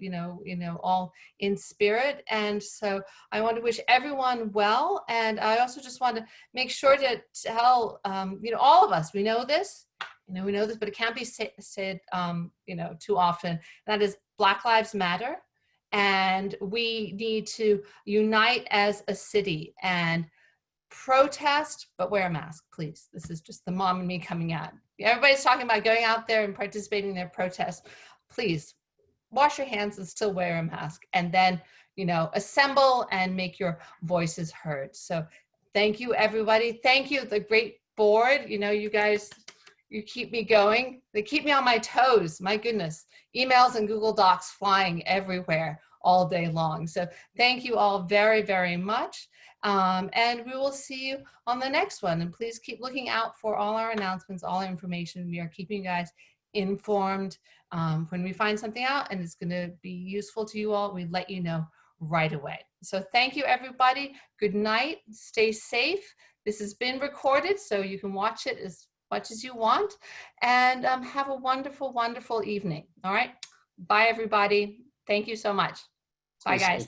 all in spirit. And so I want to wish everyone well, and I also just want to make sure to tell all of us, we know this, but it can't be said too often. That is, Black Lives Matter, and we need to unite as a city and protest, but wear a mask, please. This is just the mom and me coming out. Everybody's talking about going out there and participating in their protests. Please wash your hands and still wear a mask, and then assemble and make your voices heard. So thank you, everybody. Thank you, the great board. You guys, you keep me going. They keep me on my toes. My goodness. Emails and Google Docs flying everywhere all day long. So thank you all very, very much. And we will see you on the next one. And please keep looking out for all our announcements, all our information. We are keeping you guys informed. When we find something out and it's going to be useful to you all, we let you know right away. So thank you, everybody. Good night. Stay safe. This has been recorded, so you can watch it as much as you want, and have a wonderful, wonderful evening. All right. Bye, everybody. Thank you so much. Bye, guys.